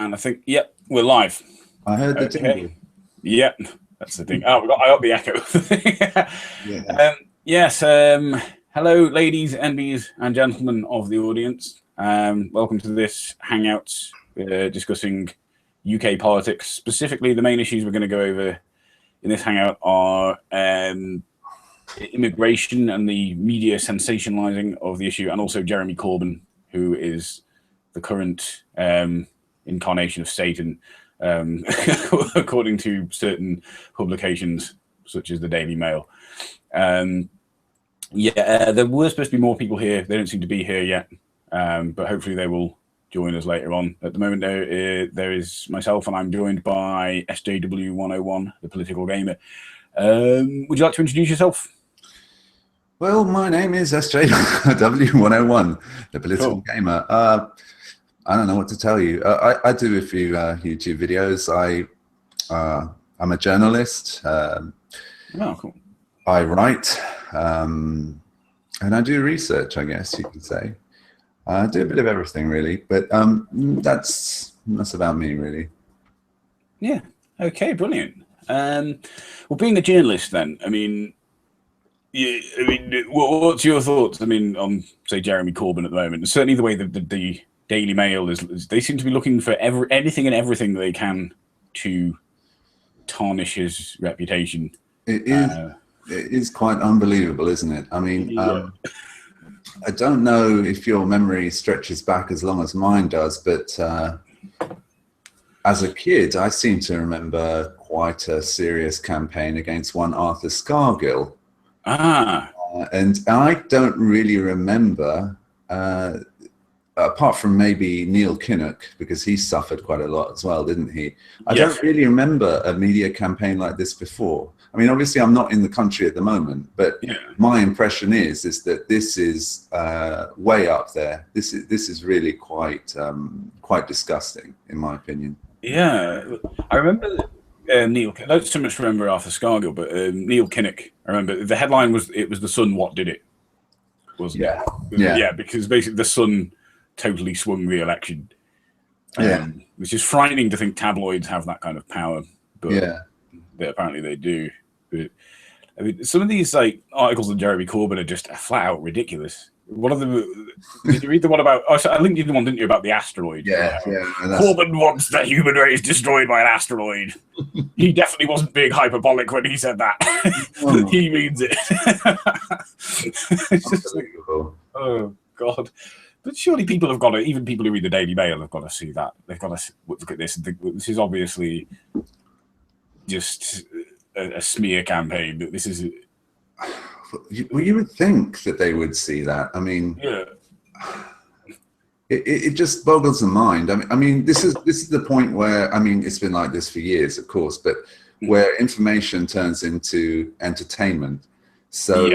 And I think, yep, we're live. I heard the tingle. Yep, that's the thing. Oh, I got the echo. Yeah. Yes. Hello, ladies, MBs, and gentlemen of the audience. Welcome to this Hangout discussing UK politics. Specifically, the main issues we're going to go over in this Hangout are immigration and the media sensationalising of the issue, and also Jeremy Corbyn, who is the current incarnation of Satan, according to certain publications such as the Daily Mail. There were supposed to be more people here. They don't seem to be here yet, but hopefully they will join us later on. At the moment, there is myself, and I'm joined by SJW101, the political gamer. Would you like to introduce yourself? Well, my name is SJW101, the political gamer. I don't know what to tell you. I do a few YouTube videos. I'm a journalist. Oh, cool. I write, and I do research, I guess you could say. I do a bit of everything, really. But that's about me, really. Yeah. Okay. Brilliant. Well, being a journalist, then, what's your thoughts? On say Jeremy Corbyn at the moment. Certainly, the way that the Daily Mail is, they seem to be looking for anything and everything they can to tarnish his reputation. It is quite unbelievable, isn't it? I don't know if your memory stretches back as long as mine does, but as a kid, I seem to remember quite a serious campaign against one Arthur Scargill. And I don't really remember, apart from maybe Neil Kinnock, because he suffered quite a lot as well, didn't he? I don't really remember a media campaign like this before. Obviously I'm not in the country at the moment, but my impression is that this is way up there. This is really quite disgusting, in my opinion. Yeah, I remember Neil. I don't so much remember Arthur Scargill, but Neil Kinnock. I remember the headline was The Sun What Did It, wasn't it? Yeah, because basically the Sun totally swung the election. Which is frightening to think tabloids have that kind of power, but apparently they do. But, some of these articles on Jeremy Corbyn are just flat out ridiculous. One of them, did you read the one about? I linked you the one, didn't you, about the asteroid? Corbyn wants the human race destroyed by an asteroid. He definitely wasn't being hyperbolic when he said that. He means it. It's just oh God. But surely people have got to, even people who read the Daily Mail have got to see that. They've got to look at this and think, this is obviously just a smear campaign. But this is... Well, you would think that they would see that. It just boggles the mind. This is the point where, it's been like this for years, of course, but where information turns into entertainment. So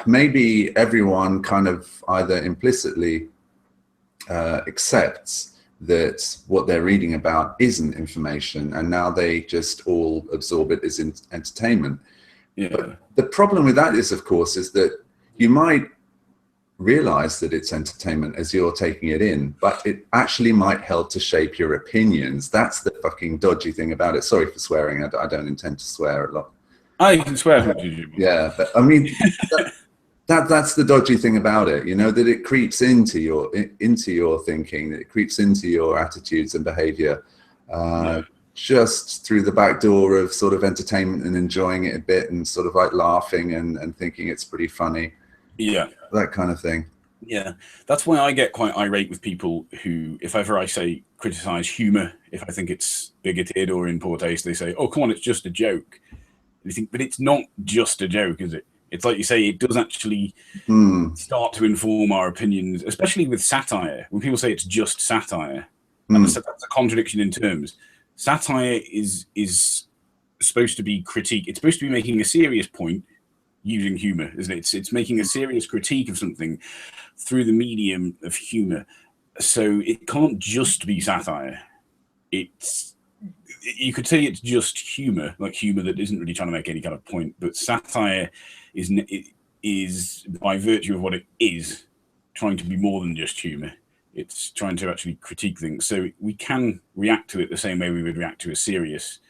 maybe everyone kind of either implicitly accepts that what they're reading about isn't information, and now they just all absorb it as entertainment. But the problem with that is, of course, is that you might realize that it's entertainment as you're taking it in, but it actually might help to shape your opinions. That's the fucking dodgy thing about it. Sorry for swearing. I don't intend to swear a lot. Oh, you can swear. Yeah, but that's the dodgy thing about it, that it creeps into your thinking, that it creeps into your attitudes and behavior. Just through the back door of sort of entertainment and enjoying it a bit and sort of like laughing and thinking it's pretty funny. That kind of thing. Yeah, that's why I get quite irate with people who, if ever I say criticize humor, if I think it's bigoted or in poor taste, they say, oh, come on, it's just a joke. And you think, but it's not just a joke, is it? It's like you say, it does actually start to inform our opinions, especially with satire. When people say it's just satire, and that's a contradiction in terms. Satire is supposed to be critique. It's supposed to be making a serious point using humor, isn't it? It's making a serious critique of something through the medium of humor. So it can't just be satire. You could say it's just humor, like humor that isn't really trying to make any kind of point. But satire is by virtue of what it is, trying to be more than just humor. It's trying to actually critique things, so we can react to it the same way we would react to a serious.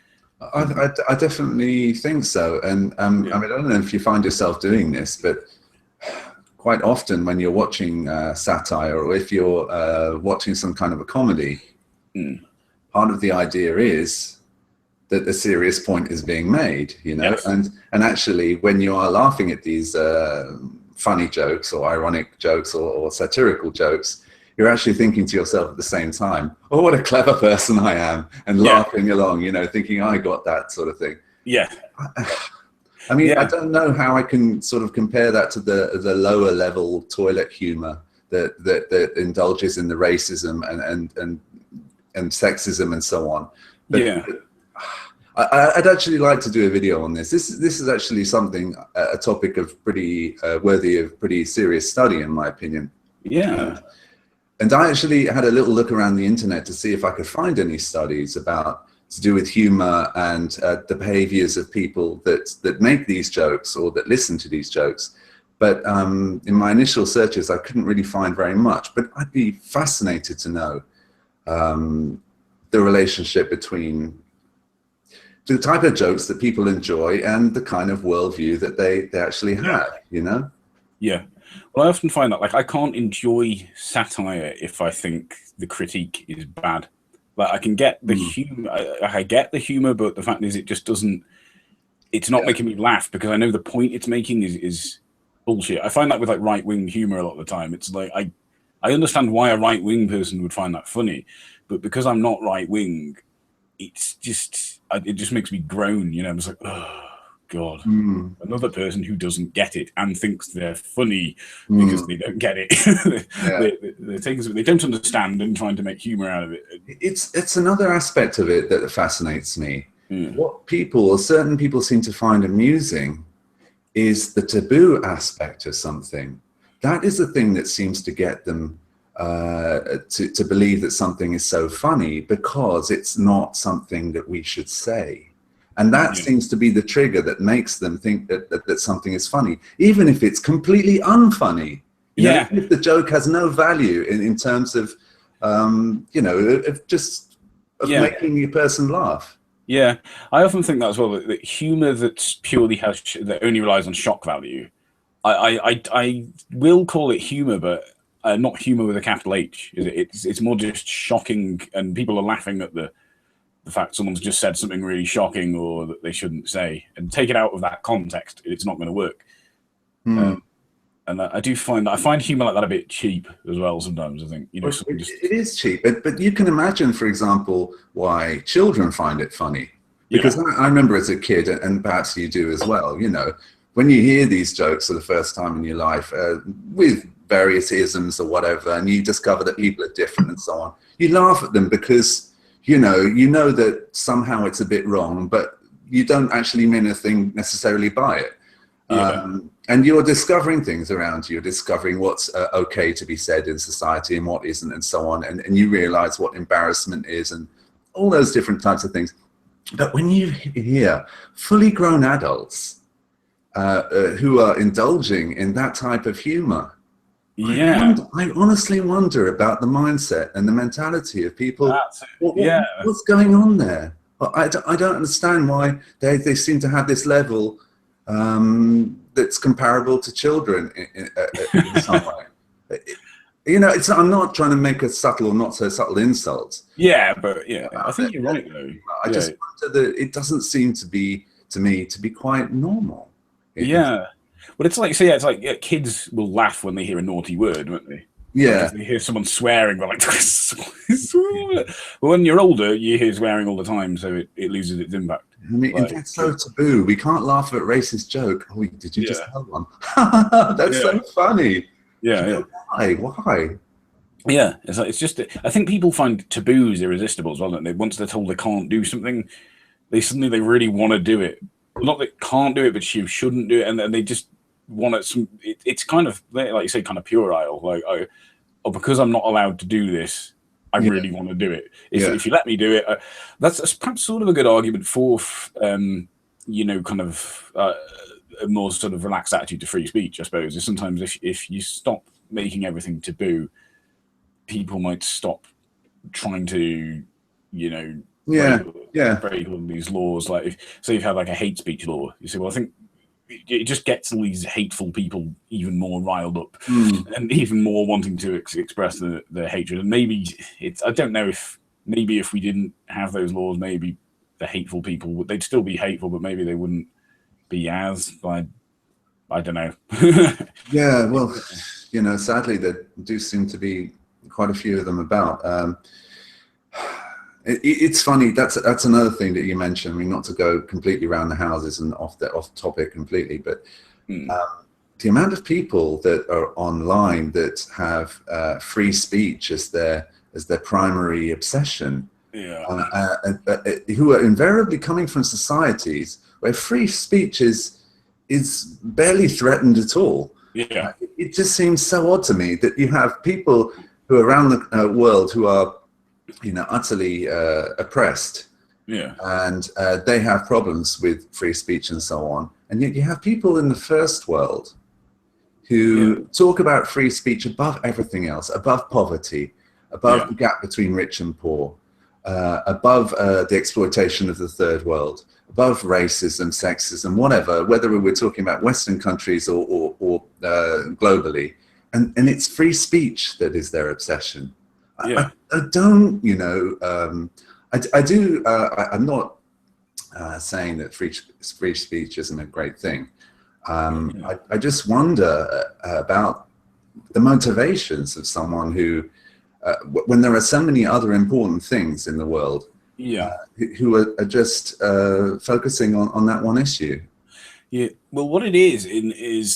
I definitely think so, and I mean, I don't know if you find yourself doing this, but quite often when you're watching satire, or if you're watching some kind of a comedy, part of the idea is that the serious point is being made, you know, and actually when you are laughing at these funny jokes or ironic jokes or satirical jokes, you're actually thinking to yourself at the same time, oh, what a clever person I am, and laughing along, you know, thinking I got that sort of thing. Yeah. I mean, I don't know how I can sort of compare that to the lower level toilet humor that indulges in the racism and sexism and so on. But, I'd actually like to do a video on this. This is actually something, a topic of pretty worthy of pretty serious study, in my opinion. And I actually had a little look around the internet to see if I could find any studies to do with humor and the behaviors of people that make these jokes or that listen to these jokes. But in my initial searches, I couldn't really find very much. But I'd be fascinated to know the relationship between the type of jokes that people enjoy and the kind of worldview that they actually have, you know? Yeah. Well, I often find that, like, I can't enjoy satire if I think the critique is bad. Like, I can get the humor, I get the humor, but the fact is it just doesn't, it's not making me laugh, because I know the point it's making is bullshit. I find that with, like, right-wing humor a lot of the time. It's like, I understand why a right-wing person would find that funny, but because I'm not right-wing, it's just, it just makes me groan, you know? I'm just like, oh, God, another person who doesn't get it and thinks they're funny because they don't get it. They're taking, they don't understand and trying to make humor out of it. It's another aspect of it that fascinates me. What people, or certain people, seem to find amusing is the taboo aspect of something. That is the thing that seems to get them to believe that something is so funny, because it's not something that we should say. And that seems to be the trigger that makes them think that something is funny, even if it's completely unfunny. You know, even if the joke has no value in terms of, you know, of making a person laugh. Yeah, I often think that as well, that humor that's purely that only relies on shock value, I will call it humor, but not humor with a capital H. It's more just shocking, and people are laughing at the fact someone's just said something really shocking or that they shouldn't say, and take it out of that context, it's not going to work. And I do find that I find humor like that a bit cheap as well sometimes. I think, you know, it is cheap, but you can imagine, for example, why children find it funny. Because I remember as a kid, and perhaps you do as well, you know, when you hear these jokes for the first time in your life, with various isms or whatever, and you discover that people are different and so on, you laugh at them because you know that somehow it's a bit wrong, but you don't actually mean a thing necessarily by it. And you're discovering things around you. You're discovering what's okay to be said in society and what isn't, and so on. And you realize what embarrassment is and all those different types of things. But when you hear fully grown adults who are indulging in that type of humor, I honestly wonder about the mindset and the mentality of people. What's going on there? I don't understand why they seem to have this level that's comparable to children in some way. You know, I'm not trying to make a subtle or not so subtle insult. But I think you're right, though. I just wonder that it doesn't seem to be, to me, to be quite normal. But it's like, it's like kids will laugh when they hear a naughty word, won't they? Yeah. Like if they hear someone swearing, they're like, but when you're older, you hear swearing all the time, so it loses its impact. I mean, like, it's so taboo. We can't laugh at a racist joke. Oh, did you just tell one? That's so funny. Why? Yeah, it's just, I think people find taboos irresistible as well, don't they? Once they're told they can't do something, they really want to do it. Not that can't do it, but you shouldn't do it, and then they just want to. It's kind of, like you say, kind of puerile. Like, oh, because I'm not allowed to do this, I really want to do it. If you let me do it, that's perhaps sort of a good argument for, you know, kind of a more sort of relaxed attitude to free speech, I suppose. Is sometimes if you stop making everything taboo, people might stop trying to, you know, break all these laws. Like, say you've had like a hate speech law, you say, well, I think it just gets all these hateful people even more riled up and even more wanting to express their hatred. And maybe I don't know if maybe if we didn't have those laws, maybe the hateful people they'd still be hateful, but maybe they wouldn't be as. I don't know. Yeah, well, you know, sadly there do seem to be quite a few of them about. It's funny. That's another thing that you mentioned. I mean, not to go completely around the houses and off topic completely, but the amount of people that are online that have free speech as their primary obsession, who are invariably coming from societies where free speech is barely threatened at all. Yeah, it just seems so odd to me that you have people who are around the world who are, you know, utterly oppressed, and they have problems with free speech and so on, and yet you have people in the first world who talk about free speech above everything else, above poverty, above the gap between rich and poor, above the exploitation of the third world, above racism, sexism, whatever, whether we're talking about Western countries or globally, and it's free speech that is their obsession. I don't, you know, I do. I'm not saying that free speech isn't a great thing. I just wonder about the motivations of someone who, when there are so many other important things in the world, who are just focusing on that one issue. Yeah, well, what it is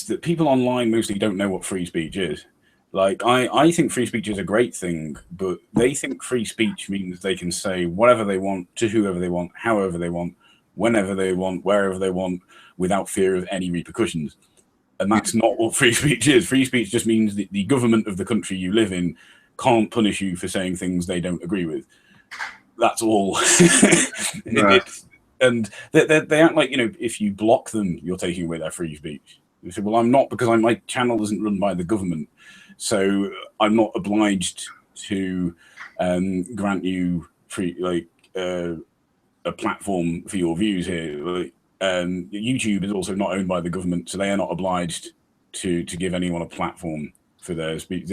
that people online mostly don't know what free speech is. Like, I think free speech is a great thing, but they think free speech means they can say whatever they want to whoever they want, however they want, whenever they want, wherever they want, without fear of any repercussions. And that's not what free speech is. Free speech just means that the government of the country you live in can't punish you for saying things they don't agree with. That's all. And they act like, you know, if you block them, you're taking away their free speech. They say, well, I'm not, because my channel isn't run by the government. So I'm not obliged to grant you a platform for your views here. Like, YouTube is also not owned by the government, so they are not obliged to give anyone a platform for their speech.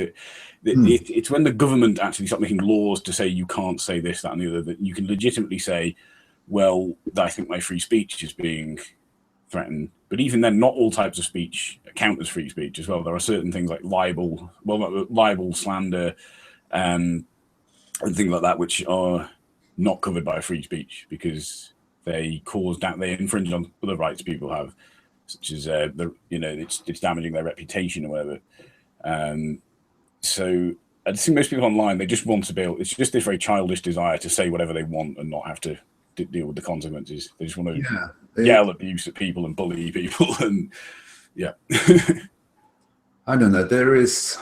It's when the government actually start making laws to say you can't say this, that, and the other, that you can legitimately say, well, I think my free speech is being threatened. But even then, not all types of speech count as free speech as well. There are certain things like libel, slander, and things like that, which are not covered by free speech because they infringe on other rights people have, such as it's damaging their reputation or whatever. So I think most people online, they just want to be able. It's just this very childish desire to say whatever they want and not have to deal with the consequences. They just want to yell abuse at people and bully people, and I don't know. There's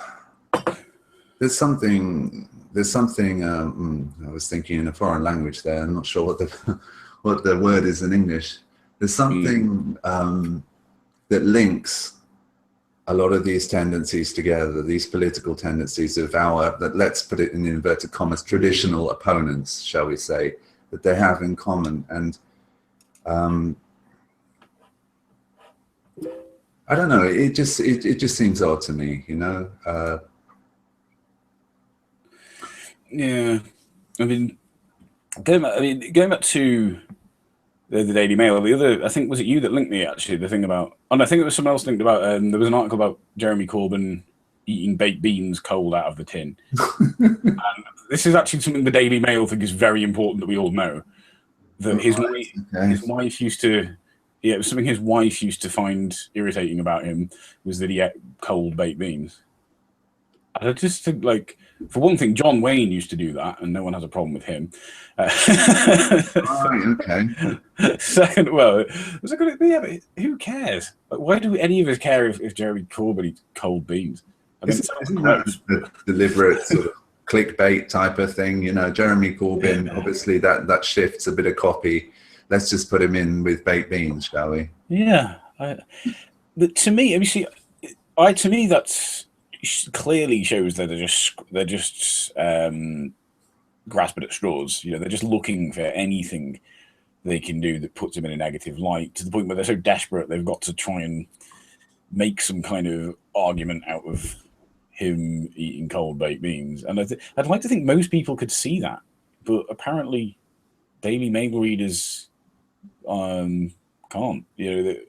something. I was thinking in a foreign language there. I'm not sure what the word is in English. There's something that links a lot of these tendencies together, these political tendencies of let's put it in inverted commas, traditional opponents, shall we say, that they have in common. And I don't know, it just seems odd to me, you know. I mean, going back to the Daily Mail, I think, was it you that linked me, actually, the thing about, I think it was someone else linked about, there was an article about Jeremy Corbyn eating baked beans cold out of the tin. And this is actually something the Daily Mail think is very important that we all know. That his wife used to, it was something his wife used to find irritating about him, was that he ate cold baked beans. And I just think, like, for one thing, John Wayne used to do that, and no one has a problem with him. Second, well, but who cares? Like, why do any of us care if Jeremy Corbyn eats cold beans? Isn't that the deliberate sort of clickbait type of thing? You know, Jeremy Corbyn, obviously that shifts a bit of copy. Let's just put him in with baked beans, shall we? Yeah. But to me, to me, that's clearly shows that they're just grasping at straws. You know, they're just looking for anything they can do that puts him in a negative light, to the point where they're so desperate they've got to try and make some kind of argument out of him eating cold baked beans. And I'd like to think most people could see that, but apparently Daily Mail readers can't. You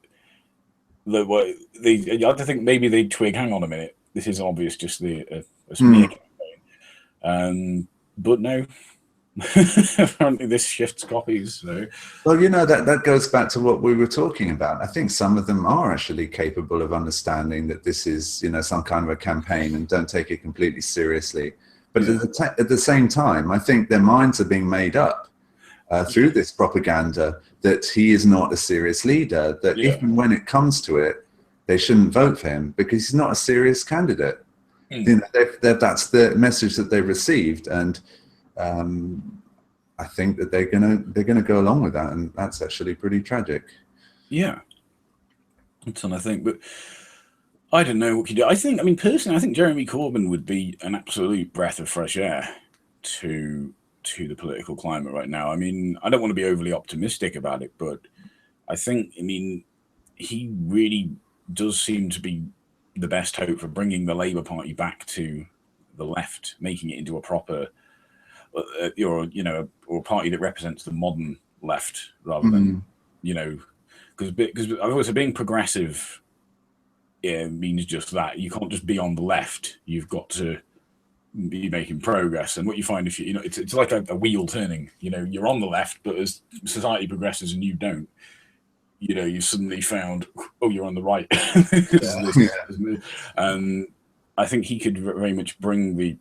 know, I have to think maybe they'd twig, hang on a minute, this is obvious, just a smear campaign. But no. Apparently this shifts copies. So. Well, you know, that goes back to what we were talking about. I think some of them are actually capable of understanding that this is, you know, some kind of a campaign and don't take it completely seriously. But at the same time, I think their minds are being made up through this propaganda that he is not a serious leader, that even when it comes to it, they shouldn't vote for him because he's not a serious candidate. You know, that's the message that they've received, and I think that they're gonna go along with that, and that's actually pretty tragic. Yeah, that's what I think. But I don't know what you do. I mean, personally, I think Jeremy Corbyn would be an absolute breath of fresh air to the political climate right now. I mean, I don't want to be overly optimistic about it, but I think, I mean, he really does seem to be the best hope for bringing the Labour Party back to the left, making it into a proper, or a party that represents the modern left rather than, you know, because also being progressive means just that. You can't just be on the left. You've got to be making progress. And what you find, if you know, it's like a wheel turning. You know, you're on the left, but as society progresses and you don't, you know, you suddenly found, oh, you're on the right. And I think he could very much bring the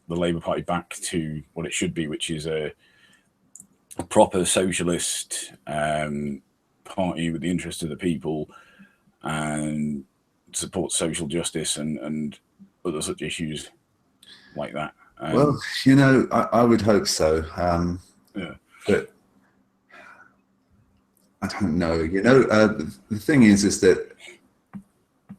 Labour Party back to what it should be, which is a proper socialist party with the interests of the people and supports social justice and other such issues like that. Well, you know, I would hope so. But I don't know. You know, the thing is that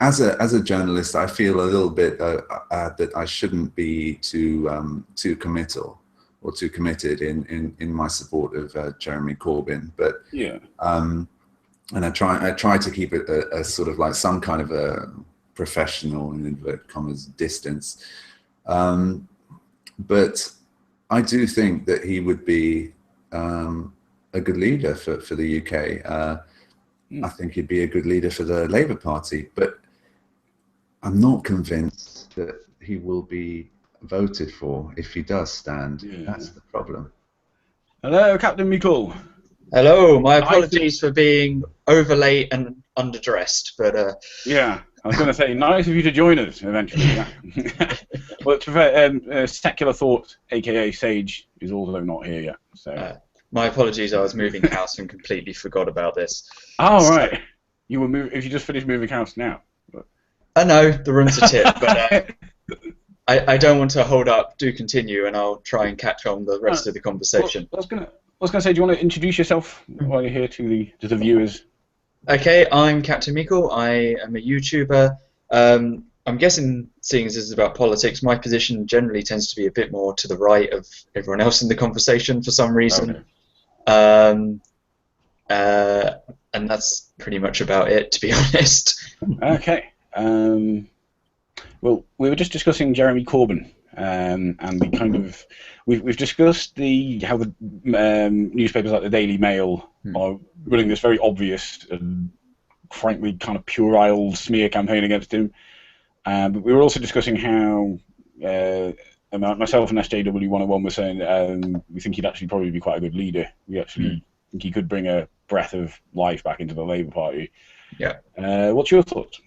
as a journalist, I feel a little bit that I shouldn't be too committal or too committed in my support of Jeremy Corbyn. But and I try to keep it a sort of like some kind of a professional, in inverted commas, distance. But I do think that he would be a good leader for the UK. I think he'd be a good leader for the Labour Party, but I'm not convinced that he will be voted for if he does stand. That's the problem. Hello, Captain Mikkel. Hello, my apologies for being over late and underdressed, but yeah, I was going to say, nice of you to join us eventually. Well, to be fair, Secular Thought, aka Sage, is also not here yet. So my apologies, I was moving house and completely forgot about this. Oh, right. You were moving. If you just finished moving house now. I know the room's a tip, but I don't want to hold up. Do continue, and I'll try and catch on the rest of the conversation. Well, I was gonna say, do you want to introduce yourself while you're here to the viewers? Okay, I'm Captain Mikkel. I am a YouTuber. I'm guessing, seeing as this is about politics, my position generally tends to be a bit more to the right of everyone else in the conversation for some reason. Okay. And that's pretty much about it, to be honest. Okay. Well, we were just discussing Jeremy Corbyn, and the kind of we've discussed how the newspapers like the Daily Mail are running this very obvious and frankly kind of puerile smear campaign against him. But we were also discussing how myself and SJW 101 were saying we think he'd actually probably be quite a good leader. We actually think he could bring a breath of life back into the Labour Party. Yeah. What's your thoughts?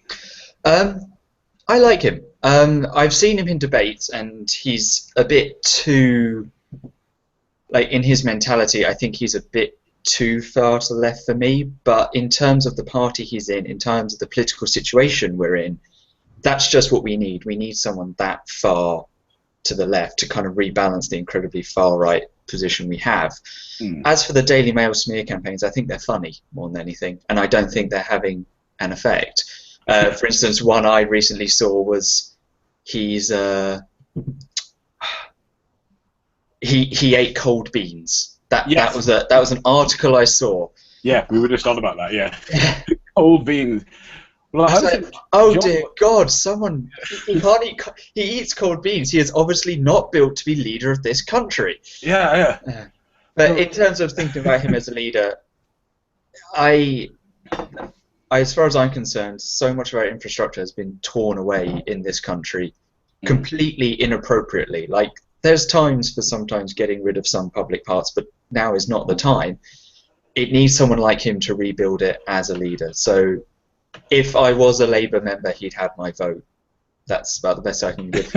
I like him. I've seen him in debates, and he's a bit too, like, in his mentality, I think he's a bit too far to the left for me. But in terms of the party he's in terms of the political situation we're in, that's just what we need. We need someone that far to the left to kind of rebalance the incredibly far-right position we have. As for the Daily Mail smear campaigns, I think they're funny more than anything, and I don't think they're having an effect. For instance, one I recently saw was he's he ate cold beans. That was an article I saw. Yeah, we were just on about that. Yeah, cold beans. Well, I was like, oh dear God! Someone he can't eat. He eats cold beans. He is obviously not built to be leader of this country. Yeah. But in terms of thinking about him as a leader, as far as I'm concerned, so much of our infrastructure has been torn away in this country completely inappropriately. Like, there's times for sometimes getting rid of some public parts, but now is not the time. It needs someone like him to rebuild it as a leader. So if I was a Labour member, he'd have my vote. That's about the best I can give.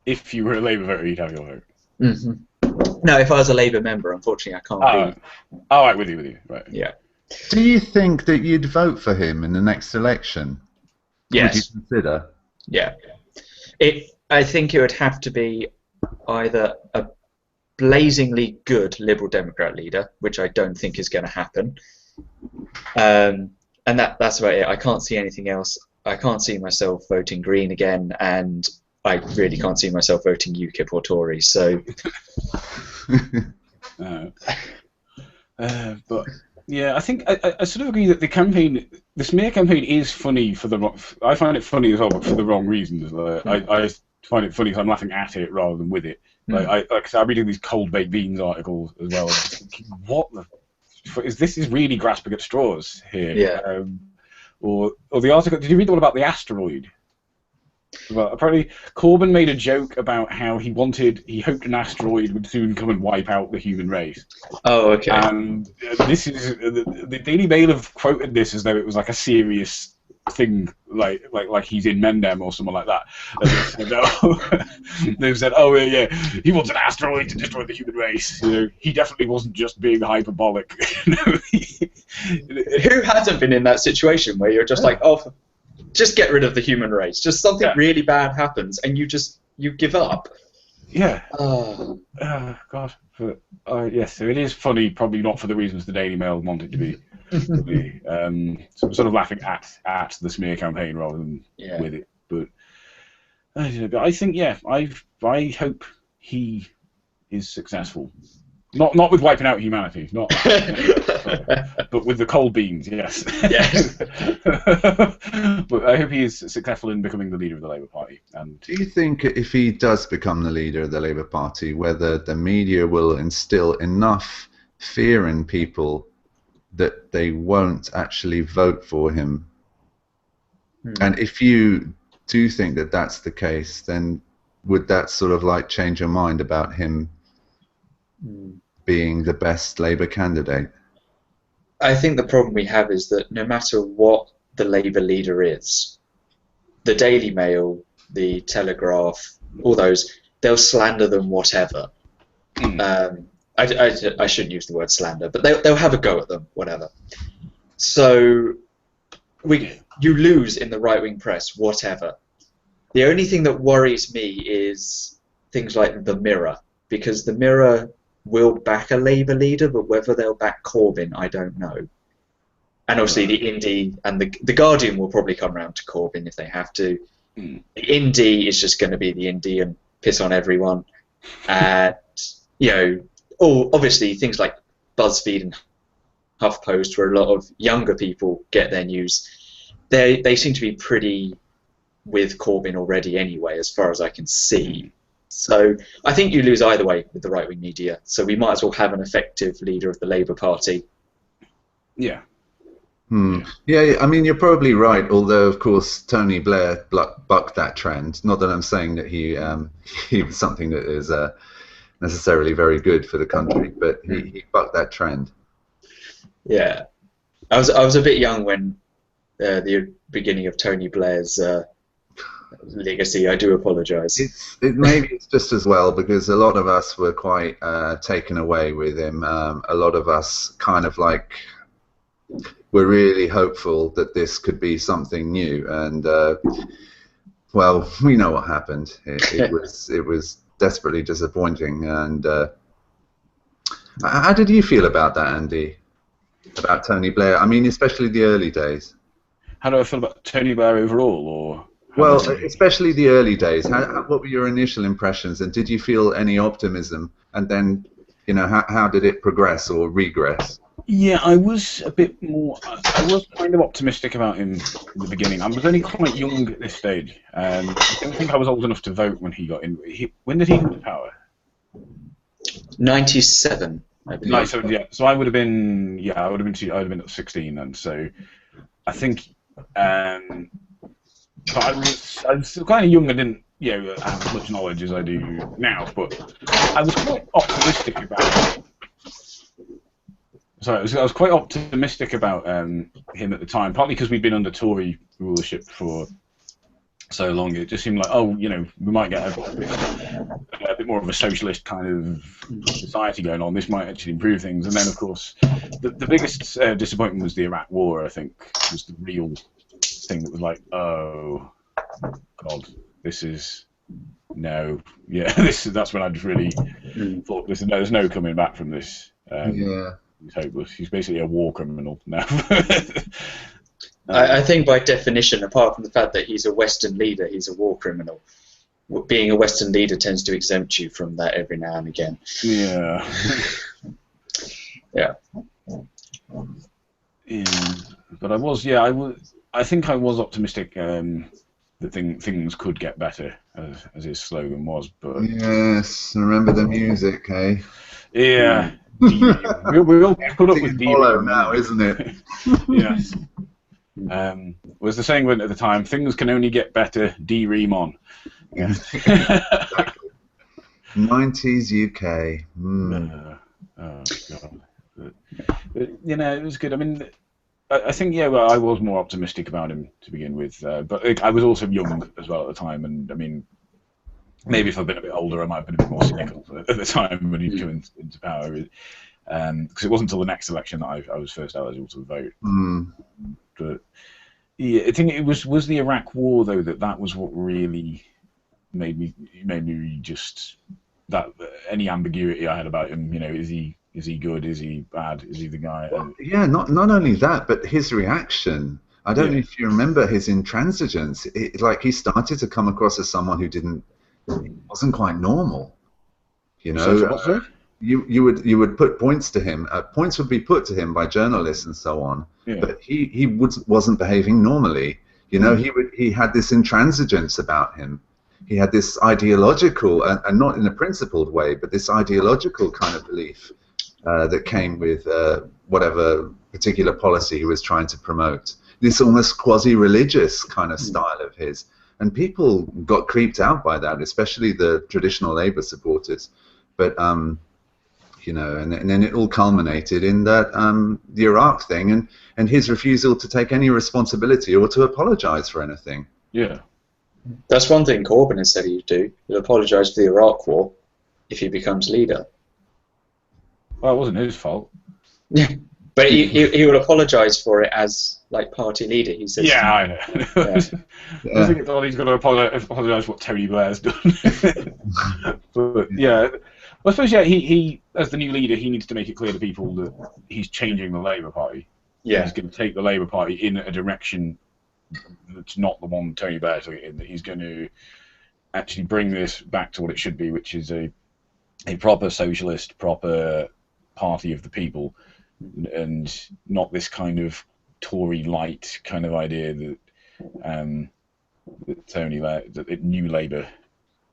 If you were a Labour voter, you'd have your vote. No, if I was a Labour member, unfortunately, I can't be. All right, with you. Right. Yeah. Do you think that you'd vote for him in the next election? Yes. Would you consider? Yeah. I think it would have to be either a blazingly good Liberal Democrat leader, which I don't think is going to happen. And that's about it. I can't see anything else. I can't see myself voting Green again, and I really can't see myself voting UKIP or Tory. So, but yeah, I think I sort of agree that the smear campaign is funny for the. I find it funny as well, but for the wrong reasons. I find it funny because I'm laughing at it rather than with it. I'm reading these cold baked beans articles as well. And just thinking, what the. This is really grasping at straws here. Yeah. Or the article. Did you read the one about the asteroid? Well, apparently Corbyn made a joke about how he hoped an asteroid would soon come and wipe out the human race. Oh, okay. And this is the Daily Mail have quoted this as though it was like a serious thing, like he's in Mendem or something like that. They've said, oh yeah, he wants an asteroid to destroy the human race. You know, he definitely wasn't just being hyperbolic. Who hasn't been in that situation where you're just like, oh, just get rid of the human race? Just something really bad happens and you give up. Yeah. God. Yes, so it is funny, probably not for the reasons the Daily Mail want it to be. So I'm sort of laughing at the smear campaign rather than with it. But I think, I hope he is successful. Not with wiping out humanity, but with the cold beans, yes. Yes. But I hope he is successful in becoming the leader of the Labour Party. And do you think if he does become the leader of the Labour Party, whether the media will instill enough fear in people that they won't actually vote for him? And if you do think that that's the case, then would that sort of like change your mind about him being the best Labour candidate? I think the problem we have is that no matter what the Labour leader is, the Daily Mail, the Telegraph, all those, they'll slander them whatever. I shouldn't use the word slander, but they'll have a go at them, whatever. So you lose in the right-wing press, whatever. The only thing that worries me is things like the Mirror, because the Mirror will back a Labour leader, but whether they'll back Corbyn, I don't know. And obviously the Indie and the Guardian will probably come round to Corbyn if they have to. The Indie is just going to be the Indie and piss on everyone. And, obviously things like BuzzFeed and HuffPost, where a lot of younger people get their news, they seem to be pretty with Corbyn already anyway, as far as I can see. So I think you lose either way with the right-wing media. So we might as well have an effective leader of the Labour Party. Yeah. Yeah, I mean, you're probably right, although, of course, Tony Blair bucked that trend. Not that I'm saying that he was something that is necessarily very good for the country, but he bucked that trend. Yeah. I was a bit young when the beginning of Tony Blair's legacy. I do apologise. Maybe it's just as well, because a lot of us were quite taken away with him. A lot of us kind of like were really hopeful that this could be something new, and well, we know what happened. It was desperately disappointing. And how did you feel about that, Andy? About Tony Blair? I mean, especially the early days. How do I feel about Tony Blair overall, or? Well, especially the early days. What were your initial impressions, and did you feel any optimism? And then, you know, how did it progress or regress? Yeah, I was a bit more. I was kind of optimistic about him in the beginning. I was only quite young at this stage. I don't think I was old enough to vote when he got in. When did he come to power? 97, I believe. 97, yeah. So I would have been. Yeah, I would have been. I would have been 16, and so I think. But I was still kind of young and didn't, you know, have as much knowledge as I do now. But I was quite optimistic about. Sorry, I was quite optimistic about him at the time, partly because we'd been under Tory rulership for so long. It just seemed like, oh, you know, we might get a bit more of a socialist kind of society going on. This might actually improve things. And then, of course, the biggest disappointment was the Iraq War, I think, was the real thing that was like, oh, God, this is... No, yeah, that's when I just really thought, there's no coming back from this. Yeah. He's hopeless. He's basically a war criminal now. I think by definition, apart from the fact that he's a Western leader, he's a war criminal. Being a Western leader tends to exempt you from that every now and again. Yeah. Yeah. Yeah. But I think I was optimistic that things could get better, as his slogan was. But yes, remember the music, eh? Yeah. we all put up with hollow now, isn't it? Yes. Was the saying went at the time, things can only get better, D-ream on. Yeah. Exactly. 90s UK. Oh, God. But, you know, it was good. I mean, I think, yeah, well, I was more optimistic about him to begin with. But I was also young as well at the time. And, I mean, maybe if I'd been a bit older, I might have been a bit more cynical at the time when he'd come into power. Because it wasn't until the next election that I was first eligible to vote. But yeah, I think it was the Iraq War, though, that was what really made me just... that any ambiguity I had about him, you know, is he good? Is he bad? Is he the guy? Well, yeah, not only that, but his reaction. I don't know if you remember his intransigence. Like, he started to come across as someone who wasn't quite normal. You know, you would put points to him. Points would be put to him by journalists and so on. Yeah. But he wasn't behaving normally. You know, he had this intransigence about him. He had this ideological, and not in a principled way, but this ideological kind of belief that came with whatever particular policy he was trying to promote. This almost quasi-religious kind of style of his. And people got creeped out by that, especially the traditional Labour supporters. But, you know, and then it all culminated in that the Iraq thing and his refusal to take any responsibility or to apologise for anything. Yeah. That's one thing Corbyn has said he'd do. He'll apologise for the Iraq War if he becomes leader. Well, it wasn't his fault. Yeah, but he will apologise for it as, like, party leader. He says. Yeah, I know. I think he's going to apologise for what Tony Blair's done. But yeah, well, I suppose he as the new leader, he needs to make it clear to people that he's changing the Labour Party. Yeah, he's going to take the Labour Party in a direction that's not the one Tony Blair took it in. That he's going to actually bring this back to what it should be, which is a proper socialist, proper party of the people, and not this kind of Tory light kind of idea that that Tony Blair, that New Labour,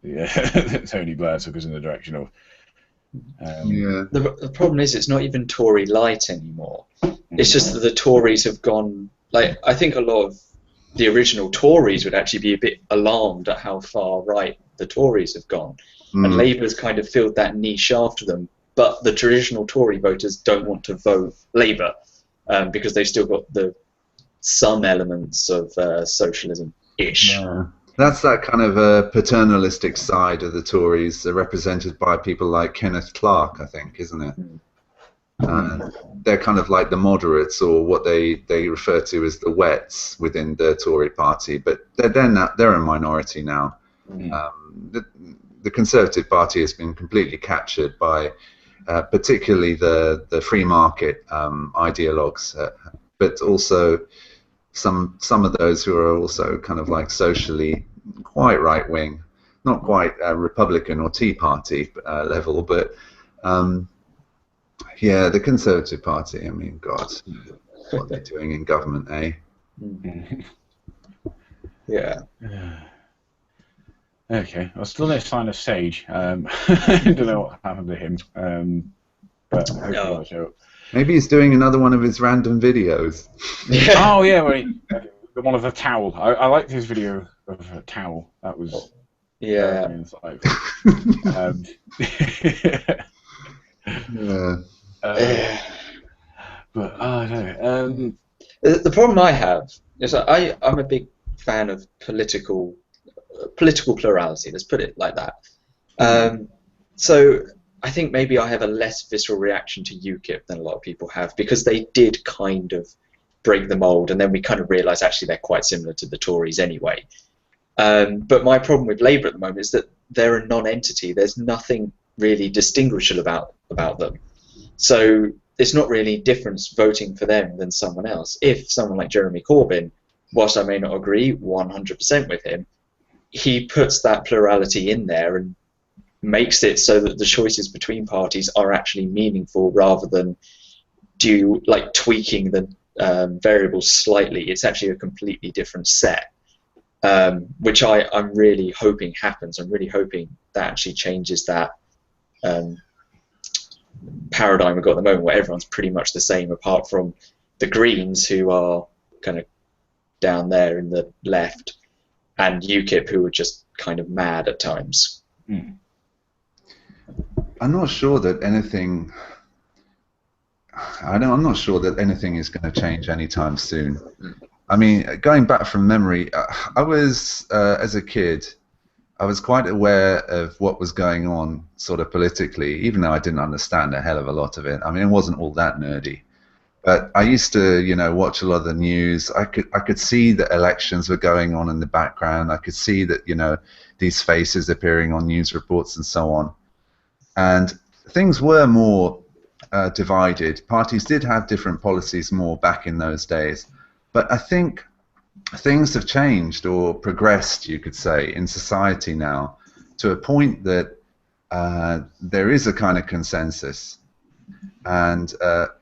that Tony Blair took us in the direction of. Yeah. The problem is it's not even Tory light anymore. It's just that the Tories have gone. Like, I think a lot of the original Tories would actually be a bit alarmed at how far right the Tories have gone, and Labour's kind of filled that niche after them. But the traditional Tory voters don't want to vote Labour because they've still got some elements of socialism-ish. Yeah. That's that kind of paternalistic side of the Tories, represented by people like Kenneth Clarke, I think, isn't it? They're kind of like the moderates, or what they refer to as the wets within the Tory party, but they're a minority now. The Conservative Party has been completely captured by particularly the free market ideologues, but also some of those who are also kind of like socially quite right wing, not quite Republican or Tea Party level, but yeah, the Conservative Party. I mean, God, what they're doing in government, eh? Yeah. Okay, well, still no sign of Sage. I don't know what happened to him, but hopefully I'll show up. Maybe he's doing another one of his random videos. Yeah. Oh yeah, wait, the one of the towel. I liked his video of a towel. That was Yeah. Yeah. But I don't know. The problem I have is that I'm a big fan of political plurality. Let's put it like that. So I think maybe I have a less visceral reaction to UKIP than a lot of people have, because they did kind of break the mold, and then we kind of realised actually they're quite similar to the Tories anyway. But my problem with Labour at the moment is that they're a non-entity. There's nothing really distinguishable about them. So it's not really difference voting for them than someone else. If someone like Jeremy Corbyn, whilst I may not agree 100% with him, he puts that plurality in there and makes it so that the choices between parties are actually meaningful, rather than tweaking the variables slightly. It's actually a completely different set, which I'm really hoping happens. I'm really hoping that actually changes that paradigm we've got at the moment, where everyone's pretty much the same, apart from the Greens, who are kind of down there in the left, and UKIP, who are just kind of mad at times. I'm not sure that anything. I'm not sure that anything is going to change anytime soon. I mean, going back from memory, I was as a kid, I was quite aware of what was going on, sort of politically, even though I didn't understand a hell of a lot of it. I mean, it wasn't all that nerdy. But I used to, watch a lot of the news. I could see that elections were going on in the background. I could see that, these faces appearing on news reports and so on. And things were more divided. Parties did have different policies more back in those days. But I think things have changed or progressed, you could say, in society now, to a point that there is a kind of consensus, and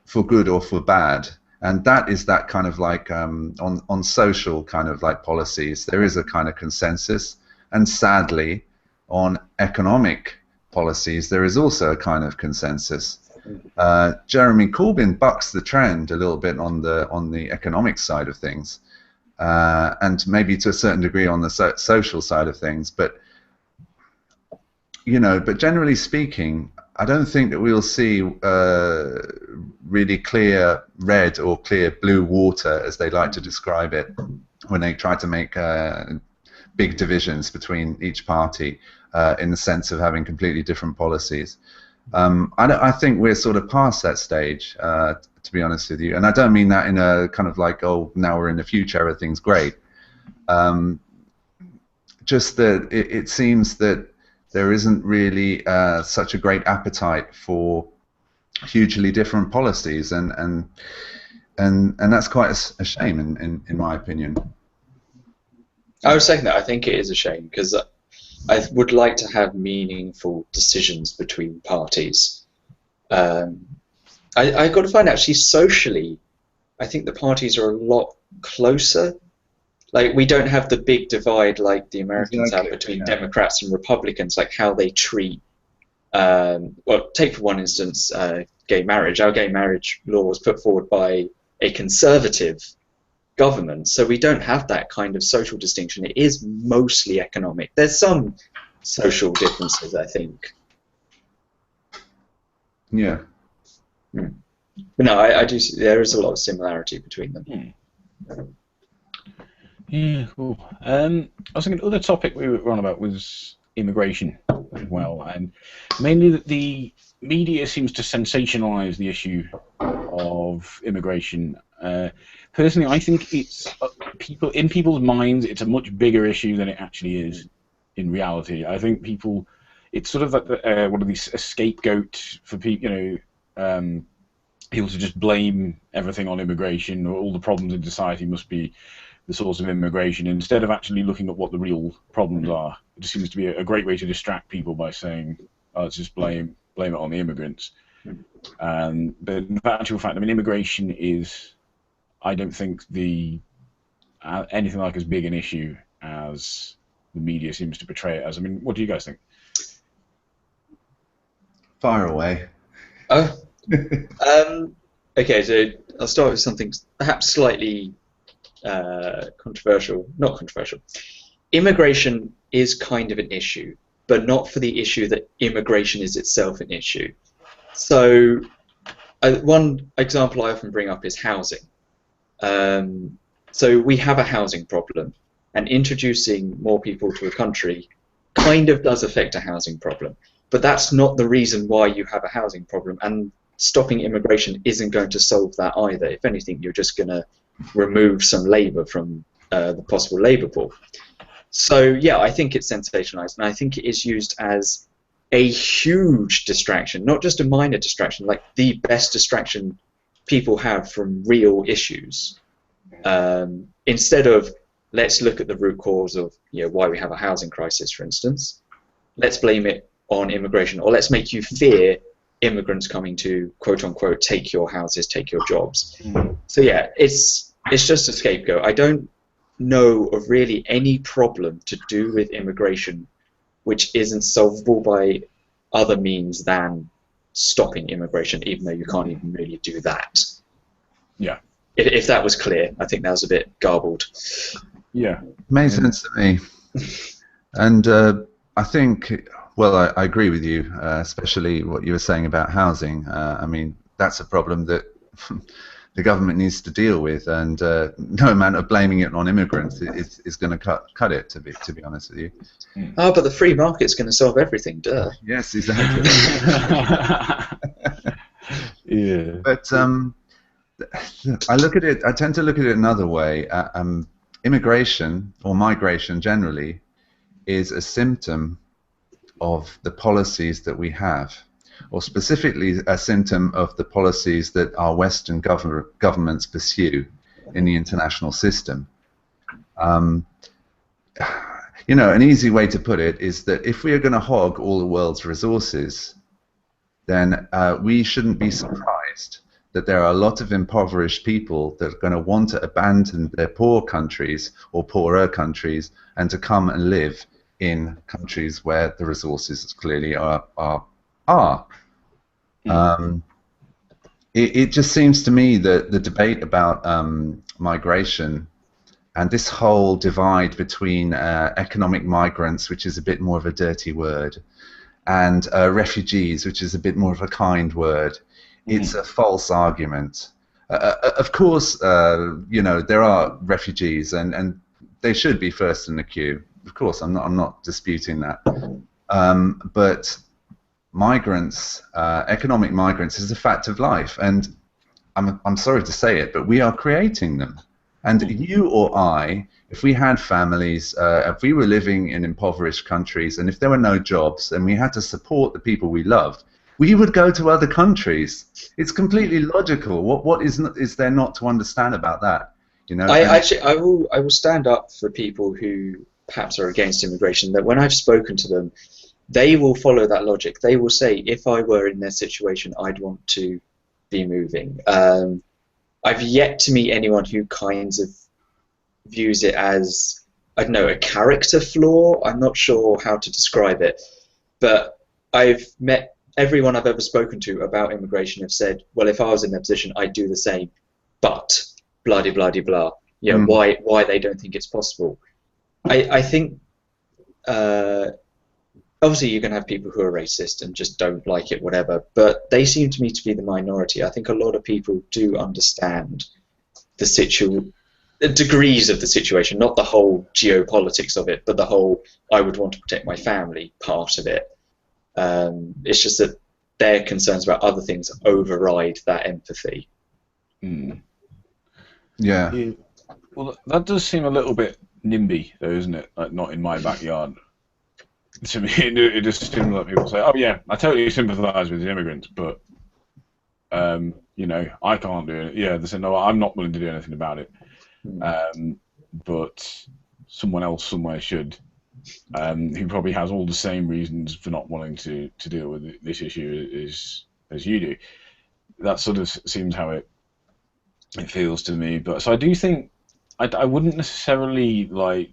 for good or for bad, and that is that kind of like on social kind of like policies, there is a kind of consensus, and sadly on economic policies there is also a kind of consensus. Jeremy Corbyn bucks the trend a little bit on the economic side of things, and maybe to a certain degree on the social side of things, but but generally speaking, I don't think that we'll see really clear red or clear blue water, as they like to describe it, when they try to make big divisions between each party in the sense of having completely different policies. I think we're sort of past that stage, to be honest with you, and I don't mean that in a kind of like, oh, now we're in the future, everything's great. Just that it seems that there isn't really such a great appetite for hugely different policies, and that's quite a shame in my opinion. I was saying that I think it is a shame, because I would like to have meaningful decisions between parties. I've got to find actually socially, I think the parties are a lot closer. Like, we don't have the big divide like the Americans have between Democrats and Republicans, like how they treat, well, take for one instance, gay marriage. Our gay marriage law was put forward by a conservative government, so we don't have that kind of social distinction. It is mostly economic. There's some social differences, I think. Yeah. But no, I do see there is a lot of similarity between them. Yeah, cool. I was thinking other topic we were on about was immigration as well, and mainly that the media seems to sensationalise the issue of immigration. Personally, I think it's in people's minds, it's a much bigger issue than it actually is in reality. I think it's sort of like one of these a scapegoat for people, people to just blame everything on immigration, or all the problems in society must be the source of immigration, instead of actually looking at what the real problems are. It just seems to be a great way to distract people by saying, "Oh, let's just blame it on the immigrants." But in actual fact, I mean, immigration is, I don't think, anything like as big an issue as the media seems to portray it as. I mean, what do you guys think? Fire away. Okay, so I'll start with something perhaps slightly controversial. Not controversial. Immigration is kind of an issue, but not for the issue that immigration is itself an issue. So one example I often bring up is housing. So we have a housing problem, and introducing more people to a country kind of does affect a housing problem. But that's not the reason why you have a housing problem, and stopping immigration isn't going to solve that either. If anything, you're just going to remove some labour from the possible labour pool. So yeah, I think it's sensationalised, and I think it is used as a huge distraction, not just a minor distraction, like the best distraction people have from real issues. Instead of, let's look at the root cause of why we have a housing crisis, for instance, let's blame it on immigration, or let's make you fear immigrants coming to, quote unquote, take your houses, take your jobs. So yeah, it's just a scapegoat. I don't know of really any problem to do with immigration which isn't solvable by other means than stopping immigration, even though you can't even really do that. Yeah. If that was clear, I think that was a bit garbled. Yeah. Makes sense to me. And I think, well, I agree with you, especially what you were saying about housing. I mean, that's a problem that the government needs to deal with, and no amount of blaming it on immigrants is going to cut it, to be honest with you. Oh, but the free market's going to solve everything, duh. Yes, exactly. Yeah. But I tend to look at it another way. Immigration, or migration generally, is a symptom of the policies that we have, or specifically a symptom of the policies that our Western governments pursue in the international system. You know, an easy way to put it is that if we are going to hog all the world's resources, then we shouldn't be surprised that there are a lot of impoverished people that are going to want to abandon their poor countries or poorer countries and to come and live in countries where the resources clearly are. It just seems to me that the debate about migration and this whole divide between economic migrants, which is a bit more of a dirty word, and refugees, which is a bit more of a kind word, it's a false argument. Of course, you know, there are refugees, and they should be first in the queue. Of course, I'm not disputing that. But migrants, economic migrants, is a fact of life, and I'm sorry to say it, but we are creating them. And you or I, if we had families, if we were living in impoverished countries, and if there were no jobs, and we had to support the people we loved, we would go to other countries. It's completely logical. What is there not to understand about that? You know. I will stand up for people who perhaps are against immigration. That when I've spoken to them, they will follow that logic. They will say, if I were in their situation, I'd want to be moving. I've yet to meet anyone who kind of views it as, I don't know, a character flaw. I'm not sure how to describe it, but I've met everyone I've ever spoken to about immigration have said, well, if I was in their position, I'd do the same, but blah de blah de blah. You know, why they don't think it's possible. I think obviously you're going to have people who are racist and just don't like it, whatever, but they seem to me to be the minority. I think a lot of people do understand the degrees of the situation, not the whole geopolitics of it, but the whole I would want to protect my family part of it. It's just that their concerns about other things override that empathy. Yeah. Well, that does seem a little bit NIMBY, though, isn't it? Like, not in my backyard. To me, it just seems like people say, "Oh yeah, I totally sympathise with the immigrants," but You know, I can't do it. Yeah, they said, no, I'm not willing to do anything about it. But someone else somewhere should, who probably has all the same reasons for not wanting to deal with this issue as you do. That sort of seems how it feels to me. But so I do think I wouldn't necessarily like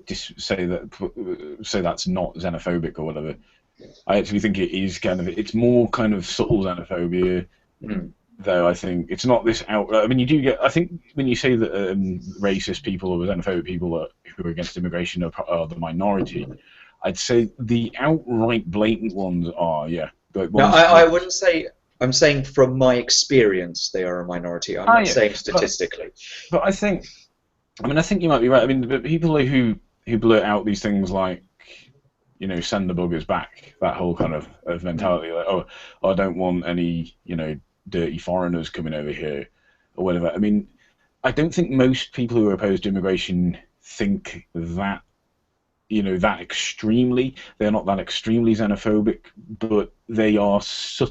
just say that's not xenophobic or whatever. I actually think it is it's more kind of subtle xenophobia, though. I think it's not this out. I mean, you do get. I think when you say that racist people or xenophobic people who are against immigration are the minority, I'd say the outright blatant ones are, yeah. No, I wouldn't say. I'm saying from my experience, they are a minority. I'm not saying statistically. But I think you might be right. I mean, but people who blurt out these things like, you know, send the buggers back, that whole kind of mentality, like, oh, I don't want any, you know, dirty foreigners coming over here or whatever. I mean, I don't think most people who are opposed to immigration think that, you know, that extremely. They're not that extremely xenophobic, but they are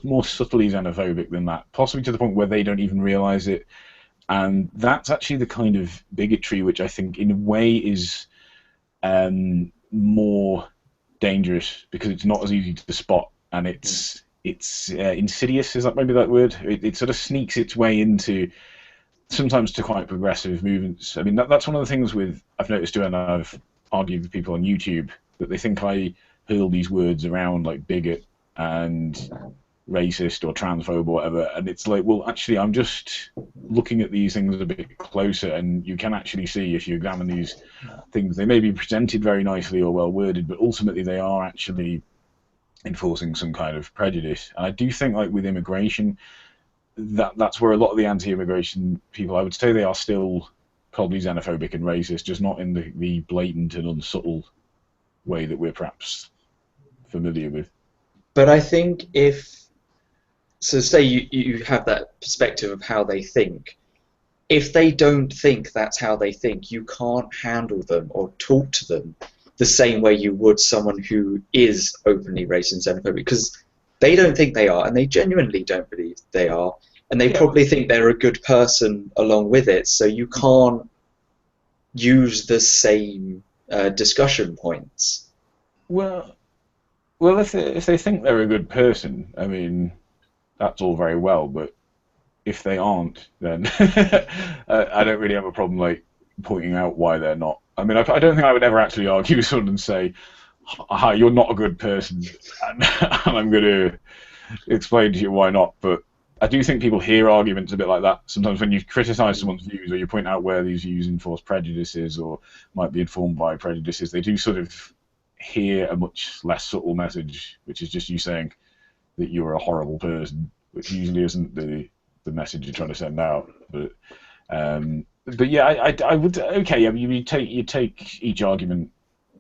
more subtly xenophobic than that, possibly to the point where they don't even realize it. And that's actually the kind of bigotry which I think, in a way, is more dangerous because it's not as easy to spot, and it's insidious. Is that maybe that word? It sort of sneaks its way into sometimes to quite progressive movements. I mean, that's one of the things I've noticed when I've argued with people on YouTube, that they think I hurl these words around like bigot and racist or transphobe or whatever, and it's like, well, actually, I'm just looking at these things a bit closer, and you can actually see, if you examine these things, they may be presented very nicely or well worded, but ultimately they are actually enforcing some kind of prejudice. And I do think, like with immigration, that's where a lot of the anti-immigration people, I would say, they are still probably xenophobic and racist, just not in the blatant and unsubtle way that we're perhaps familiar with. But I think so say you have that perspective of how they think. If they don't think that's how they think, you can't handle them or talk to them the same way you would someone who is openly racist and xenophobic, because they don't think they are, and they genuinely don't believe they are, and they probably think they're a good person along with it, so you can't use the same discussion points. Well, if they think they're a good person, I mean, that's all very well, but if they aren't, then I don't really have a problem like pointing out why they're not. I mean, I don't think I would ever actually argue with someone and say, "Hi, you're not a good person," and I'm going to explain to you why not. But I do think people hear arguments a bit like that. Sometimes when you criticise someone's views or you point out where these views enforce prejudices or might be informed by prejudices, they do sort of hear a much less subtle message, which is just you saying that you're a horrible person, which usually isn't the message you're trying to send out. But yeah, I would, okay. I mean, you take each argument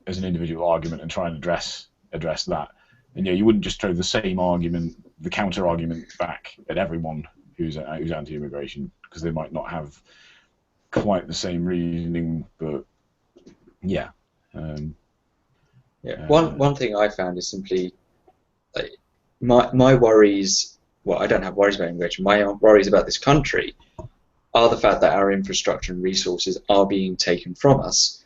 as an individual argument and try and address that. And yeah, you wouldn't just throw the same argument, the counter argument, back at everyone who's anti-immigration, because they might not have quite the same reasoning. But yeah. One thing I found is simply my worries. Well, I don't have worries about immigration. My worries about this country are the fact that our infrastructure and resources are being taken from us.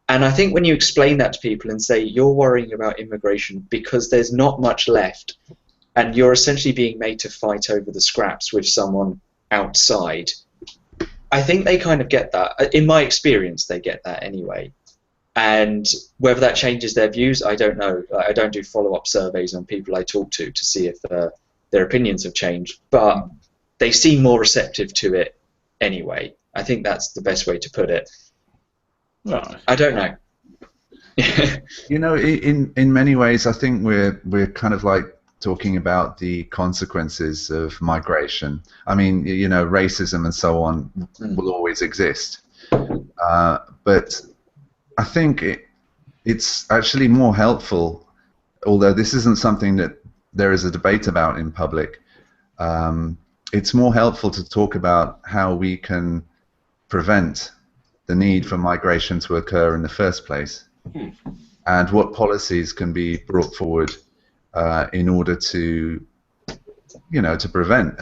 And I think when you explain that to people and say you're worrying about immigration because there's not much left, and you're essentially being made to fight over the scraps with someone outside, I think they kind of get that. In my experience, they get that anyway. And whether that changes their views, I don't know. I don't do follow-up surveys on people I talk to see if their opinions have changed, but they seem more receptive to it anyway. I think that's the best way to put it. Well, I don't know. You know, in many ways, I think we're kind of like talking about the consequences of migration. I mean, you know, racism and so on will always exist, but I think it's actually more helpful, although this isn't something that there is a debate about in public. It's more helpful to talk about how we can prevent the need for migration to occur in the first place, and what policies can be brought forward in order to to prevent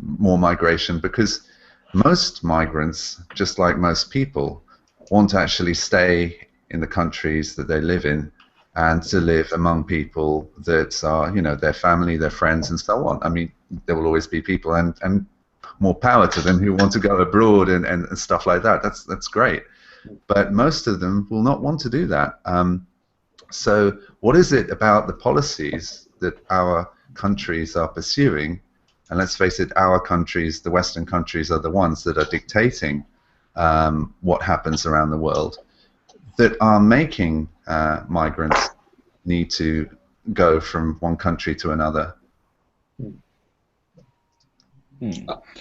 more migration, because most migrants, just like most people, want to actually stay in the countries that they live in and to live among people that are, their family, their friends, and so on. I mean, there will always be people, and more power to them, who want to go abroad and stuff like that. That's great. But most of them will not want to do that. So what is it about the policies that our countries are pursuing? And let's face it, our countries, the Western countries, are the ones that are dictating what happens around the world, that are making migrants need to go from one country to another.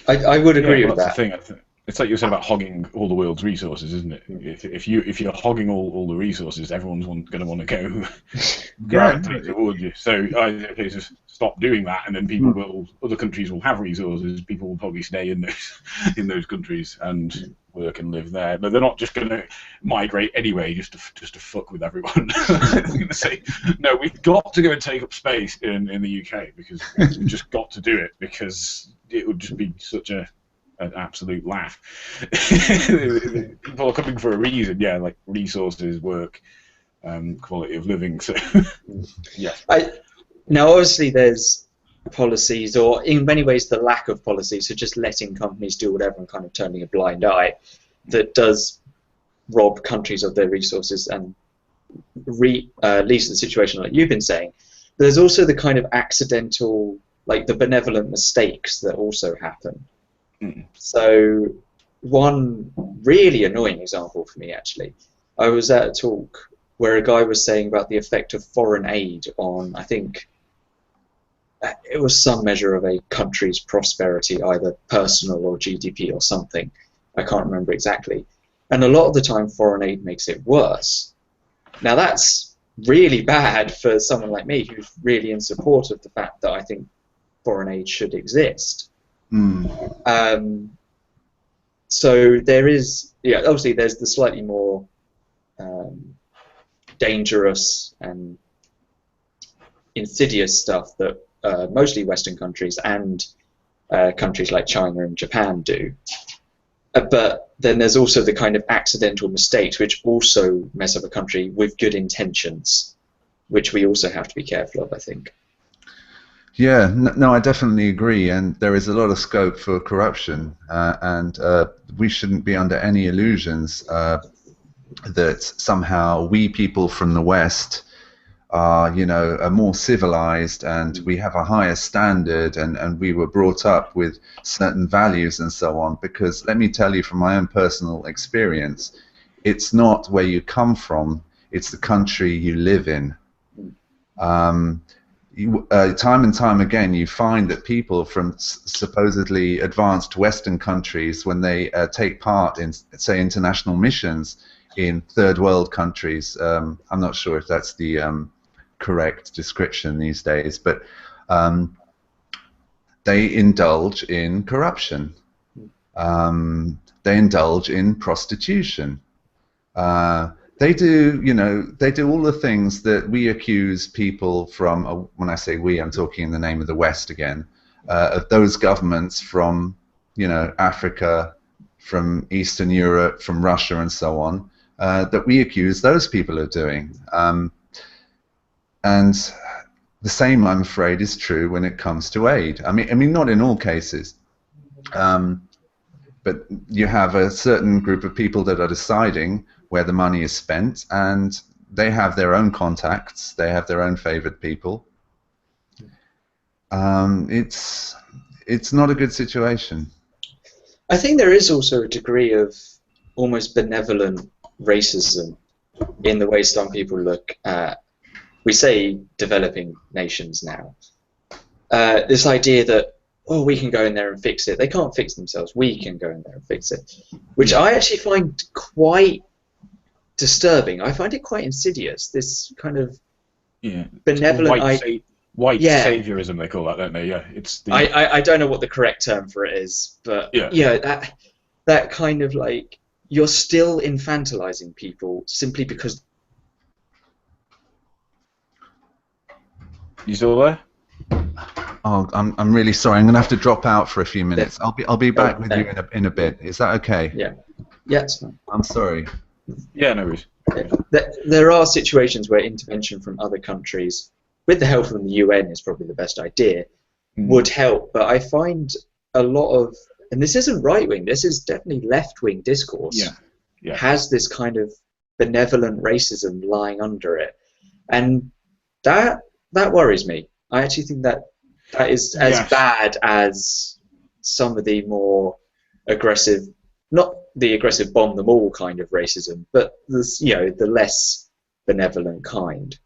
I would agree with that. That's the thing. It's like you said about hogging all the world's resources, isn't it? If you're hogging all the resources, everyone's going to want to go gravitate towards you. So okay, just stop doing that, and then other countries will have resources. People will probably stay in those countries and work and live there. But they're not just going to migrate anyway, just to fuck with everyone. They're going to say, no, we've got to go and take up space in the UK, because we've just got to do it, because it would just be such an absolute laugh. People are coming for a reason, like resources, work, quality of living. So, yeah. Now, obviously, there's policies, or in many ways, the lack of policy, so just letting companies do whatever and kind of turning a blind eye, that does rob countries of their resources and leads to the situation like you've been saying. But there's also the kind of accidental, like the benevolent mistakes that also happen. So one really annoying example for me, actually, I was at a talk where a guy was saying about the effect of foreign aid on, I think it was some measure of a country's prosperity, either personal or GDP or something. I can't remember exactly. And a lot of the time foreign aid makes it worse. Now that's really bad for someone like me, who's really in support of the fact that I think foreign aid should exist. So there is, obviously there's the slightly more dangerous and insidious stuff that mostly Western countries and countries like China and Japan do. But then there's also the kind of accidental mistakes which also mess up a country with good intentions, which we also have to be careful of, I think. Yeah, no, I definitely agree, and there is a lot of scope for corruption, and we shouldn't be under any illusions that somehow we people from the West are, are more civilized, and we have a higher standard, and we were brought up with certain values and so on. Because let me tell you from my own personal experience, it's not where you come from, it's the country you live in. Time and time again, you find that people from supposedly advanced Western countries, when they take part in, say, international missions in third world countries, I'm not sure if that's the correct description these days, but they indulge in corruption. They indulge in prostitution. They do, they do all the things that we accuse people from, when I say we, I'm talking in the name of the West again, of those governments from, Africa, from Eastern Europe, from Russia and so on, that we accuse those people of doing. And the same, I'm afraid, is true when it comes to aid. I mean, not in all cases. But you have a certain group of people that are deciding where the money is spent, and they have their own contacts, they have their own favored people. It's not a good situation. I think there is also a degree of almost benevolent racism in the way some people look at, we say, developing nations now. This idea that, oh, we can go in there and fix it. They can't fix themselves. We can go in there and fix it, which I actually find quite disturbing. I find it quite insidious. This kind of benevolent white saviorism, they call that, don't they? Yeah, it's. I don't know what the correct term for it is, but that kind of like, you're still infantilizing people simply because. You still there? Oh, I'm really sorry. I'm going to have to drop out for a few minutes. I'll be back with you in a bit. Is that okay? Yeah. Yeah, it's fine. I'm sorry. Yeah, no worries. There are situations where intervention from other countries, with the help from the UN, is probably the best idea, would help. But I find a lot of, and this isn't right-wing, this is definitely left-wing discourse, has this kind of benevolent racism lying under it. And that worries me. I actually think that is as bad as some of the more aggressive, not the aggressive bomb them all kind of racism, but the less benevolent kind.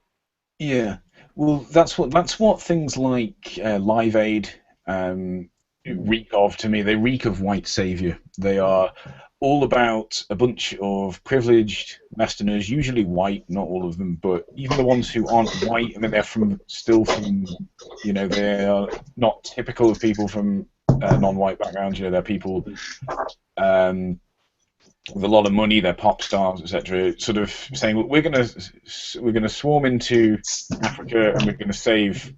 Yeah, well, that's what things like Live Aid reek of to me. They reek of white savior. They are all about a bunch of privileged Westerners, usually white, not all of them, but even the ones who aren't white, I mean, they're still from, they are not typical of people from non-white backgrounds. They're people with a lot of money, they're pop stars, etc. Sort of saying, well, we're gonna swarm into Africa and we're gonna save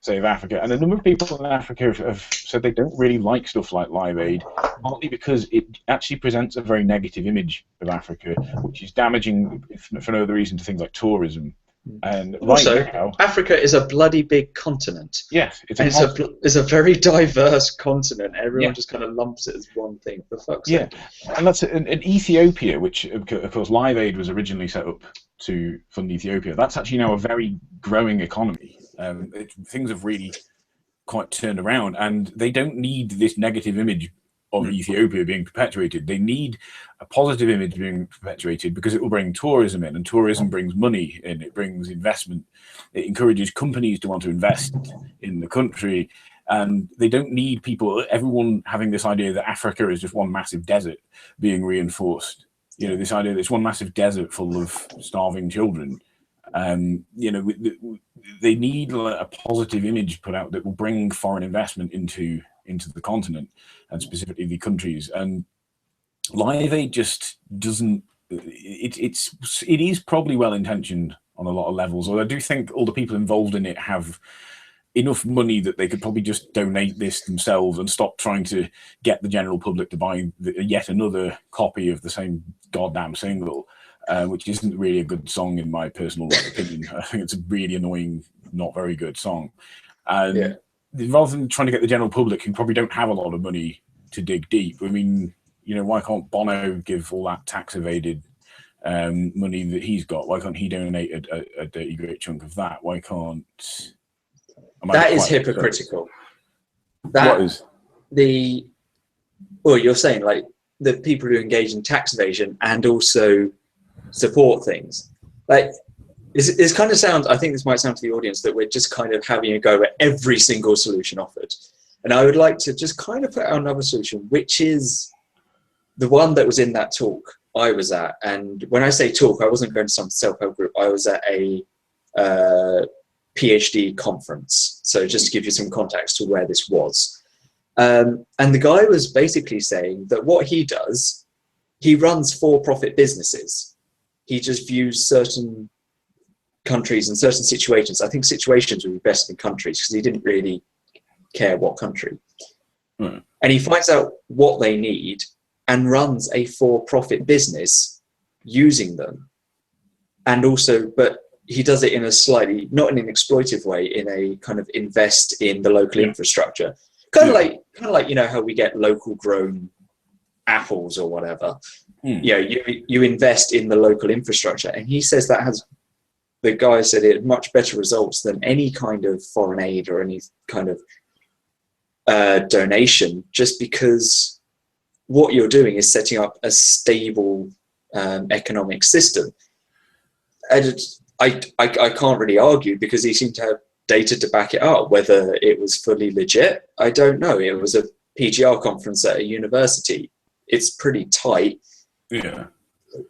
Africa. And a number of people in Africa have said they don't really like stuff like Live Aid, partly because it actually presents a very negative image of Africa, which is damaging, for no other reason, to things like tourism. And also, right now, Africa is a bloody big continent. Yes, it's a very diverse continent. Everyone just kind of lumps it as one thing. For fuck's sake. And that's in Ethiopia, which of course Live Aid was originally set up to fund Ethiopia. That's actually now a very growing economy. Things have really quite turned around, and they don't need this negative image of Ethiopia being perpetuated. They need a positive image being perpetuated because it will bring tourism in, and tourism brings money in, it brings investment, it encourages companies to want to invest in the country, and they don't need everyone having this idea that Africa is just one massive desert being reinforced. This idea that it's one massive desert full of starving children. They need a positive image put out that will bring foreign investment into the continent, and specifically the countries. And Live Aid just doesn't. It is probably well intentioned on a lot of levels, although I do think all the people involved in it have enough money that they could probably just donate this themselves and stop trying to get the general public to buy yet another copy of the same goddamn single, which isn't really a good song in my personal opinion. I think it's a really annoying, not very good song. And rather than trying to get the general public who probably don't have a lot of money to dig deep, I mean, why can't Bono give all that tax evaded money that he's got? Why can't he donate a dirty great chunk of that? Why can't... That is hypocritical. What is? You're saying like the people who engage in tax evasion and also support things. Like, it kind of sounds, I think this might sound to the audience that we're just kind of having a go at every single solution offered. And I would like to just kind of put out another solution, which is the one that was in that talk I was at. And when I say talk, I wasn't going to some self-help group. I was at a PhD conference. So just to give you some context to where this was. And the guy was basically saying that what he does, he runs for-profit businesses. He just views certain countries and certain situations. I think situations would be best in countries because he didn't really care what country. And he finds out what they need and runs a for-profit business using them. And also, but he does it in a slightly, not in an exploitive way, in a kind of invest in the local infrastructure. Kind of like, how we get local grown apples or whatever. You invest in the local infrastructure. And he says the guy said it had much better results than any kind of foreign aid or any kind of donation, just because what you're doing is setting up a stable economic system. And I can't really argue because he seemed to have data to back it up. Whether it was fully legit, I don't know. It was a PGR conference at a university. It's pretty tight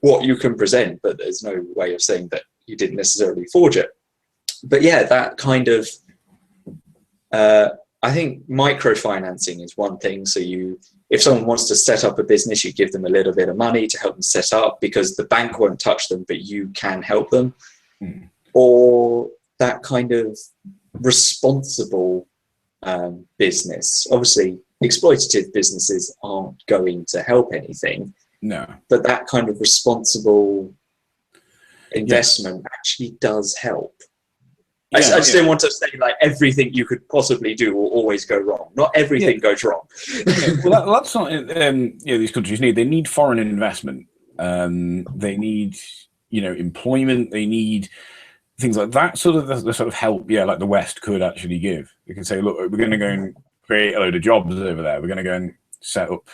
what you can present, but there's no way of saying that you didn't necessarily forge it. But yeah, that kind of, I think microfinancing is one thing. So if someone wants to set up a business, you give them a little bit of money to help them set up because the bank won't touch them, but you can help them. Or that kind of responsible business. Obviously, exploitative businesses aren't going to help anything. No. But that kind of responsible investment actually does help. I just don't want to say like everything you could possibly do will always go wrong. Not everything goes wrong. Well, that's not. These countries need. They need foreign investment. They need, employment. They need things like that. Sort of the sort of help. Yeah, like the West could actually give. They can say, look, we're going to go and create a load of jobs over there. We're going to go and set up.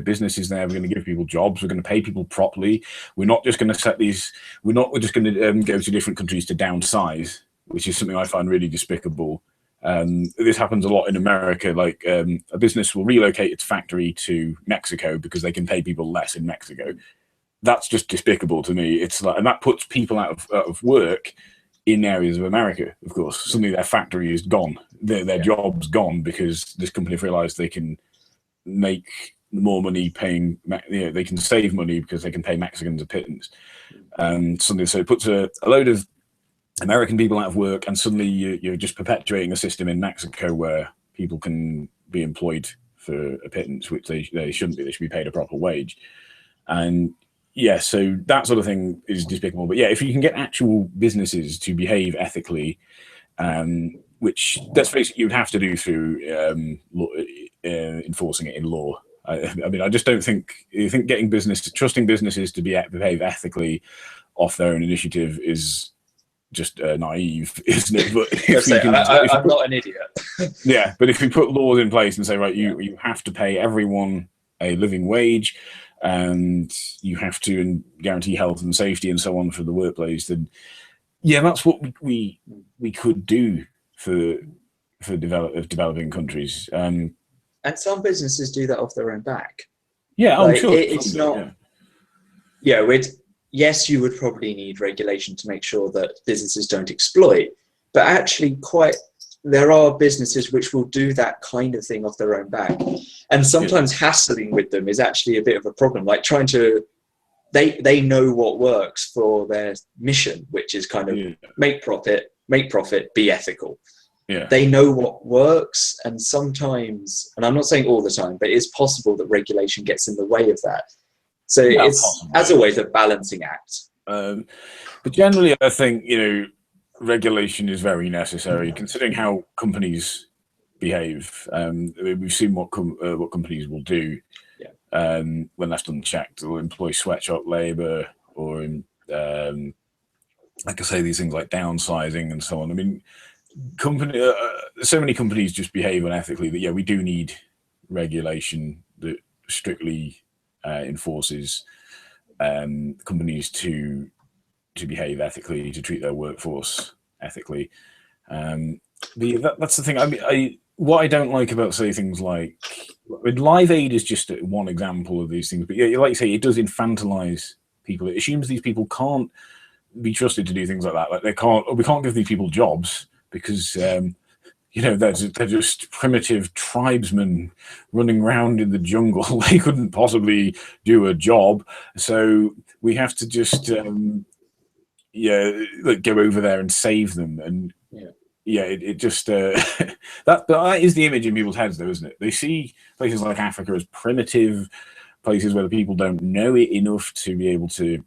Businesses there. We're going to give people jobs. We're going to pay people properly. We're not just going to set these. We're just going to go to different countries to downsize, which is something I find really despicable. This happens a lot in America. Like a business will relocate its factory to Mexico because they can pay people less in Mexico. That's just despicable to me. It's like, and that puts people out of work in areas of America. Of course, suddenly their factory is gone. Their job's gone because this company have realized they can make more money paying, they can save money because they can pay Mexicans a pittance. Suddenly, so it puts a load of American people out of work, and suddenly you're just perpetuating a system in Mexico where people can be employed for a pittance, which they shouldn't be. They should be paid a proper wage. And so that sort of thing is despicable. But if you can get actual businesses to behave ethically, which, let's face it, you'd have to do through enforcing it in law. I mean, I just don't think. You think trusting businesses to behave ethically off their own initiative is just naive, isn't it? But I'm not an idiot. Yeah, but if we put laws in place and say, right, you have to pay everyone a living wage, and you have to guarantee health and safety and so on for the workplace, then that's what we could do for developing countries. And some businesses do that off their own back. Yeah, I'm sure. It's not. Yes, you would probably need regulation to make sure that businesses don't exploit. But actually, there are businesses which will do that kind of thing off their own back. And sometimes hassling with them is actually a bit of a problem. Like trying to, they know what works for their mission, which is kind of make profit, be ethical. Yeah. They know what works, and sometimes, and I'm not saying all the time, but it's possible that regulation gets in the way of that. So it's possible, as always, a balancing act. But generally, I think regulation is very necessary, considering how companies behave. We've seen what companies will do when that's unchecked. They'll employ sweatshop labour, or like I say, these things like downsizing and so on. I mean, so many companies just behave unethically that we do need regulation that strictly enforces companies to behave ethically, to treat their workforce ethically. That's the thing. I mean, what I don't like about, say, things like Live Aid is just one example of these things. But like you say, it does infantilize people. It assumes these people can't be trusted to do things like that. Like we can't give these people jobs because they're just primitive tribesmen running around in the jungle. They couldn't possibly do a job, so we have to just go over there and save them. And it just that is the image in people's heads, though, isn't it? They see places like Africa as primitive places where the people don't know it enough to be able to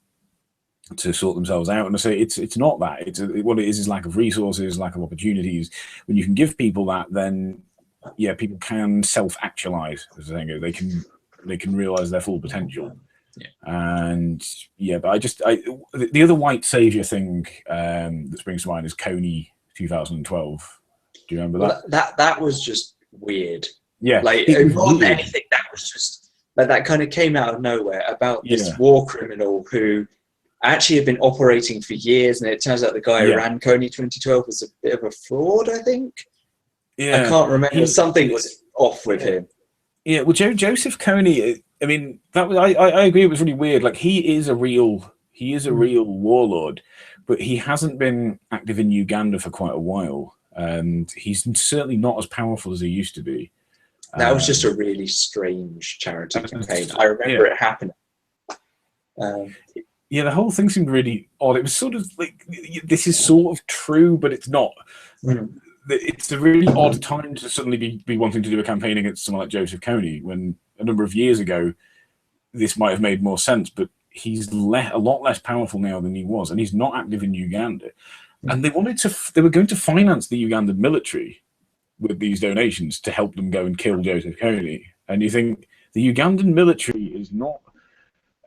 sort themselves out. And I say it's not that. What it is lack of resources, lack of opportunities. When you can give people that, then people can self-actualize, as I think. They can realize their full potential. And but the other white savior thing that springs to mind is Coney 2012. Do you remember that? That was just weird. Like more than anything, that was just that kind of came out of nowhere about this war criminal who actually had been operating for years, and it turns out the guy who ran Coney 2012 was a bit of a fraud, I think. I can't remember. Something was off with him. Well, Joseph Coney, I mean, I agree, it was really weird. Like, he is a real warlord, but he hasn't been active in Uganda for quite a while, and he's certainly not as powerful as he used to be. That was just a really strange charity campaign. I remember it happening. The whole thing seemed really odd. It was sort of like, this is sort of true, but it's not. it's a really odd time to suddenly be wanting to do a campaign against someone like Joseph Kony, when a number of years ago this might have made more sense, but he's a lot less powerful now than he was, and he's not active in Uganda. And they were going to finance the Ugandan military with these donations to help them go and kill Joseph Kony. And you think the Ugandan military is not,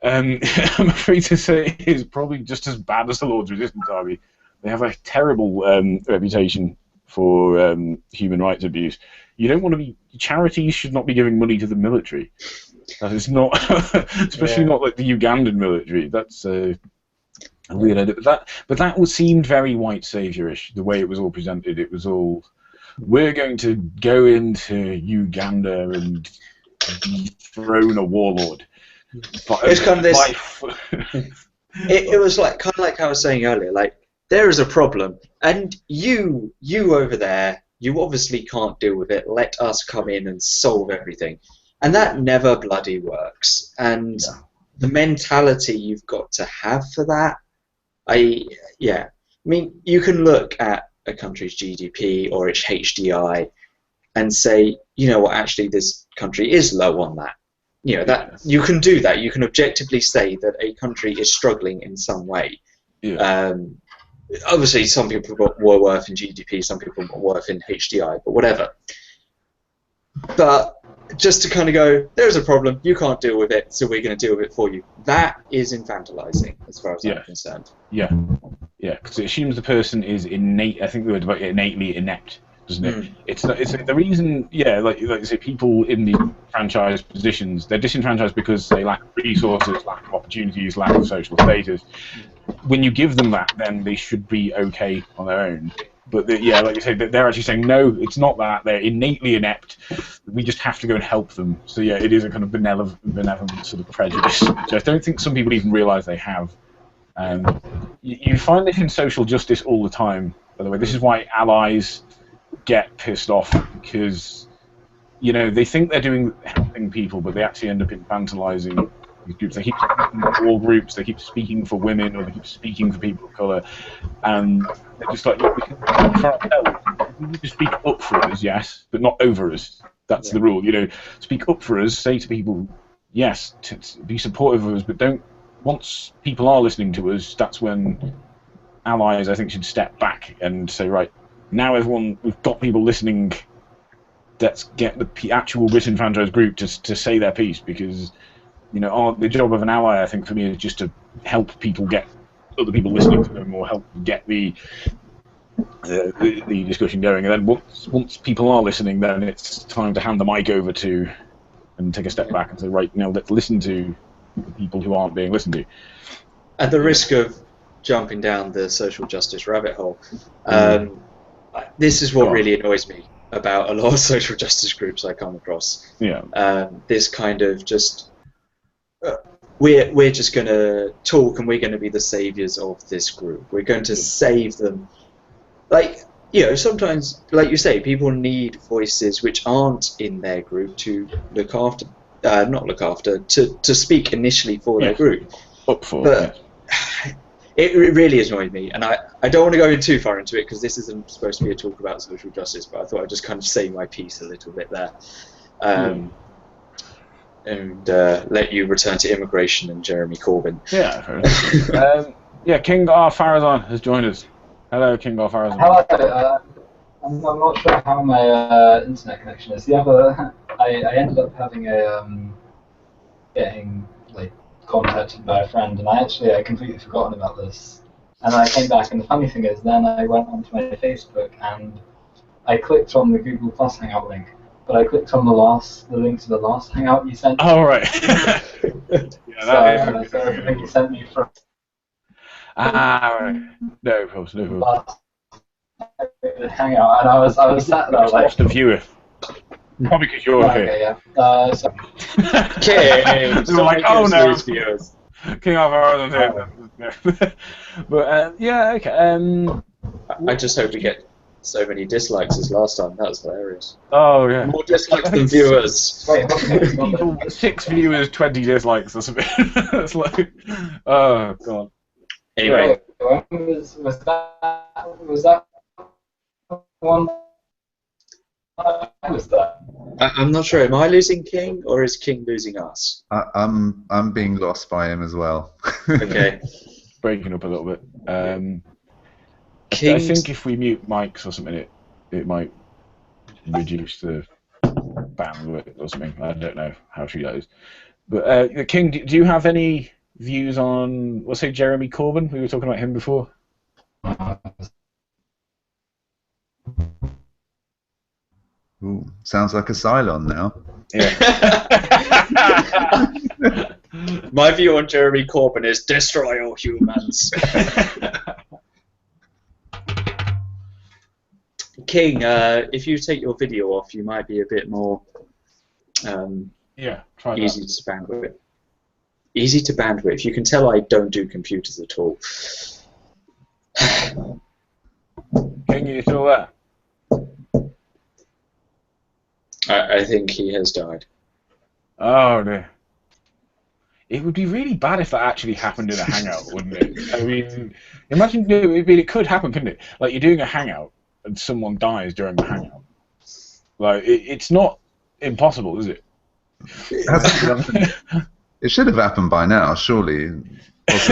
I'm afraid to say, is probably just as bad as the Lord's Resistance Army. They have a terrible reputation for human rights abuse. You don't want to be, charities should not be giving money to the military. That is not, especially not like the Ugandan military. That's a weird idea. But that seemed very white saviorish, the way it was all presented. It was all, we're going to go into Uganda and dethrone a warlord. But it's kind of this. It was like kind of like I was saying earlier. Like, there is a problem, and you over there, you obviously can't deal with it. Let us come in and solve everything. And that never bloody works. And the mentality you've got to have for that, I mean, you can look at a country's GDP or its HDI and say, you know what, actually this country is low on that. You know, that you can do that. You can objectively say that a country is struggling in some way. Yeah. Obviously, some people were worth in GDP, some people were worth in HDI, but whatever. But just to kind of go, there's a problem, you can't deal with it, so we're going to deal with it for you. That is infantilizing, as far as I'm concerned. Yeah, because it assumes the person is innate. I think the word about innately inept, doesn't it? It's the reason. Yeah, like I say, people in the franchise positions, they're disenfranchised because they lack resources, lack of opportunities, lack of social status. When you give them that, then they should be okay on their own. But like you say, they're actually saying, no, it's not that. They're innately inept. We just have to go and help them. So yeah, it is a kind of benevolent sort of prejudice, which I don't think some people even realise they have. You find this in social justice all the time, by the way. This is why allies get pissed off, because, you know, they think they're helping people, but they actually end up infantilizing these groups. They keep speaking for all groups, they keep speaking for women, or they keep speaking for people of colour, and they're just like, look, we can speak for ourselves. We need to speak up for us, yes, but not over us. That's the rule, you know. Speak up for us, say to people, yes, be supportive of us, but don't, once people are listening to us, that's when allies, I think, should step back and say, right, now everyone, we've got people listening, let's get the actual disenfranchised group to say their piece, because, you know, the job of an ally, I think, for me, is just to help people get other people listening to them, or help get the discussion going. And then once people are listening, then it's time to hand the mic over to and take a step back and say, right, now let's listen to the people who aren't being listened to. At the risk of jumping down the social justice rabbit hole, this is what really annoys me about a lot of social justice groups I come across. This kind of just we're just going to talk and we're going to be the saviors of this group. We're going to save them. Like, you know, sometimes, like you say, people need voices which aren't in their group to look after, to speak initially for their group. But it really annoyed me, and I don't want to go in too far into it, because this isn't supposed to be a talk about social justice, but I thought I'd just kind of say my piece a little bit there. And let you return to immigration and Jeremy Corbyn. Yeah, fair enough. King R. Farazan has joined us. Hello, King R. Farazan. Hello. I'm not sure how my internet connection is. I ended up having getting contacted by a friend, and I completely forgotten about this. And I came back, and the funny thing is, then I went onto my Facebook and I clicked on the Google Plus Hangout link. But I clicked on the link to the last Hangout you sent. Oh, right. So the link you sent me from. Right. No problem. Hangout, and I was sat there like. Lost a viewer. Probably because you're here. Okay, yeah. So like, oh no. King of here. But okay. I just hope we get so many dislikes as last time. That was hilarious. Oh yeah. More dislikes than viewers. 6 viewers, 20 dislikes or something. It's like, oh god. Anyway. Was that one I was there. I'm not sure. Am I losing King, or is King losing us? I'm being lost by him as well. Okay. Breaking up a little bit. I King. think if we mute mics or something, it might reduce the bandwidth or something. I don't know how true that is. But King, do you have any views on, let's say, Jeremy Corbyn? We were talking about him before. Ooh, sounds like a Cylon now. Yeah. My view on Jeremy Corbyn is destroy all humans. King, if you take your video off, you might be a bit more yeah, try easy to bandwidth. Easy to bandwidth. You can tell I don't do computers at all. King, you still there? I think he has died. Oh dear. It would be really bad if that actually happened in a Hangout, wouldn't it? I mean, imagine it could happen, couldn't it? Like you're doing a Hangout and someone dies during the Hangout. Like it's not impossible, is it? It should have happened by now, surely. Was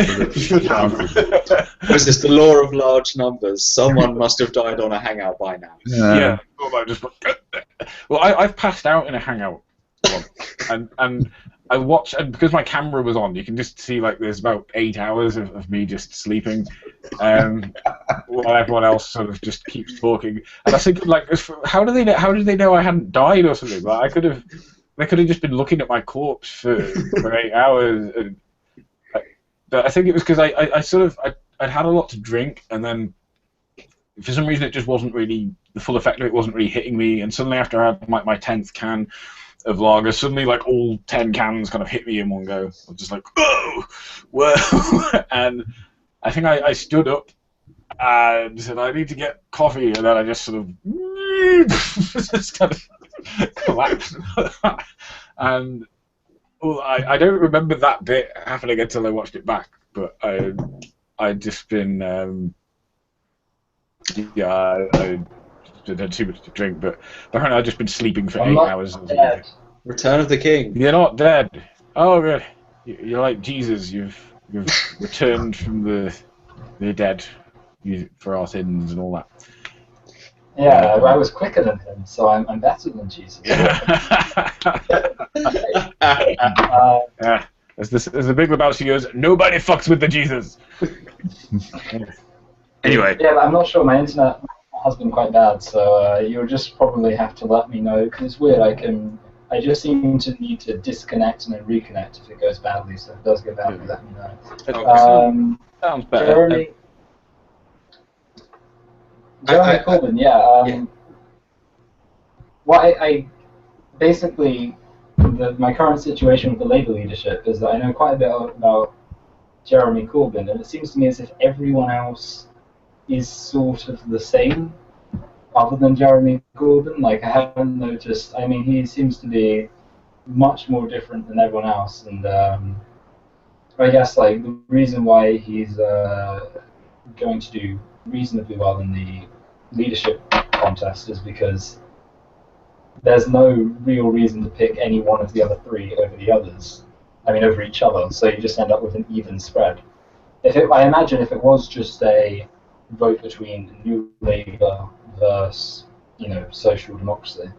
this the law of large numbers? Someone must have died on a Hangout by now. Yeah. Well, I've passed out in a Hangout once, and I watched, and because my camera was on, you can just see like there's about 8 hours of me just sleeping, while everyone else sort of just keeps talking. And I think, like, how did they know I hadn't died or something? Like they could have just been looking at my corpse for 8 hours. And but I think it was because I'd had a lot to drink, and then for some reason it just wasn't really, the full effect of it wasn't really hitting me, and suddenly after I had my 10th can of lager, suddenly like all 10 cans kind of hit me in one go. I was just like, oh, whoa, and I think I stood up and said I need to get coffee, and then I just sort of just kind of collapsed. And well, I don't remember that bit happening until I watched it back, but I'd just been I had too much to drink, but apparently I'd just been sleeping for 8 hours. Return of the King. You're not dead. Oh, good. You're like Jesus. You've returned from the dead for our sins and all that. Yeah, I was quicker than him, so I'm better than Jesus. Yeah. As the Big Lebowski goes, nobody fucks with the Jesus. Anyway. Yeah, but I'm not sure. My internet has been quite bad, so you'll just probably have to let me know, because it's weird. I just seem to need to disconnect and then reconnect if it goes badly. So if it does go badly, let me know. Sounds better. Jeremy Corbyn, yeah. Well, I basically, my current situation with the Labour leadership is that I know quite a bit about Jeremy Corbyn, and it seems to me as if everyone else is sort of the same, other than Jeremy Corbyn. Like, I haven't noticed. I mean, he seems to be much more different than everyone else, and I guess like the reason why he's going to do reasonably well in the leadership contest is because there's no real reason to pick any one of the other three over the others. I mean, over each other. So you just end up with an even spread. I imagine if it was just a vote between New Labour versus, Social Democracy,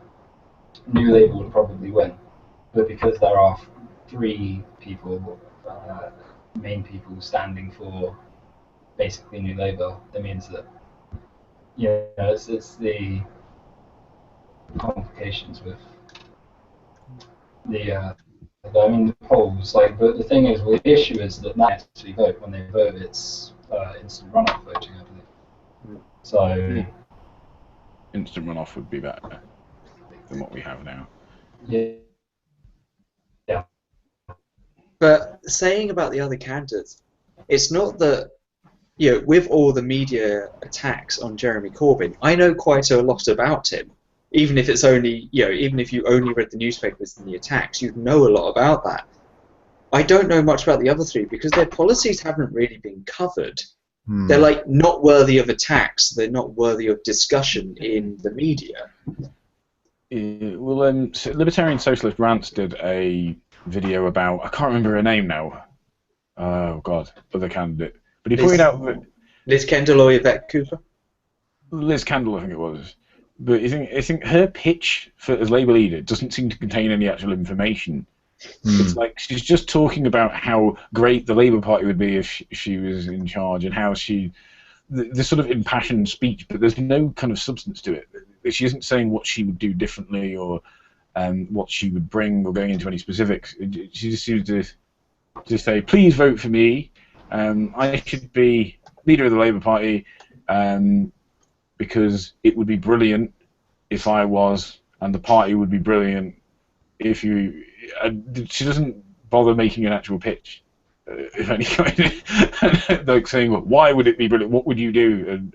New Labour would probably win. But because there are three people, main people standing for basically New Labour, that means that it's the complications with the polls. But the thing is, the issue is that now actually vote. When they vote, it's instant runoff voting, I believe. So instant runoff would be better than what we have now. Yeah. But saying about the other candidates, it's not that, with all the media attacks on Jeremy Corbyn, I know quite a lot about him. Even if it's only, even if you only read the newspapers and the attacks, you'd know a lot about that. I don't know much about the other three because their policies haven't really been covered. They're like not worthy of attacks. They're not worthy of discussion in the media. Well, Libertarian Socialist Rants did a video about, I can't remember her name now. Oh God, other candidate. But he pointed out that Liz Kendall or Yvette Cooper. Liz Kendall, I think it was. But I think her pitch as Labour leader doesn't seem to contain any actual information. It's like she's just talking about how great the Labour Party would be if she was in charge, and how this sort of impassioned speech, but there's no kind of substance to it. She isn't saying what she would do differently or what she would bring or going into any specifics. She just seems to say, please vote for me. I should be leader of the Labour Party because it would be brilliant if I was, and the party would be brilliant if you... she doesn't bother making an actual pitch of any kind. Like saying, well, why would it be brilliant? What would you do?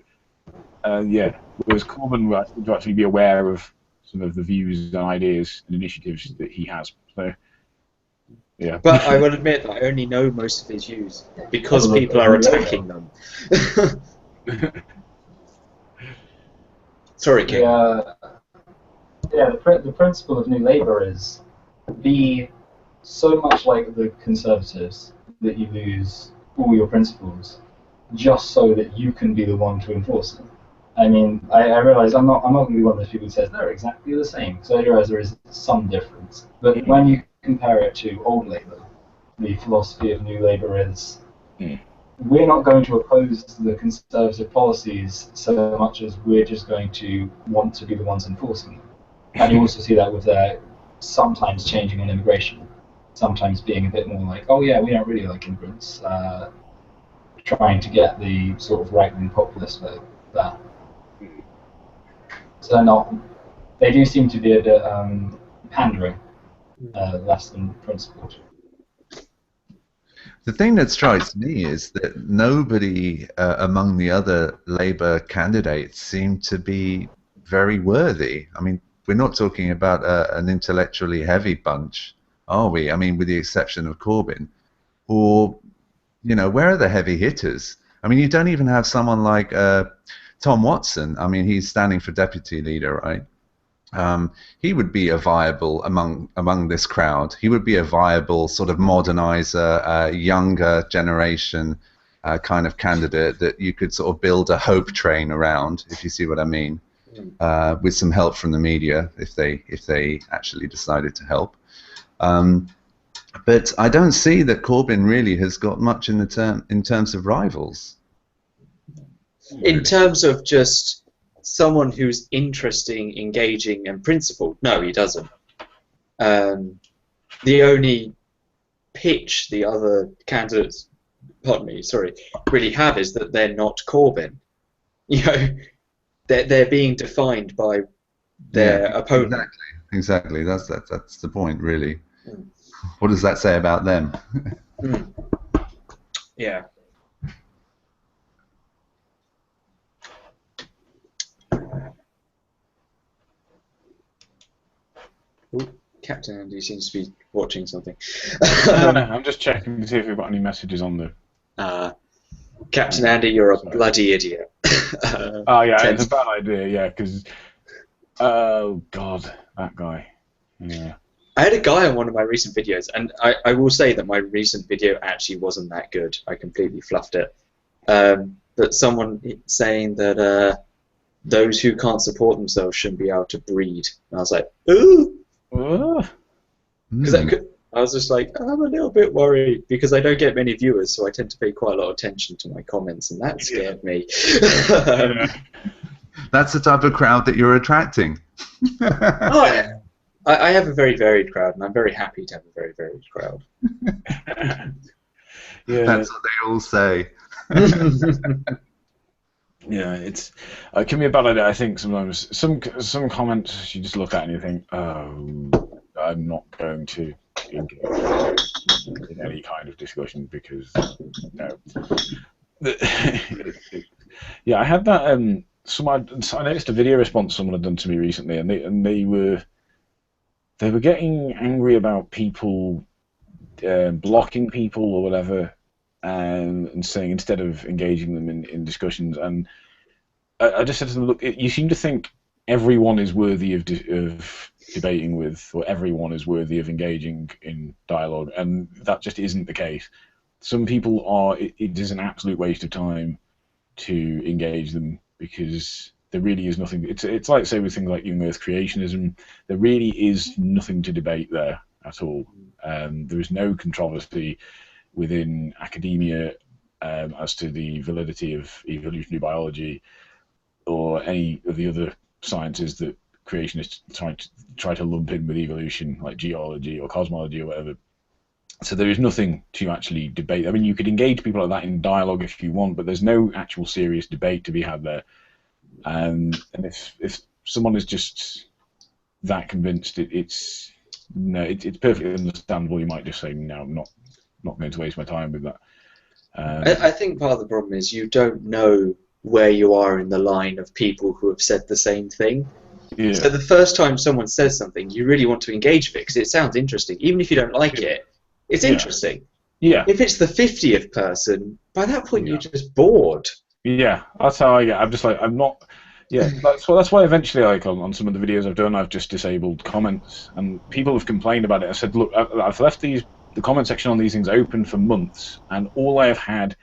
And yeah, whereas Corbyn would actually be aware of some of the views and ideas and initiatives that he has. So, yeah. But I will admit that I only know most of his views because people are attacking them. Sorry, King. Yeah, the principle of New Labour is be so much like the Conservatives that you lose all your principles, just so that you can be the one to enforce them. I mean, I realise I'm not going to be one of those people who says they're exactly the same, because I realise there is some difference. But when you compare it to old Labour, the philosophy of New Labour is we're not going to oppose the Conservative policies so much as we're just going to want to be the ones enforcing them. And you also see that with their sometimes changing on immigration, sometimes being a bit more like, oh yeah, we don't really like immigrants, trying to get the sort of right-wing populist vote there. So they do seem to be a bit pandering, less than principled. The thing that strikes me is that nobody among the other Labour candidates seem to be very worthy. I mean, we're not talking about an intellectually heavy bunch, are we? I mean, with the exception of Corbyn. Or, you know, where are the heavy hitters? I mean, you don't even have someone like Tom Watson. I mean, he's standing for deputy leader, right? He would be a viable among this crowd. He would be a viable sort of modernizer, younger generation kind of candidate that you could sort of build a hope train around, if you see what I mean, with some help from the media if they actually decided to help. But I don't see that Corbyn really has got much in terms of rivals. In terms of just someone who's interesting, engaging, and principled, no, he doesn't. The only pitch the other candidates, really have is that they're not Corbyn. You know, they're being defined by their opponent. Exactly. That's the point, really. What does that say about them? Yeah. Ooh, Captain Andy seems to be watching something. No, I'm just checking to see if we've got any messages on there. Captain Andy, you're a bloody idiot. Oh yeah, it's a bad idea. Yeah, because oh god, that guy. Yeah. I had a guy on one of my recent videos, and I will say that my recent video actually wasn't that good. I completely fluffed it. But someone saying that those who can't support themselves shouldn't be able to breed. And I was like, ooh. Because I was just like, I'm a little bit worried because I don't get many viewers, so I tend to pay quite a lot of attention to my comments, and that scared me. That's the type of crowd that you're attracting. Oh, yeah. I have a very varied crowd, and I'm very happy to have a very varied crowd. Yeah. That's what they all say. Yeah, it can be a bad idea. I think sometimes some comments you just look at and you think, oh, I'm not going to engage in any kind of discussion because no. Yeah, I had that. I noticed a video response someone had done to me recently, and they were getting angry about people blocking people or whatever. And saying instead of engaging them in discussions, and I just said to them, look, you seem to think everyone is worthy of debating with, or everyone is worthy of engaging in dialogue, and that just isn't the case. Some people are. It is an absolute waste of time to engage them, because there really is nothing. It's like, say, with things like young Earth creationism, there really is nothing to debate there at all. There is no controversy within academia as to the validity of evolutionary biology or any of the other sciences that creationists try to lump in with evolution, like geology or cosmology or whatever. So there is nothing to actually debate. I mean, you could engage people like that in dialogue if you want, but there's no actual serious debate to be had there. And if someone is just that convinced, it's perfectly understandable. You might just say, no, I'm not going to waste my time with that. I think part of the problem is you don't know where you are in the line of people who have said the same thing. Yeah. So the first time someone says something, you really want to engage with it because it sounds interesting. Even if you don't like it, it's interesting. Yeah. If it's the 50th person, by that point you're just bored. Yeah, that's how I get. I'm just like, I'm not. Yeah, that's why eventually, like on some of the videos I've done, I've just disabled comments, and people have complained about it. I said, look, I've left the comment section on these things open for months, and all I have had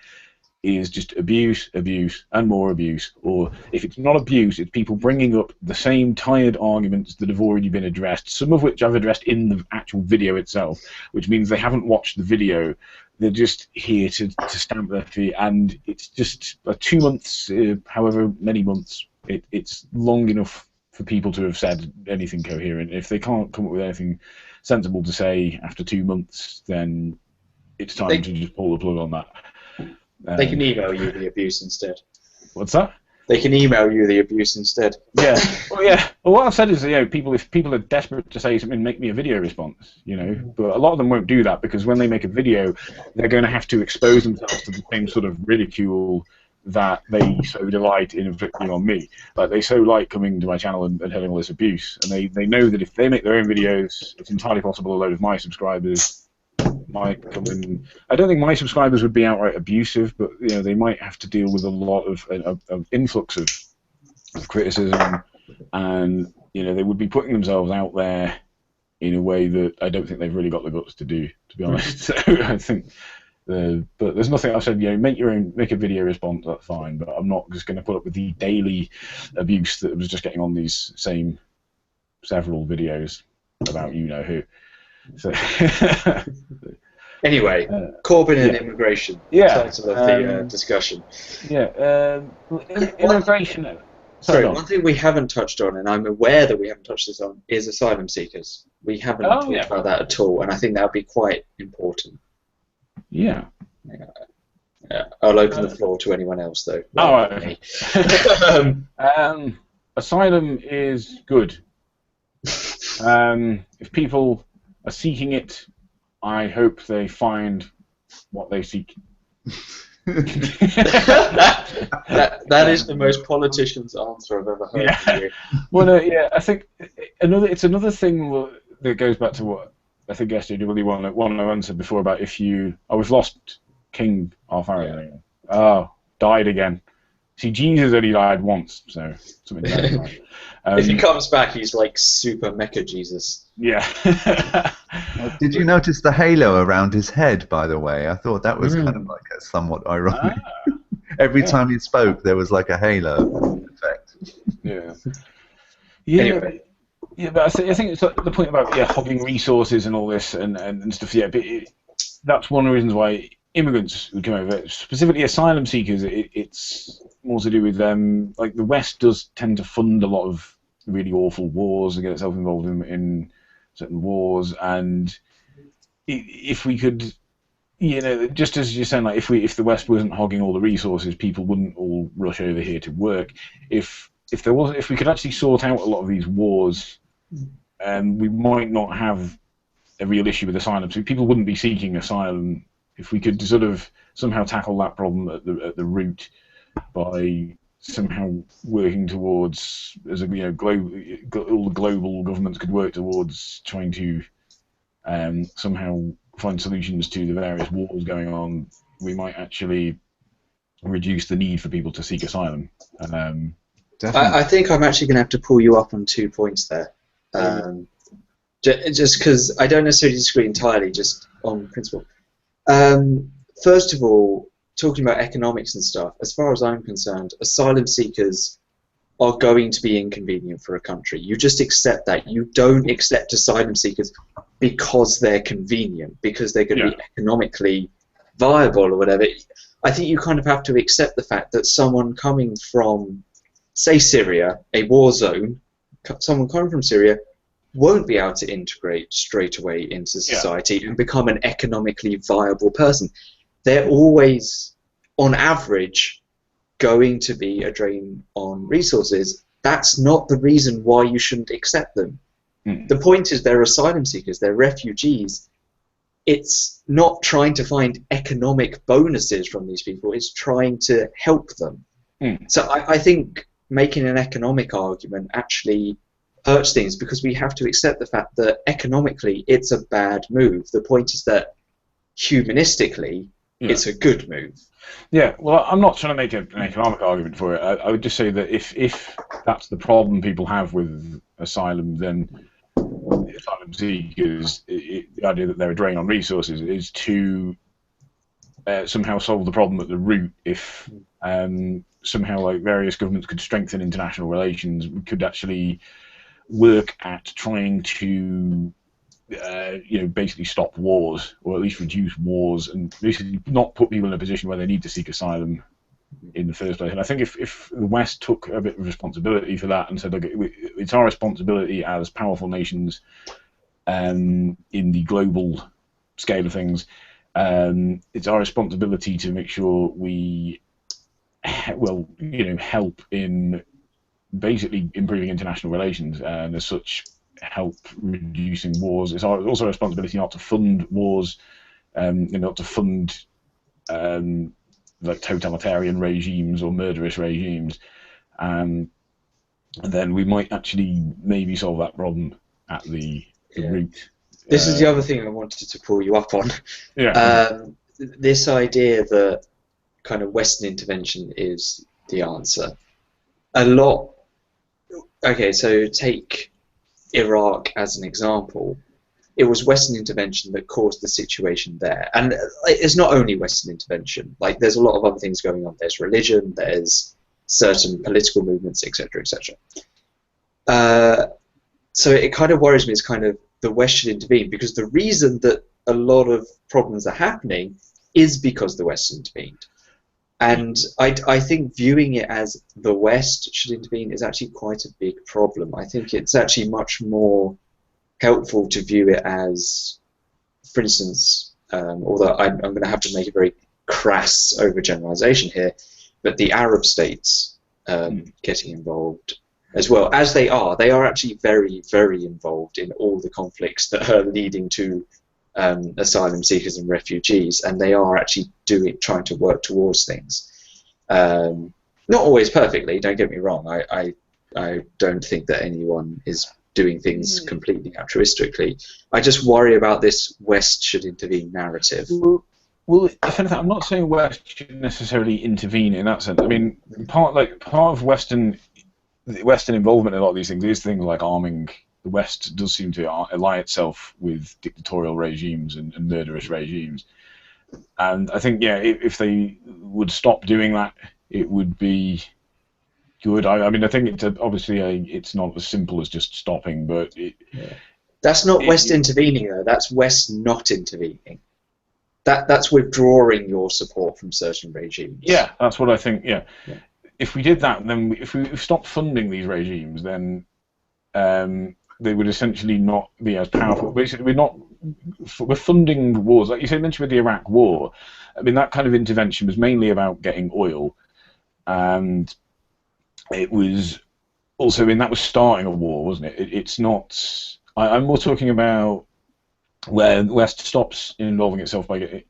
is just abuse, and more abuse. Or if it's not abuse, it's people bringing up the same tired arguments that have already been addressed, some of which I've addressed in the actual video itself, which means they haven't watched the video. They're just here to stamp their feet, and it's just 2 months, however many months, it's long enough for people to have said anything coherent. If they can't come up with anything sensible to say after 2 months, then it's time to just pull the plug on that. They can email you the abuse instead. What's that? They can email you the abuse instead. Yeah. Well, yeah. Well, what I've said is, if people are desperate to say something, make me a video response. But a lot of them won't do that, because when they make a video, they're going to have to expose themselves to the same sort of ridicule that they so delight in inflicting on me. Like, they so like coming to my channel and having all this abuse, and they know that if they make their own videos, it's entirely possible a load of my subscribers might come in. I don't think my subscribers would be outright abusive, but they might have to deal with a lot of influx of criticism, and they would be putting themselves out there in a way that I don't think they've really got the guts to do, to be honest. So I think, but there's nothing. I said, make a video response, that's fine, but I'm not just going to put up with the daily abuse that was just getting on these same several videos about who. So anyway, Corbyn and immigration. Title of the discussion. Immigration. Sorry, one thing we haven't touched on, and I'm aware that we haven't touched this on, is asylum seekers. We haven't talked about that at all, and I think that would be quite important. Yeah. I'll open the floor to anyone else, though. Okay. Asylum is good. If people are seeking it, I hope they find what they seek. that is the most politician's answer I've ever heard from you. Well, I think it's another thing that goes back to what I think SJW101 said before about we've lost King Arthur. Died again. See, Jesus only died once, so something like that. If he comes back, he's like super mecha Jesus. Yeah. Did you notice the halo around his head, by the way? I thought that was kind of like a somewhat ironic. Every time he spoke, there was like a halo effect. Yeah. Anyway. Yeah, but I think it's the point about hogging resources and all this and stuff. Yeah, but that's one of the reasons why immigrants would come over, specifically asylum seekers. It's more to do with them. Like, the West does tend to fund a lot of really awful wars and get itself involved in certain wars, and if we could, just as you're saying, like, if the West wasn't hogging all the resources, people wouldn't all rush over here to work. If we could actually sort out a lot of these wars, we might not have a real issue with asylum. So people wouldn't be seeking asylum. If we could sort of somehow tackle that problem at the root by somehow working towards, as all the global governments could work towards trying to somehow find solutions to the various wars going on, we might actually reduce the need for people to seek asylum. I think I'm actually going to have to pull you up on 2 points there. Just because I don't necessarily disagree entirely, just on principle. First of all, talking about economics and stuff, as far as I'm concerned, asylum seekers are going to be inconvenient for a country. You just accept that. You don't accept asylum seekers because they're convenient, because they're going to be economically viable or whatever. I think you kind of have to accept the fact that someone coming from, say, Syria, a war zone, someone coming from Syria won't be able to integrate straight away into society and become an economically viable person. They're always, on average, going to be a drain on resources. That's not the reason why you shouldn't accept them. The point is they're asylum seekers, they're refugees. It's not trying to find economic bonuses from these people, it's trying to help them. So I think making an economic argument actually hurts things, because we have to accept the fact that economically it's a bad move. The point is that humanistically it's a good move. Yeah, well, I'm not trying to make an economic argument for it. I would just say that if that's the problem people have with asylum, then asylum seekers, the idea that they're a drain on resources is to somehow solve the problem at the root. If somehow like various governments could strengthen international relations, we could actually work at trying to basically stop wars, or at least reduce wars, and basically not put people in a position where they need to seek asylum in the first place. And I think if the West took a bit of responsibility for that and said, look, it's our responsibility as powerful nations in the global scale of things, it's our responsibility to make sure we help in basically improving international relations, and as such help reducing wars. It's also a responsibility not to fund wars, not to fund like totalitarian regimes or murderous regimes, and then we might actually maybe solve that problem at the root. This is the other thing I wanted to pull you up on. This idea that kind of Western intervention is the answer. Okay, so take Iraq as an example. It was Western intervention that caused the situation there, and it's not only Western intervention. Like, there's a lot of other things going on. There's religion, there's certain political movements, etc., etc. So it kind of worries me. It's kind of the West should intervene, because the reason that a lot of problems are happening is because the West intervened. And I think viewing it as the West should intervene is actually quite a big problem. I think it's actually much more helpful to view it as, for instance, although I'm going to have to make a very crass overgeneralization here, but the Arab states getting involved as well, as they are actually very, very involved in all the conflicts that are leading to asylum seekers and refugees, and they are actually trying to work towards things. Not always perfectly, don't get me wrong. I don't think that anyone is doing things completely altruistically. I just worry about this West should intervene narrative. Well, if anything, I'm not saying West should necessarily intervene in that sense. I mean, part of Western involvement in a lot of these things is things like arming. The West does seem to ally itself with dictatorial regimes and murderous regimes, and I think if they would stop doing that, it would be good. I mean, I think it's obviously it's not as simple as just stopping, but that's not West intervening though. That's West not intervening. That's withdrawing your support from certain regimes. Yeah, that's what I think. Yeah. If we did that, then if we stopped funding these regimes, then they would essentially not be as powerful. Basically, we're funding wars. Like you mentioned with the Iraq War, I mean, that kind of intervention was mainly about getting oil, and it was also, that was starting a war, wasn't it? It's not. I'm more talking about where the West stops involving itself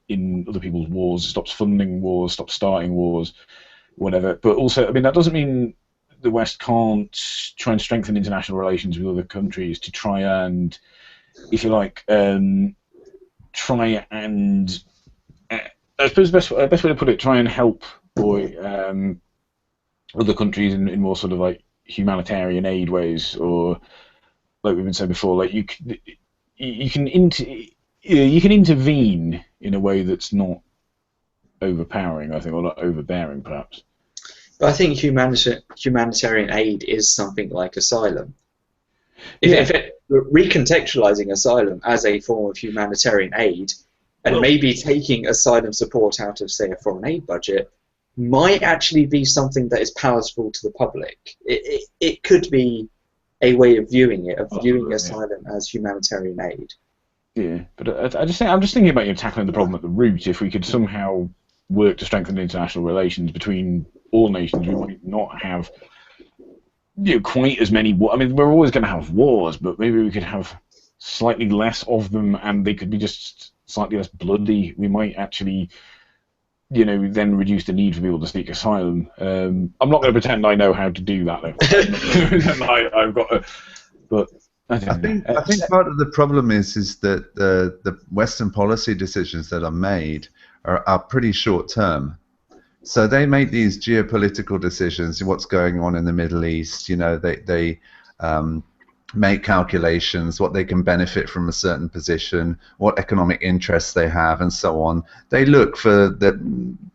in other people's wars, stops funding wars, stops starting wars, whatever. But also, I mean, that doesn't mean the West can't try and strengthen international relations with other countries to try and, if you like, try and, I suppose the best way to put it, try and help or other countries in more sort of like humanitarian aid ways, or like we've been saying before, like you can intervene in a way that's not overpowering, I think, or not overbearing, perhaps. But I think humanitarian aid is something like asylum. If recontextualizing asylum as a form of humanitarian aid, and maybe taking asylum support out of, say, a foreign aid budget, might actually be something that is palatable to the public. It could be a way of viewing it, asylum as humanitarian aid. Yeah, but I'm just thinking about tackling the problem at the root. If we could somehow work to strengthen international relations between all nations, we might not have quite as many. I mean, we're always going to have wars, but maybe we could have slightly less of them, and they could be just slightly less bloody. We might actually, then reduce the need for people to seek asylum. I'm not going to pretend I know how to do that, though. I've got but I think part of the problem is that the Western policy decisions that are made are pretty short term. So they make these geopolitical decisions, what's going on in the Middle East. They make calculations, what they can benefit from a certain position, what economic interests they have, and so on. They look for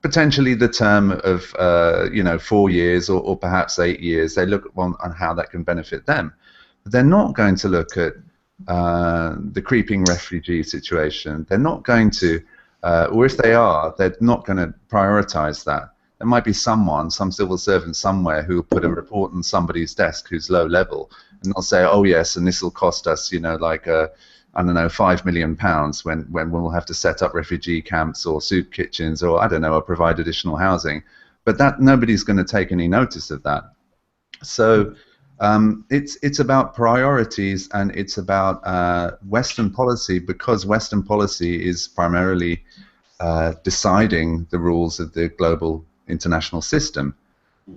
potentially the term of 4 years or perhaps 8 years. They look on how that can benefit them. But they're not going to look at the creeping refugee situation. They're not going to, or if they are, they're not going to prioritize that. There might be some civil servant somewhere who will put a report on somebody's desk who's low level, and they'll say, oh yes, and this will cost us, I don't know, £5 million when we'll have to set up refugee camps or soup kitchens, or I don't know, or provide additional housing. But that nobody's going to take any notice of that. So it's about priorities, and it's about Western policy, because Western policy is primarily deciding the rules of the global international system.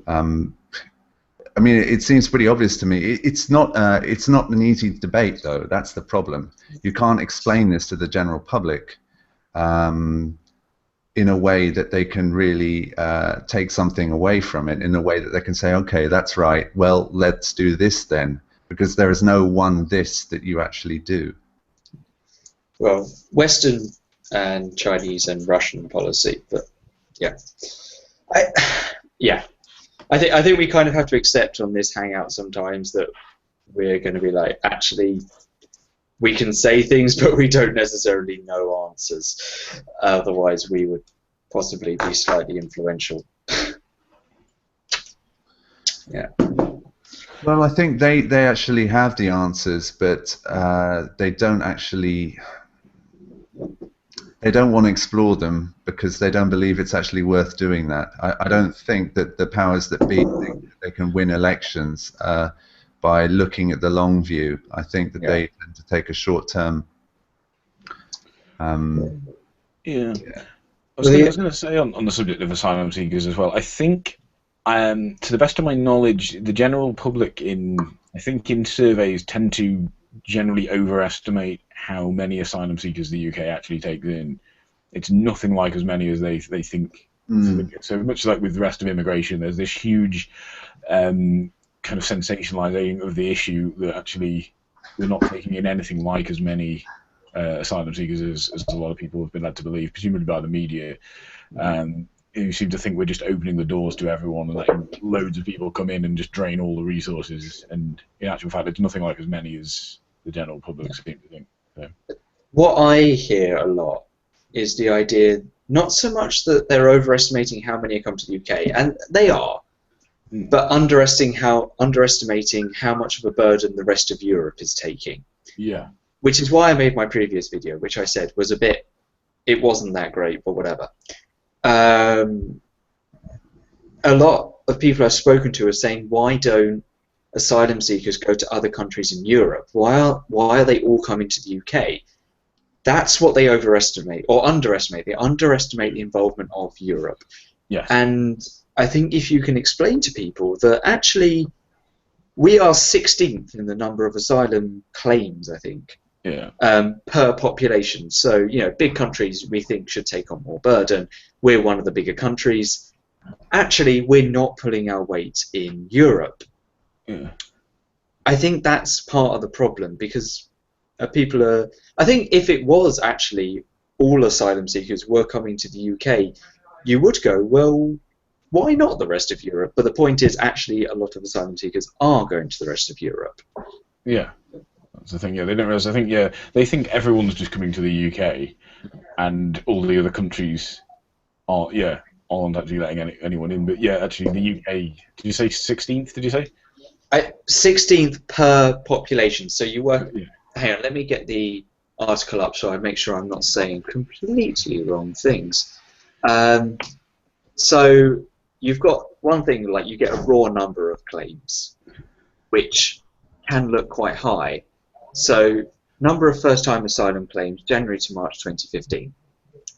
I mean, it seems pretty obvious to me. It's not an easy debate, though. That's the problem. You can't explain this to the general public in a way that they can really take something away from it, in a way that they can say, okay, that's right, well, let's do this then, because there is no one this that you actually do. Well, Western and Chinese and Russian policy, but yeah. I think we kind of have to accept on this Hangout sometimes that we're going to be like, actually, we can say things, but we don't necessarily know answers. Otherwise, we would possibly be slightly influential. Yeah. Well, I think they actually have the answers, but they don't actually. They don't want to explore them because they don't believe it's actually worth doing that. I don't think that the powers that be think that they can win elections by looking at the long view. I think that they tend to take a short-term. I was going to say on the subject of asylum seekers as well. I think, to the best of my knowledge, the general public in surveys tend to generally overestimate how many asylum seekers the UK actually takes in. It's nothing like as many as they think. So much like with the rest of immigration, there's this huge kind of sensationalising of the issue that actually we're not taking in anything like as many asylum seekers as a lot of people have been led to believe, presumably by the media. Who seem to think we're just opening the doors to everyone and letting loads of people come in and just drain all the resources. And in actual fact, it's nothing like as many as the general public seem to think. So. What I hear a lot is the idea, not so much that they're overestimating how many come to the UK, and they are, but underestimating how much of a burden the rest of Europe is taking. Yeah. Which is why I made my previous video, which I said was it wasn't that great, but whatever. A lot of people I've spoken to are saying, why don't asylum seekers go to other countries in Europe? Why are they all coming to the UK? That's what they overestimate or underestimate. They underestimate the involvement of Europe. Yes. And I think if you can explain to people that actually we are 16th in the number of asylum claims, I think, per population. So, big countries we think should take on more burden. We're one of the bigger countries. actually, we're not pulling our weight in Europe. Yeah. I think that's part of the problem, because people are. I think if it was actually all asylum seekers were coming to the UK, you would go, well, why not the rest of Europe? But the point is, actually, a lot of asylum seekers are going to the rest of Europe. Yeah, that's the thing. Yeah, they don't realize. I think they think everyone's just coming to the UK, and all the other countries aren't actually letting anyone in. But yeah, actually, the UK. Did you say 16th? Did you say? 16th per population. So you work. Yeah. Hang on, let me get the article up so I make sure I'm not saying completely wrong things. So you've got one thing, like you get a raw number of claims, which can look quite high. So number of first-time asylum claims, January to March 2015.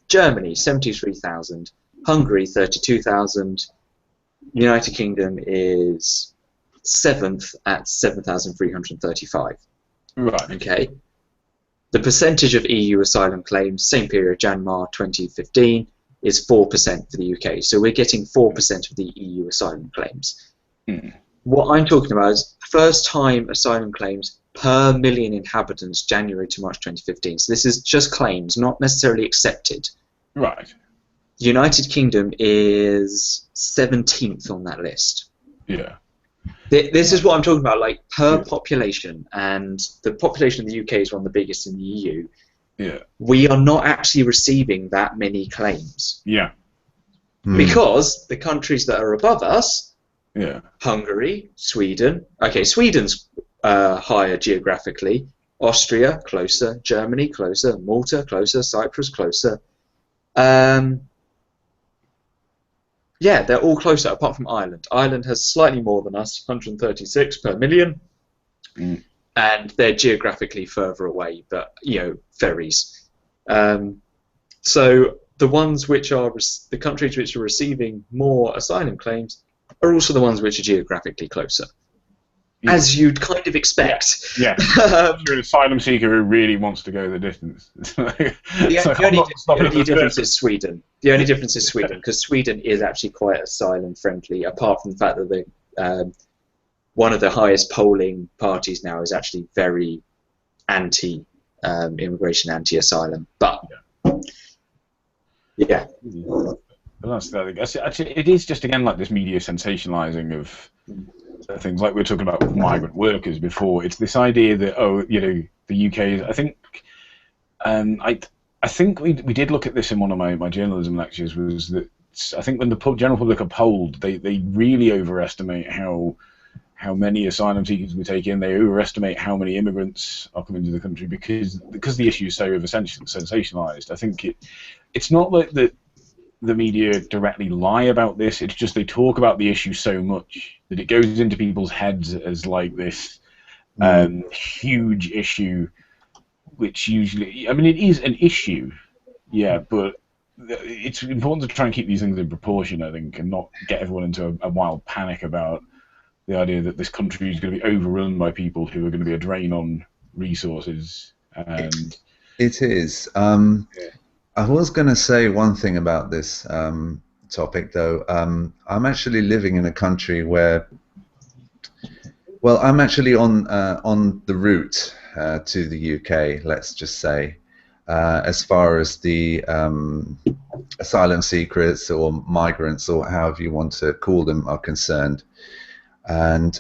Germany, 73,000. Hungary, 32,000. United Kingdom is 7th at 7,335. Right. Okay. The percentage of EU asylum claims, same period, Jan-Mar 2015, is 4% for the UK. So we're getting 4% of the EU asylum claims. What I'm talking about is first-time asylum claims per million inhabitants, January to March 2015. So this is just claims, not necessarily accepted. Right. United Kingdom is 17th on that list. Yeah. This is what I'm talking about, like per population, and the population of the UK is one of the biggest in the EU. Yeah. We are not actually receiving that many claims. Yeah. Because the countries that are above us, Hungary, Sweden, okay, Sweden's higher geographically, Austria, closer, Germany, closer, Malta, closer, Cyprus, closer. Yeah, they're all closer, apart from Ireland. Ireland has slightly more than us, 136 per million, and they're geographically further away, but, varies. So the ones which are, the countries which are receiving more asylum claims are also the ones which are geographically closer. As you'd kind of expect. Yeah. You're an asylum seeker who really wants to go the distance. The only difference is Sweden. The only difference is Sweden, because Sweden is actually quite asylum friendly, apart from the fact that one of the highest polling parties now is actually very anti-immigration, anti-asylum. But yeah. That's the thing. Actually, it is just, again, like this media sensationalizing of things, like we were talking about migrant workers before. It's this idea that, the UK is, I think we did look at this in one of my journalism lectures, was that I think when the general public are polled, they really overestimate how many asylum seekers we take in. They overestimate how many immigrants are coming to the country because the issue is so sensationalized. I think it's not like the media directly lie about this. It's just they talk about the issue so much that it goes into people's heads as like this huge issue, which usually, it is an issue, but it's important to try and keep these things in proportion, I think, and not get everyone into a wild panic about the idea that this country is going to be overrun by people who are going to be a drain on resources. And it is. I was going to say one thing about this topic, though. I'm actually living in a country where, I'm actually on the route to the UK, let's just say, as far as the asylum seekers or migrants, or however you want to call them, are concerned. And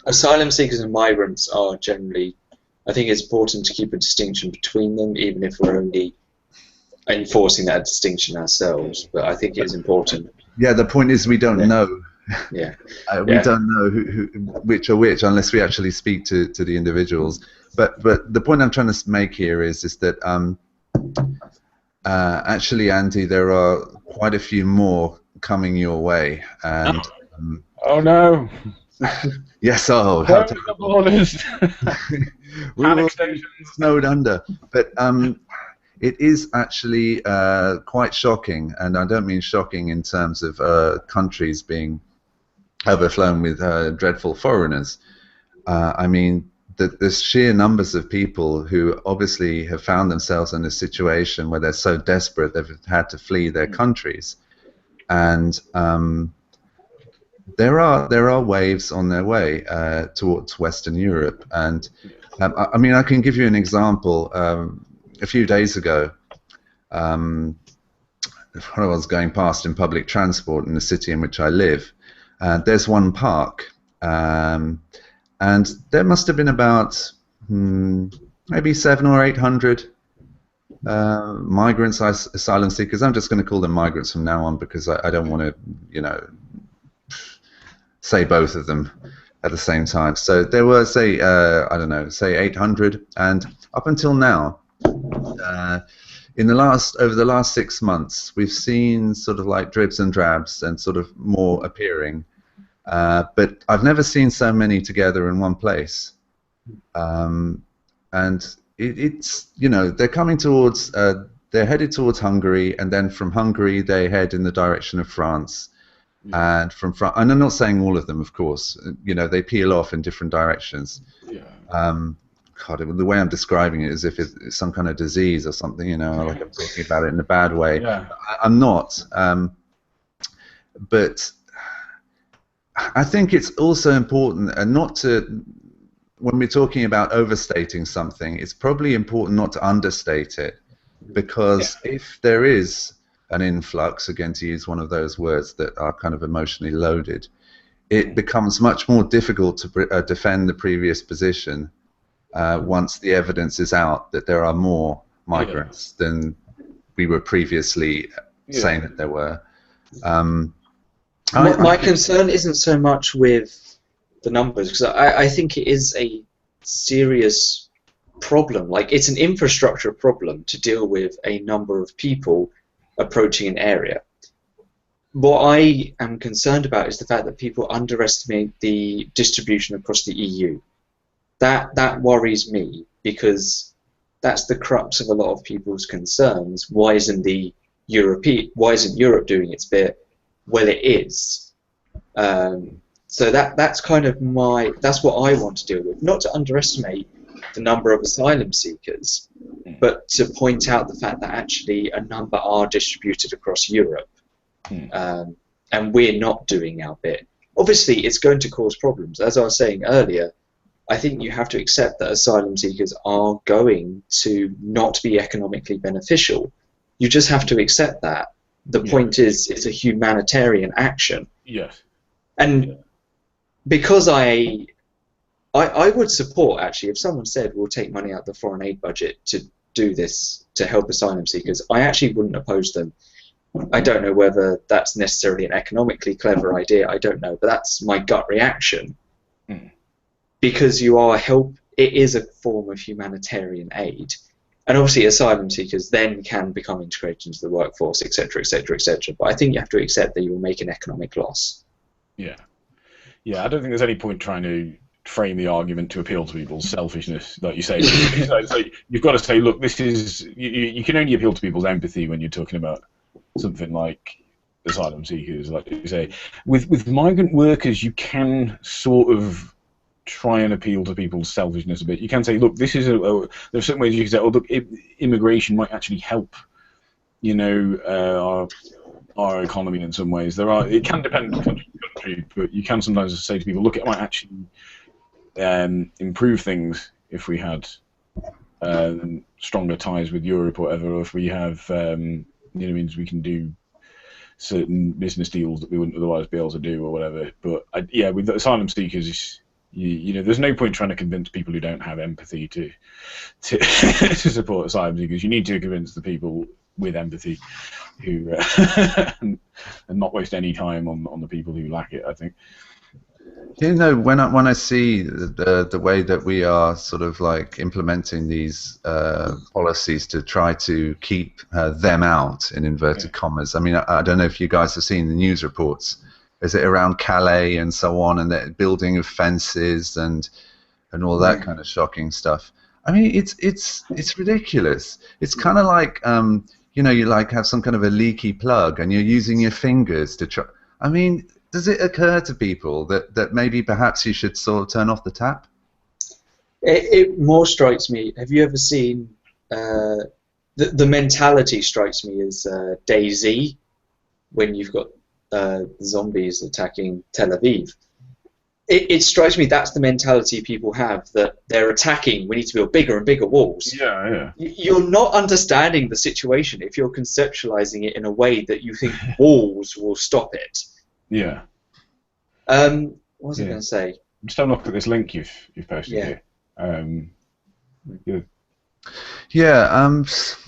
asylum seekers and migrants are generally, I think it's important to keep a distinction between them, even if we're only enforcing that distinction ourselves, but I think it is important. Yeah, the point is we don't know. Yeah, we don't know which are which unless we actually speak to the individuals. But the point I'm trying to make here is that actually, Andy, there are quite a few more coming your way, and oh no. Yes, how terrible. We will be snowed under, but it is actually quite shocking, and I don't mean shocking in terms of countries being overflown with dreadful foreigners. I mean the sheer numbers of people who obviously have found themselves in a situation where they're so desperate they've had to flee their countries. and there are waves on their way towards Western Europe. And I mean, I can give you an example. A few days ago, when I was going past in public transport in the city in which I live, there's one park, and there must have been about maybe 700 or 800 migrants, asylum seekers. I'm just going to call them migrants from now on, because I don't want to, you know, say both of them at the same time. So there were, say, I don't know, say 800, and up until now, over the last 6 months, we've seen sort of like dribs and drabs and sort of more appearing, but I've never seen so many together in one place. And it's, you know, they're coming towards, they're headed towards Hungary, and then from Hungary they head in the direction of France. And from France, and I'm not saying all of them, of course, you know, they peel off in different directions. God, the way I'm describing it is if it's some kind of disease or something, you know, like I'm talking about it in a bad way. I'm not. But I think it's also important, and not to, when we're talking about overstating something, it's probably important not to understate it, because if there is an influx, again to use one of those words that are kind of emotionally loaded, it becomes much more difficult to defend the previous position once the evidence is out that there are more migrants than we were previously saying that there were. My concern isn't so much with the numbers, because I think it is a serious problem. Like, it's an infrastructure problem to deal with a number of people approaching an area. What I am concerned about is the fact that people underestimate the distribution across the EU. That worries me, because that's the crux of a lot of people's concerns. Why isn't Europe doing its bit? Well, it is. So that's kind of that's what I want to deal with. Not to underestimate the number of asylum seekers, but to point out the fact that actually a number are distributed across Europe, and we're not doing our bit. Obviously, it's going to cause problems. As I was saying earlier, I think you have to accept that asylum seekers are going to not be economically beneficial. You just have to accept that. The point is, it's a humanitarian action. Yes. And because I would support, actually, if someone said we'll take money out of the foreign aid budget to do this, to help asylum seekers, I actually wouldn't oppose them. I don't know whether that's necessarily an economically clever idea, I don't know, but that's my gut reaction. Because it is a form of humanitarian aid. And obviously asylum seekers then can become integrated into the workforce, etc., etc., etc. But I think you have to accept that you will make an economic loss. Yeah. I don't think there's any point trying to frame the argument to appeal to people's selfishness, like you say. It's like, you've got to say, look, this is, you can only appeal to people's empathy when you're talking about something like asylum seekers, like you say. With migrant workers, you can sort of try and appeal to people's selfishness a bit. You can say, look, this is there's certain ways you can say, oh, look, immigration might actually help, you know, our economy in some ways. It can depend on country to country, but you can sometimes say to people, look, it might actually improve things if we had stronger ties with Europe or whatever, or if we have, you know, means we can do certain business deals that we wouldn't otherwise be able to do or whatever. But yeah, with the asylum seekers, you know, there's no point trying to convince people who don't have empathy to to support asylum seekers. You need to convince the people with empathy who and not waste any time on the people who lack it, I think. You know, when I see the way that we are sort of like implementing these policies to try to keep them out, in inverted commas. I mean, I don't know if you guys have seen the news reports. Is it around Calais and so on, and the building of fences and all that kind of shocking stuff? I mean, it's ridiculous. It's kind of like you know, you like have some kind of a leaky plug and you're using your fingers to try. I mean, does it occur to people that maybe perhaps you should sort of turn off the tap? It more strikes me. Have you ever seen the mentality strikes me as DayZ, when you've got zombies attacking Tel Aviv. It strikes me that's the mentality people have, that they're attacking, we need to build bigger and bigger walls. Yeah. You're not understanding the situation if you're conceptualizing it in a way that you think walls will stop it. Yeah. What was I going to say? Just have a look at this link you've posted here.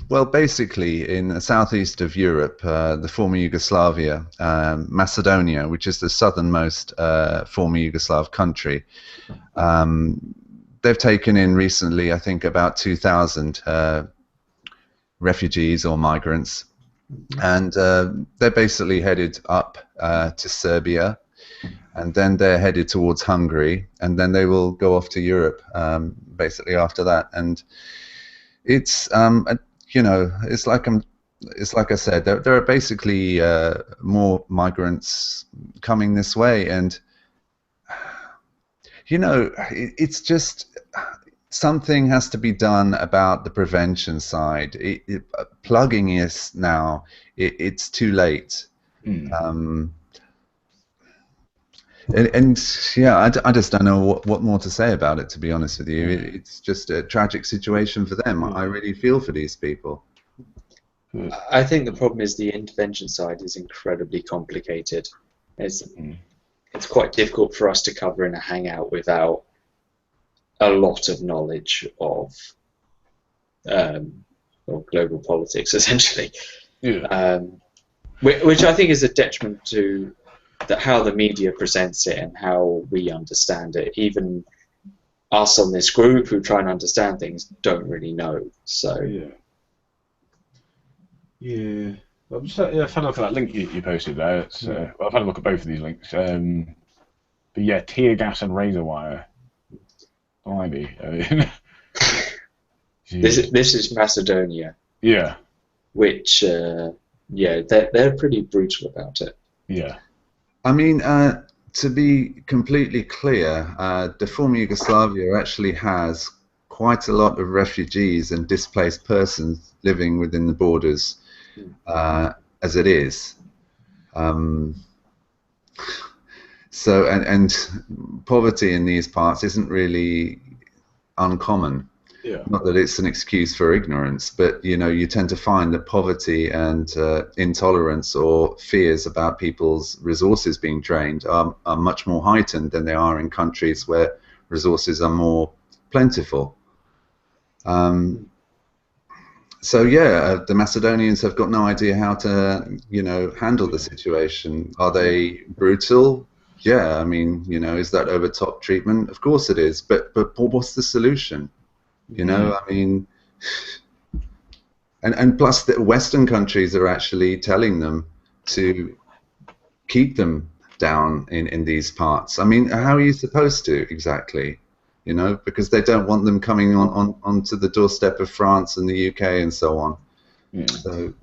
Well, basically, in the southeast of Europe, the former Yugoslavia, Macedonia, which is the southernmost former Yugoslav country, they've taken in recently, I think, about 2,000 refugees or migrants, and they're basically headed up to Serbia, and then they're headed towards Hungary, and then they will go off to Europe basically after that. And it's it's like I said, there are basically more migrants coming this way, and it's just something has to be done about the prevention side. Plugging is now it's too late. I just don't know what more to say about it, to be honest with you. It's just a tragic situation for them. I really feel for these people. I think the problem is the intervention side is incredibly complicated. It's quite difficult for us to cover in a hangout without a lot of knowledge of global politics, essentially. Which I think is a detriment to how the media presents it and how we understand it. Even us on this group who try and understand things don't really know. So Well, just had a look at that link you posted there. I've had a look at both of these links. But yeah, tear gas and razor wire. Blimey. This is Macedonia. Yeah. Which they're pretty brutal about it. Yeah. I mean, to be completely clear, the former Yugoslavia actually has quite a lot of refugees and displaced persons living within the borders, as it is. So, and poverty in these parts isn't really uncommon. Yeah. Not that it's an excuse for ignorance, but you tend to find that poverty and intolerance or fears about people's resources being drained are much more heightened than they are in countries where resources are more plentiful. So the Macedonians have got no idea how to handle the situation. Are they brutal? Yeah, I mean, is that over top treatment? Of course it is, but what's the solution? I mean, and plus the Western countries are actually telling them to keep them down in these parts. I mean, how are you supposed to exactly? Because they don't want them coming onto the doorstep of France and the UK and so on. So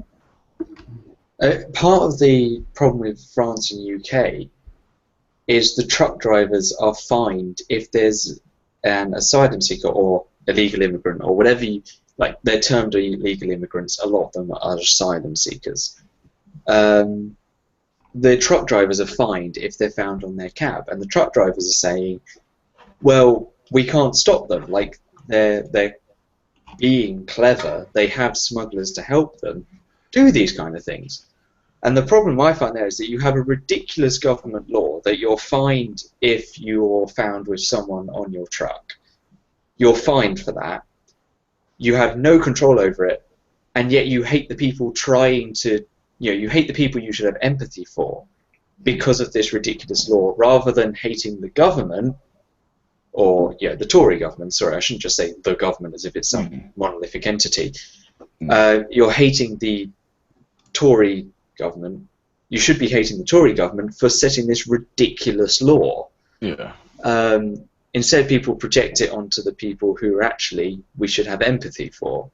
part of the problem with France and UK is the truck drivers are fined if there's an asylum seeker or illegal immigrant or whatever they're termed illegal immigrants. A lot of them are asylum seekers. The truck drivers are fined if they're found on their cab, and the truck drivers are saying, well, we can't stop them. Like, they're being clever. They have smugglers to help them do these kind of things. And the problem I find there is that you have a ridiculous government law that you're fined if you're found with someone on your truck. You're fined for that. You have no control over it, and yet you hate the people trying to, you hate the people you should have empathy for because of this ridiculous law, rather than hating the government, or the Tory government. Sorry, I shouldn't just say the government as if it's some monolithic entity. You're hating the Tory government. You should be hating the Tory government for setting this ridiculous law. Yeah. Instead, people project it onto the people who actually we should have empathy for.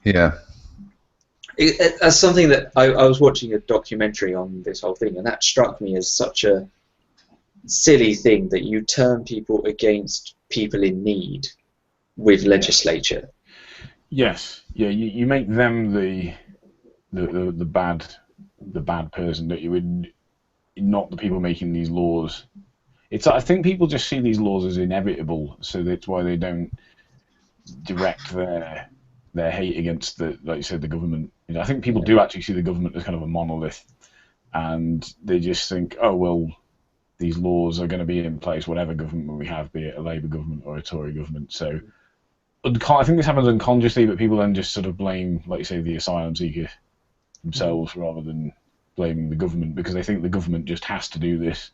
Yeah. As something that I was watching a documentary on this whole thing, and that struck me as such a silly thing, that you turn people against people in need with legislature. Yes. Yeah. You make them the bad the bad person, that you would not the people making these laws. I think people just see these laws as inevitable, so that's why they don't direct their hate against like you said, the government. I think people do actually see the government as kind of a monolith, and they just think, oh well, these laws are going to be in place whatever government we have, be it a Labour government or a Tory government. So I think this happens unconsciously, but people then just sort of blame, like you say, the asylum seeker themselves rather than blaming the government, because they think the government just has to do this.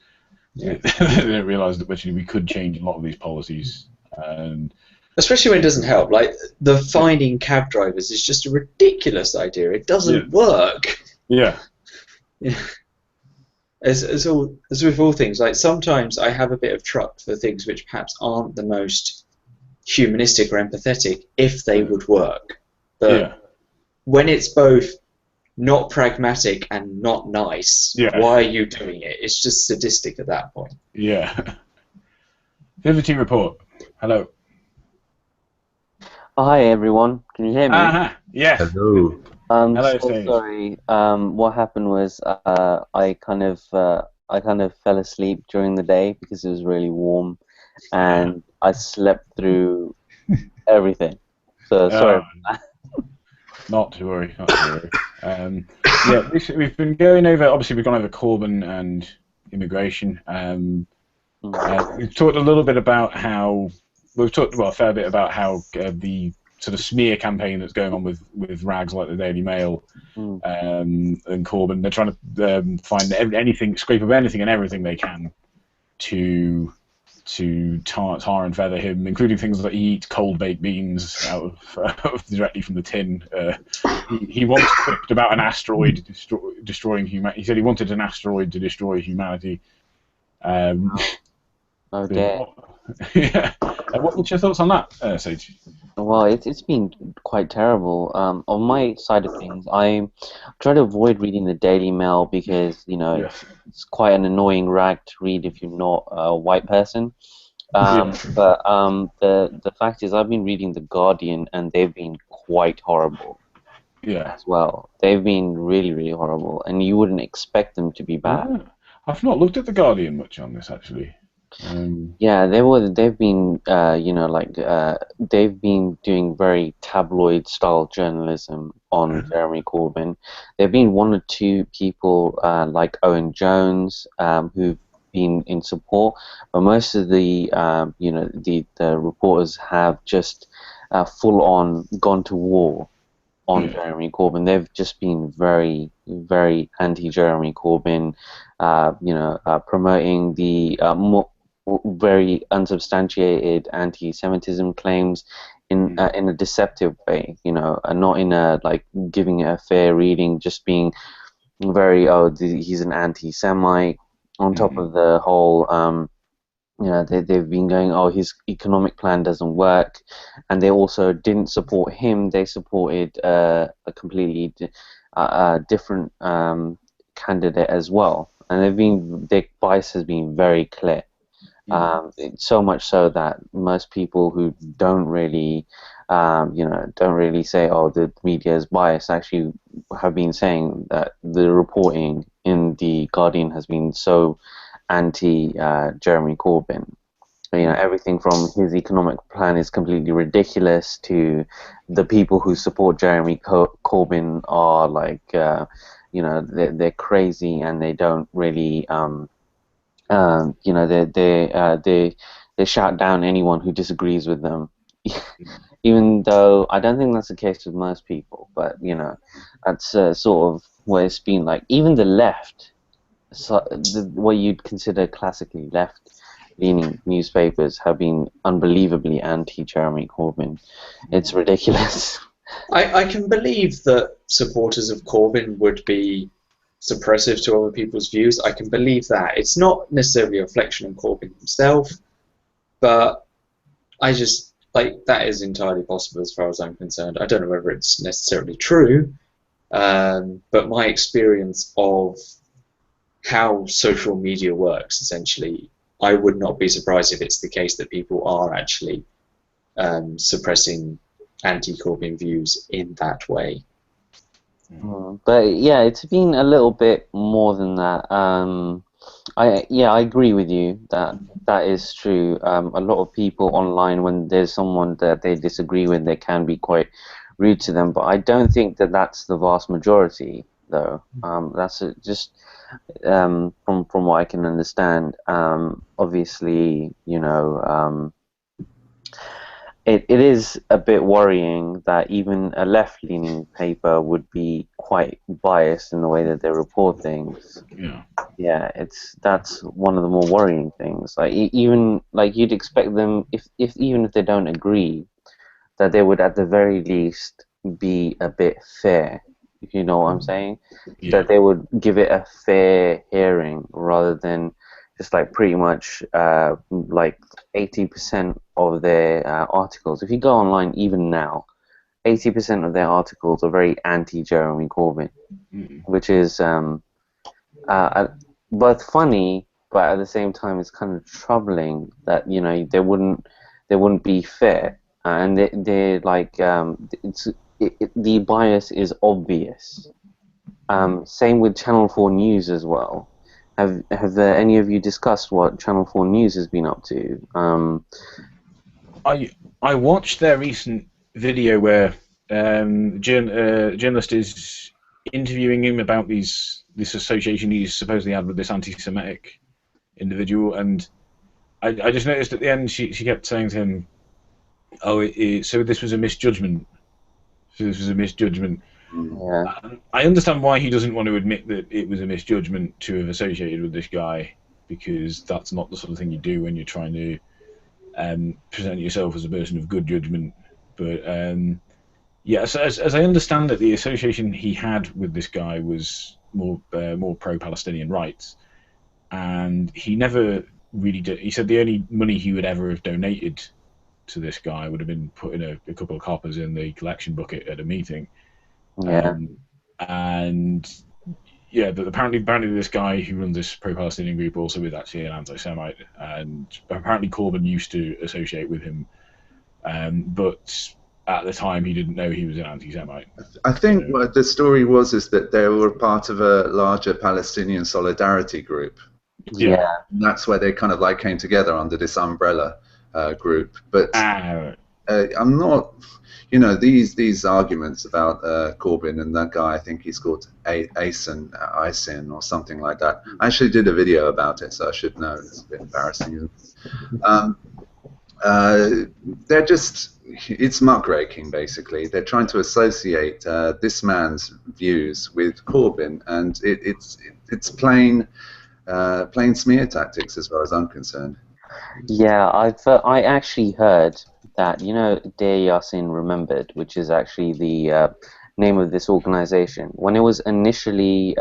They don't realise that actually we could change a lot of these policies. And especially when it doesn't help. Like, the fining cab drivers is just a ridiculous idea. It doesn't work. Yeah. As with all things, like, sometimes I have a bit of truck for things which perhaps aren't the most humanistic or empathetic if they would work. But when it's both not pragmatic and not nice, why are you doing it? It's just sadistic at that point. Yeah. Liberty Report. Hello. Oh, hi everyone. Can you hear me? Yeah. Hello. Hello, so sorry. What happened was I kind of fell asleep during the day because it was really warm, and I slept through everything. So sorry. Not to worry. Not to worry. We've been going over. Obviously, we've gone over Corbyn and immigration. We've talked a little bit about how a fair bit about how the sort of smear campaign that's going on with rags like the Daily Mail and Corbyn. They're trying to find scrape up anything and everything they can to tar and feather him, including things like he eats cold baked beans directly from the tin. He once quipped about an asteroid destroying humanity. He said he wanted an asteroid to destroy humanity. Oh dear. What's your thoughts on that, Sage? Well, it's been quite terrible. On my side of things, I try to avoid reading the Daily Mail because it's quite an annoying rag to read if you're not a white person. But the fact is, I've been reading The Guardian, and they've been quite horrible. As well, they've been really, really horrible, and you wouldn't expect them to be bad. Yeah. I've not looked at The Guardian much on this actually. They've been they've been doing very tabloid style journalism on Jeremy Corbyn. There've been one or two people like Owen Jones who've been in support, but most of the the reporters have just full on gone to war on Jeremy Corbyn. They've just been very, very anti-Jeremy Corbyn, promoting the very unsubstantiated anti-Semitism claims in a deceptive way, and not in a giving it a fair reading, just being very he's an anti-Semite. On top of the whole, they've been going, his economic plan doesn't work, and they also didn't support him. They supported a completely different candidate as well, and their bias has been very clear. So much so that most people who don't really say, the media is biased, actually have been saying that the reporting in The Guardian has been so anti-Jeremy Corbyn. Everything from his economic plan is completely ridiculous to the people who support Jeremy Corbyn are they're crazy, and they don't really they shout down anyone who disagrees with them, even though I don't think that's the case with most people. But that's sort of what it's been like. Even the left, what you'd consider classically left-leaning newspapers, have been unbelievably anti-Jeremy Corbyn. It's ridiculous. I can believe that supporters of Corbyn would be suppressive to other people's views. I can believe that. It's not necessarily a reflection on Corbyn himself, but I just, that is entirely possible as far as I'm concerned. I don't know whether it's necessarily true, but my experience of how social media works, essentially, I would not be surprised if it's the case that people are actually suppressing anti-Corbyn views in that way. But yeah, it's been a little bit more than that. I agree with you that that is true. A lot of people online, when there's someone that they disagree with, they can be quite rude to them. But I don't think that that's the vast majority, though. That's just from what I can understand. Obviously, you know. It is a bit worrying that even a left-leaning paper would be quite biased in the way that they report things. Yeah. Yeah, that's one of the more worrying things. Like even like you'd expect them, if even if they don't agree, that they would at the very least be a bit fair. If you know what I'm saying, that they would give it a fair hearing rather than just like pretty much like 80% of their articles. If you go online even now, 80% of their articles are very anti-Jeremy Corbyn, which is both funny, but at the same time it's kind of troubling that you know they wouldn't be fair, and they're like the bias is obvious. Same with Channel 4 News as well. Have any of you discussed what Channel 4 News has been up to? I watched their recent video where journalist is interviewing him about this association he's supposedly had with this anti-Semitic individual, and I just noticed at the end she kept saying to him, "Oh, so this was a misjudgment. So this was a misjudgment." Yeah. I understand why he doesn't want to admit that it was a misjudgment to have associated with this guy, because that's not the sort of thing you do when you're trying to present yourself as a person of good judgment. But yeah, so as I understand it, the association he had with this guy was more pro-Palestinian rights, and he never really did. He said the only money he would ever have donated to this guy would have been putting a couple of coppers in the collection bucket at a meeting. Yeah. And yeah, but apparently this guy who runs this pro-Palestinian group also is actually an anti-Semite, and apparently Corbyn used to associate with him, but at the time he didn't know he was an anti-Semite. I think what the story was is that they were part of a larger Palestinian solidarity group. Yeah. And that's where they kind of like came together under this umbrella group. But I'm not, you know, these arguments about Corbyn and that guy, I think he's called Aysin or something like that. I actually did a video about it, so I should know. It's a bit embarrassing. They're just, it's muckraking basically. They're trying to associate this man's views with Corbyn, and it's plain smear tactics as far as I'm concerned. Yeah, I actually heard that, you know, Dear Yassin Remembered, which is actually the name of this organization. When it was initially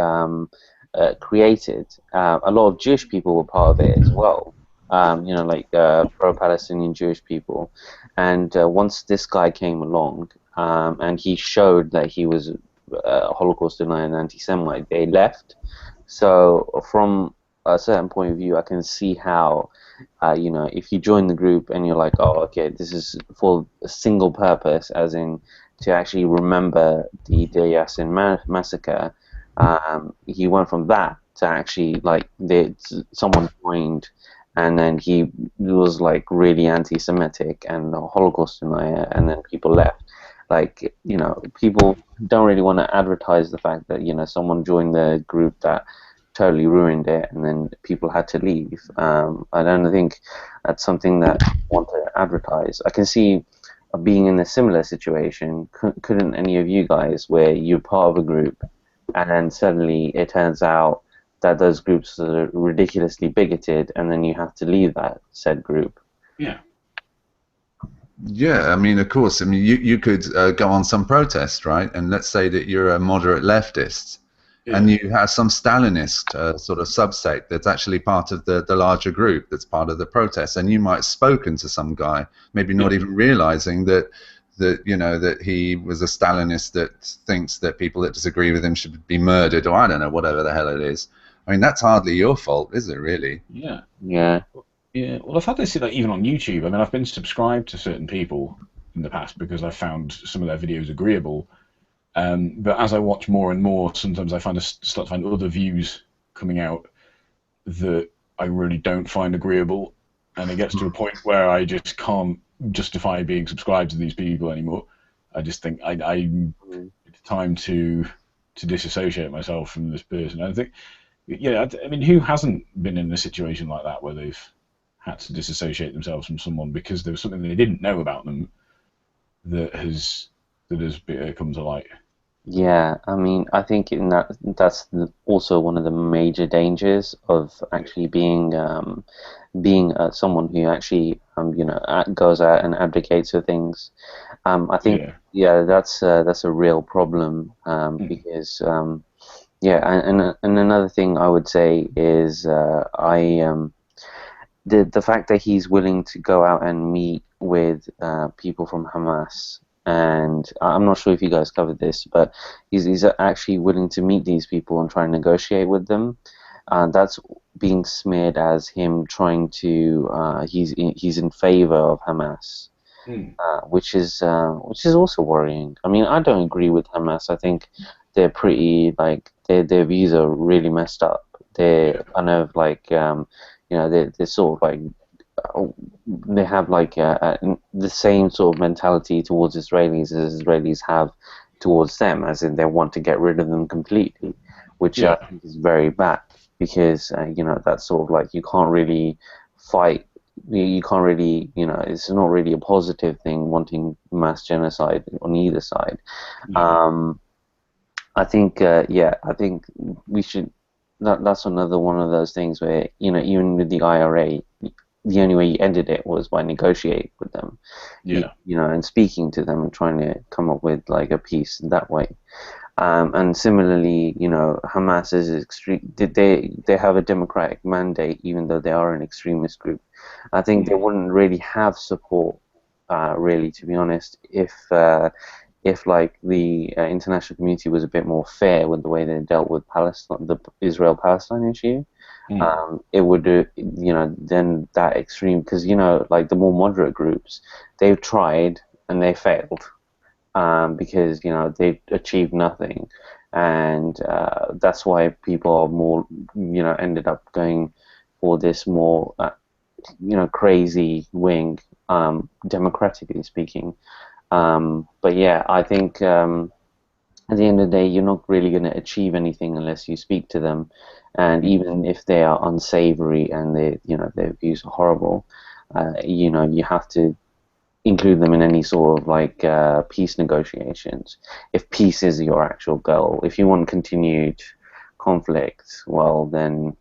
created, a lot of Jewish people were part of it as well. You know, like pro-Palestinian Jewish people. And once this guy came along and he showed that he was a Holocaust denier and anti-Semite, they left. So from a certain point of view, I can see how, you know, if you join the group and you're like, oh, okay, this is for a single purpose, as in to actually remember the Deir Yassin massacre, he went from that to actually, like, someone joined and then he was like really anti-Semitic and a Holocaust denier, and then people left. Like, you know, people don't really want to advertise the fact that, you know, someone joined the group that totally ruined it and then people had to leave. I don't think that's something that I want to advertise. I can see being in a similar situation. Couldn't any of you guys, where you're part of a group and then suddenly it turns out that those groups are ridiculously bigoted, and then you have to leave that said group? Yeah. Yeah, I mean, of course. I mean, you could go on some protest, right? And let's say that you're a moderate leftist, and you have some Stalinist sort of subsect that's actually part of the larger group that's part of the protest, and you might have spoken to some guy, maybe not even realizing that you know that he was a Stalinist that thinks that people that disagree with him should be murdered, or I don't know, whatever the hell it is. I mean, that's hardly your fault, is it, really? Yeah. Yeah. Yeah. Well, I've had this like, even on YouTube. I mean, I've been subscribed to certain people in the past because I found some of their videos agreeable, But as I watch more and more, sometimes I start to find other views coming out that I really don't find agreeable, and it gets to a point where I just can't justify being subscribed to these people anymore. I just think it's time to disassociate myself from this person. I think, I mean, who hasn't been in a situation like that where they've had to disassociate themselves from someone because there was something they didn't know about them that has come to light? Yeah, I mean, I think that's also one of the major dangers of actually being someone who actually goes out and advocates for things. I think that's a real problem because and another thing I would say is the fact that he's willing to go out and meet with people from Hamas. And I'm not sure if you guys covered this, but he's actually willing to meet these people and try and negotiate with them. That's being smeared as him trying to he's in favor of Hamas, which is also worrying. I mean, I don't agree with Hamas. I think they're pretty their views are really messed up. They're kind of they're sort of like. They have the same sort of mentality towards Israelis as Israelis have towards them, as in they want to get rid of them completely, which I think is very bad because that's sort of like you can't really fight. You can't really, it's not really a positive thing wanting mass genocide on either side. I think we should. That's another one of those things where even with the IRA. The only way you ended it was by negotiating with them, and speaking to them and trying to come up with like a peace that way. And similarly, Hamas is extreme. They have a democratic mandate, even though they are an extremist group. I think they wouldn't really have support, really, to be honest, if like the international community was a bit more fair with the way they dealt with Palestine, the Israel-Palestine issue. It would then that extreme, because like the more moderate groups, they've tried and they failed because they've achieved nothing, and that's why people are more ended up going for this more crazy wing, democratically speaking. But yeah, I think at the end of the day, you're not really going to achieve anything unless you speak to them. And even if they are unsavory and their views are horrible, you have to include them in any sort of peace negotiations. If peace is your actual goal, if you want continued conflict, well then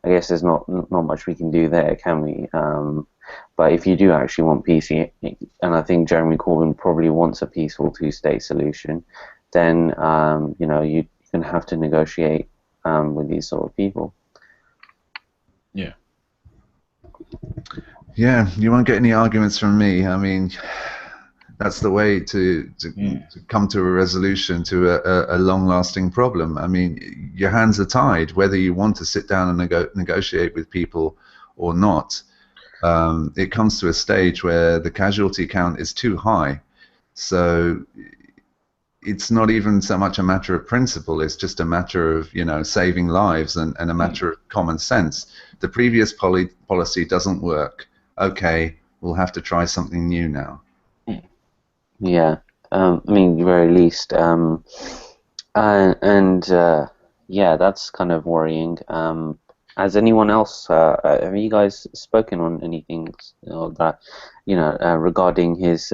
I guess there's not much we can do there, can we? But if you do actually want peace, and I think Jeremy Corbyn probably wants a peaceful two-state solution, then you're going to have to negotiate with these sort of people. Yeah. Yeah, you won't get any arguments from me. I mean, that's the way to come to a resolution to a long-lasting problem. I mean, your hands are tied, whether you want to sit down and negotiate with people or not. It comes to a stage where the casualty count is too high. So it's not even so much a matter of principle, it's just a matter of saving lives and a matter of common sense. The previous policy doesn't work. Okay, we'll have to try something new now. Yeah, I mean, very least. Yeah, that's kind of worrying. Has anyone else, have you guys spoken on anything that, regarding his,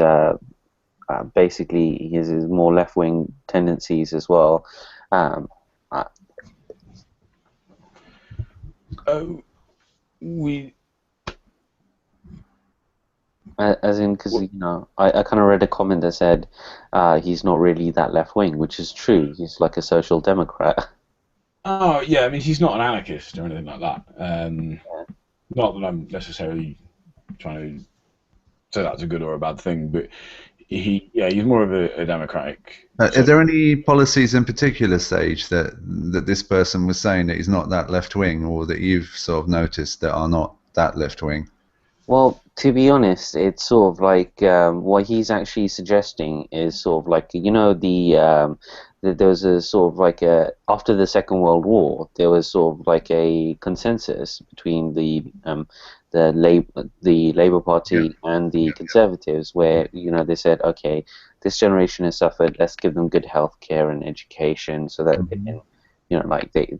basically his more left-wing tendencies as well? As in, because I kind of read a comment that said he's not really that left-wing, which is true. He's like a social democrat. Oh yeah, I mean he's not an anarchist or anything like that. Not that I'm necessarily trying to say that's a good or a bad thing, but he's more of a democratic. Are there any policies in particular, Sage, that this person was saying that he's not that left-wing, or that you've sort of noticed that are not that left-wing? Well, to be honest, it's sort of like what he's actually suggesting is sort of like, you know, there was a sort of like a after the Second World War, there was sort of like a consensus between the Labour Party and the Conservatives, where, you know, they said, okay, this generation has suffered, let's give them good health care and education so that they can, you know, like they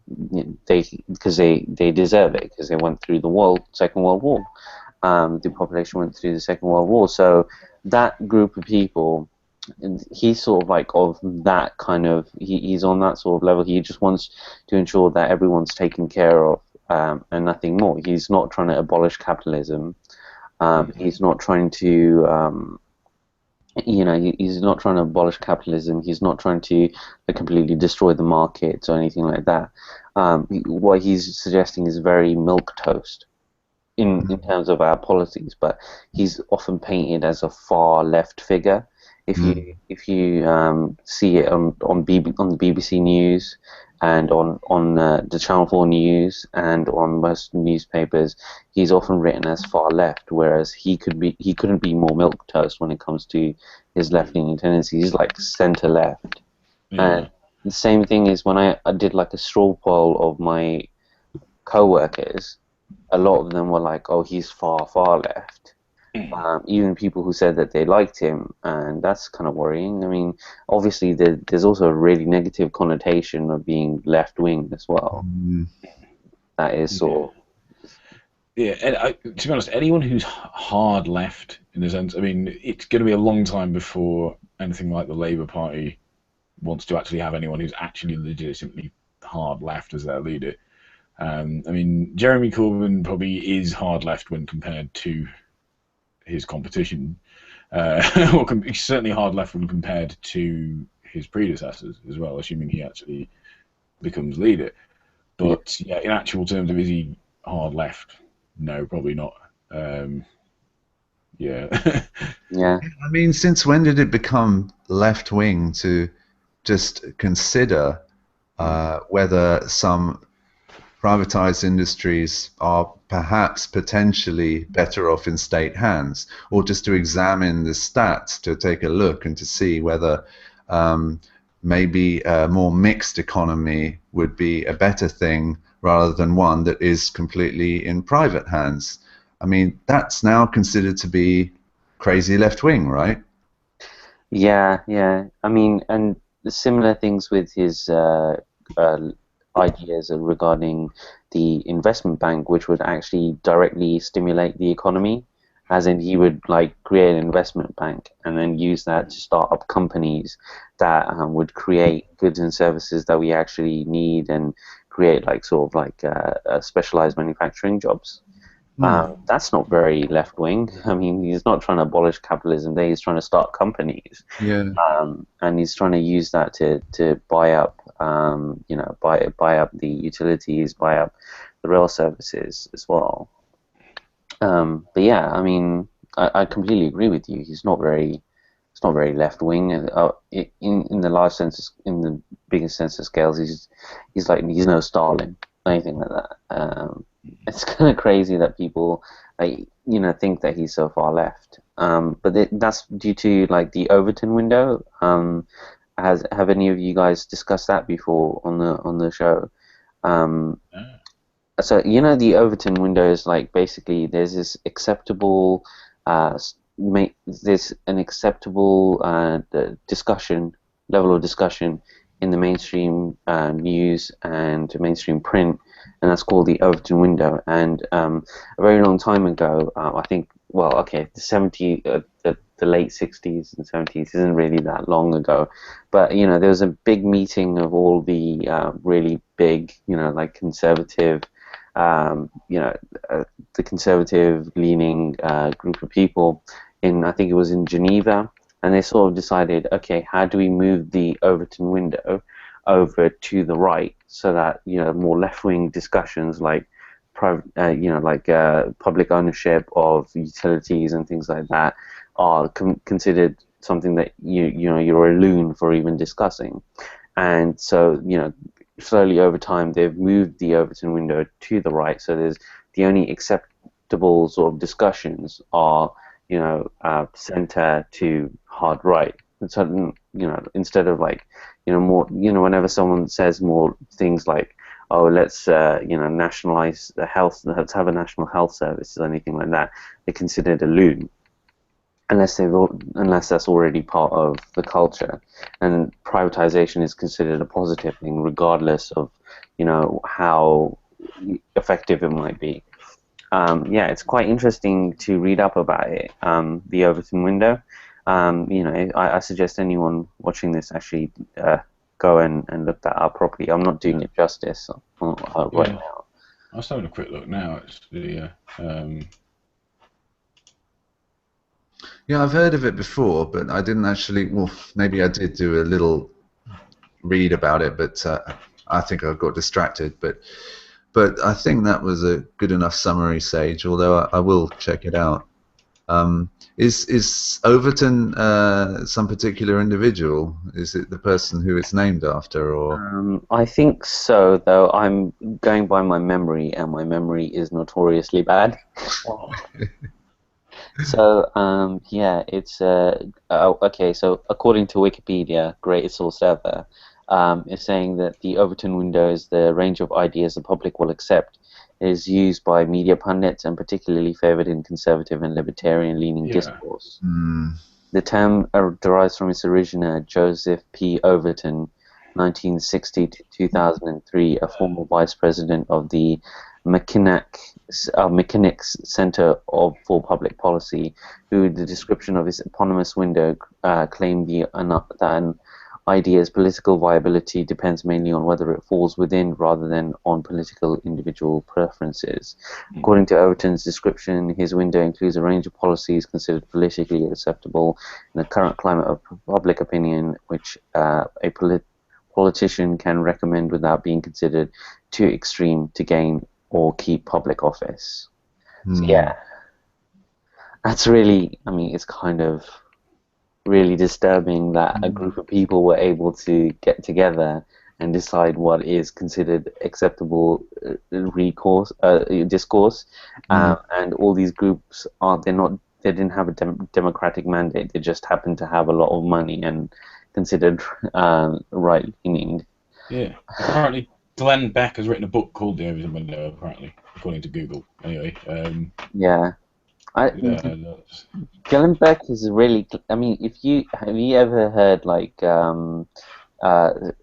because they deserve it because they went through the Second World War. The population went through the Second World War. So that group of people, he's sort of like of that kind of, he's on that sort of level. He just wants to ensure that everyone's taken care of, and nothing more. He's not trying to abolish capitalism. He's not trying to, you know, he's not trying to abolish capitalism. He's not trying to completely destroy the markets or anything like that. What he's suggesting is very milquetoast in terms of our policies, but he's often painted as a far left figure. If you see it on the BBC News and on the Channel 4 News and on most newspapers, he's often written as far left, whereas he couldn't be more milquetoast when it comes to his left-leaning tendencies. He's like centre left. And the same thing is when I did like a straw poll of my co-workers, a lot of them were like, oh, he's far left. Even people who said that they liked him, and that's kind of worrying. I mean, obviously there's also a really negative connotation of being left-wing as well. That is sort of... Yeah, and to be honest, anyone who's hard left, in the sense, I mean, it's going to be a long time before anything like the Labour Party wants to actually have anyone who's actually legitimately hard left as their leader. I mean, Jeremy Corbyn probably is hard left when compared to his competition, or he's certainly hard left when compared to his predecessors as well, assuming he actually becomes leader. But yeah, in actual terms of is he hard left? No, probably not. Yeah. Yeah. I mean, since when did it become left wing to just consider whether some privatized industries are perhaps potentially better off in state hands, or just to examine the stats to take a look and to see whether maybe a more mixed economy would be a better thing rather than one that is completely in private hands? I mean, that's now considered to be crazy left-wing, right? Yeah, yeah. I mean, and similar things with his ideas regarding the investment bank, which would actually directly stimulate the economy, as in he would like create an investment bank and then use that to start up companies that would create goods and services that we actually need and create like sort of like specialized manufacturing jobs. That's not very left wing. I mean, he's not trying to abolish capitalism there. He's trying to start companies. Yeah. And he's trying to use that to buy up, you know, buy up the utilities, buy up the rail services as well. But yeah, I mean, I completely agree with you. It's not very left wing. In the large sense, in the biggest sense of scales, he's no Stalin, anything like that. It's kind of crazy that people, like, you know, think that he's so far left. But that's due to like the Overton window. Have any of you guys discussed that before on the show? So you know, the Overton window is like basically there's this acceptable, there's an acceptable level of discussion in the mainstream news and mainstream print, and that's called the Overton window. And a very long time ago, I think, well, okay, the late 60s and 70s isn't really that long ago, but you know, there was a big meeting of all the really big, you know, like conservative, you know, the conservative-leaning group of people I think it was in Geneva, and they sort of decided, okay, how do we move the Overton window over to the right so that, you know, more left-wing discussions like you know, like public ownership of utilities and things like that are considered something that you know, you're a loon for even discussing. And so, you know, slowly over time they've moved the Overton window to the right, so there's the only acceptable acceptable sort of discussions are, you know, center to hard right. So, you know, instead of like, you know, more, you know, whenever someone says more things like, oh, let's, you know, nationalize the health, let's have a national health service or anything like that, they're considered a loon. Unless that's already part of the culture, and privatization is considered a positive thing, regardless of, you know, how effective it might be. Yeah, it's quite interesting to read up about it. The Overton window. You know, I suggest anyone watching this actually go and look that up properly. I'm not doing it justice right now. I was having a quick look now. Actually, yeah, I've heard of it before, but I didn't actually. Well, maybe I did do a little read about it, but I think I got distracted. But I think that was a good enough summary, Sage. Although I will check it out. Is Overton some particular individual? Is it the person who it's named after, or? I think so, though I'm going by my memory, and my memory is notoriously bad. So, yeah, it's okay. So, according to Wikipedia, greatest source ever, is saying that the Overton window is the range of ideas the public will accept. It is used by media pundits and particularly favored in conservative and libertarian-leaning discourse. The term derives from its originator, Joseph P. Overton, 1960 to 2003, a former vice president of the McKinnock's Center for Public Policy, who, the description of his eponymous window, claimed that an idea's political viability depends mainly on whether it falls within rather than on political individual preferences. According to Overton's description, his window includes a range of policies considered politically acceptable in the current climate of public opinion, which a politician can recommend without being considered too extreme to gain or keep public office. So, yeah, that's really, I mean, it's kind of really disturbing that a group of people were able to get together and decide what is considered acceptable discourse, and all these groups they didn't have a democratic mandate. They just happened to have a lot of money and considered right-leaning. Yeah, apparently Glenn Beck has written a book called The Overton Window, apparently, according to Google. Anyway, yeah. Glenn Beck is really. I mean, have you ever heard like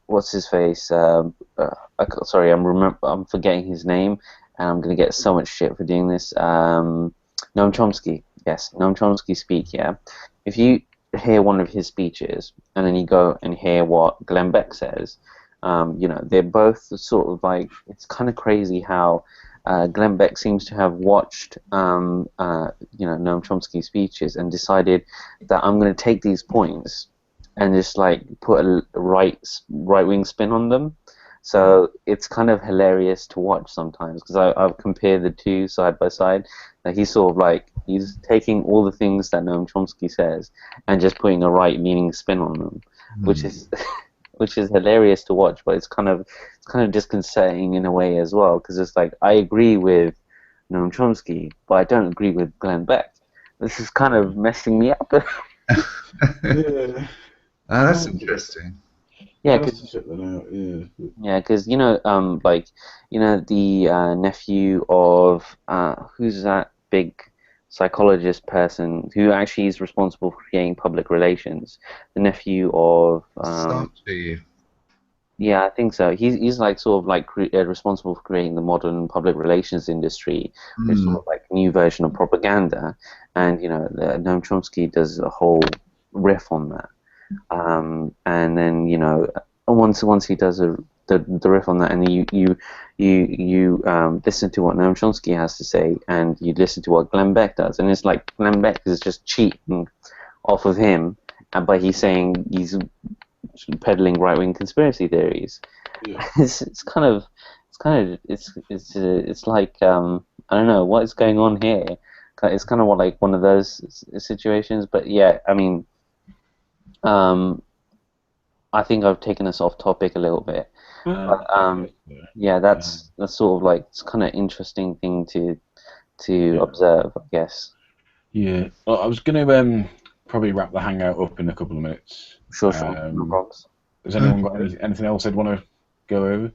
what's his face? Sorry, I'm forgetting his name, and I'm gonna get so much shit for doing this. Noam Chomsky. Yes, Noam Chomsky speak. Yeah, if you hear one of his speeches and then you go and hear what Glenn Beck says, you know, they're both sort of like, it's kind of crazy how. Glenn Beck seems to have watched, you know, Noam Chomsky's speeches and decided that I'm going to take these points and just like put a right-wing spin on them. So it's kind of hilarious to watch sometimes, because I've compared the two side by side. Like he's sort of like, he's taking all the things that Noam Chomsky says and just putting a right-leaning spin on them, which is hilarious to watch, but it's kind of disconcerting in a way as well, because it's like, I agree with Noam Chomsky, but I don't agree with Glenn Beck. This is kind of messing me up. That's interesting. Yeah, because you know, like, you know, the nephew of who's that big psychologist person who actually is responsible for creating public relations. The nephew of yeah, I think so. He's like sort of like responsible for creating the modern public relations industry, which is sort of like a new version of propaganda. And you know, Noam Chomsky does a whole riff on that. And then, you know, once he does the riff on that, and you listen to what Noam Chomsky has to say, and you listen to what Glenn Beck does, and it's like Glenn Beck is just cheating off of him, but he's saying he's peddling right-wing conspiracy theories. Yeah. It's like I don't know what is going on here. It's kind of like one of those situations. But yeah, I mean, I think I've taken us off topic a little bit. But, yeah, that's sort of like, it's kind of interesting thing to to observe, I guess. Yeah. Well, I was going to probably wrap the Hangout up in a couple of minutes. Sure. No problems. Has anyone got anything else they'd want to go over?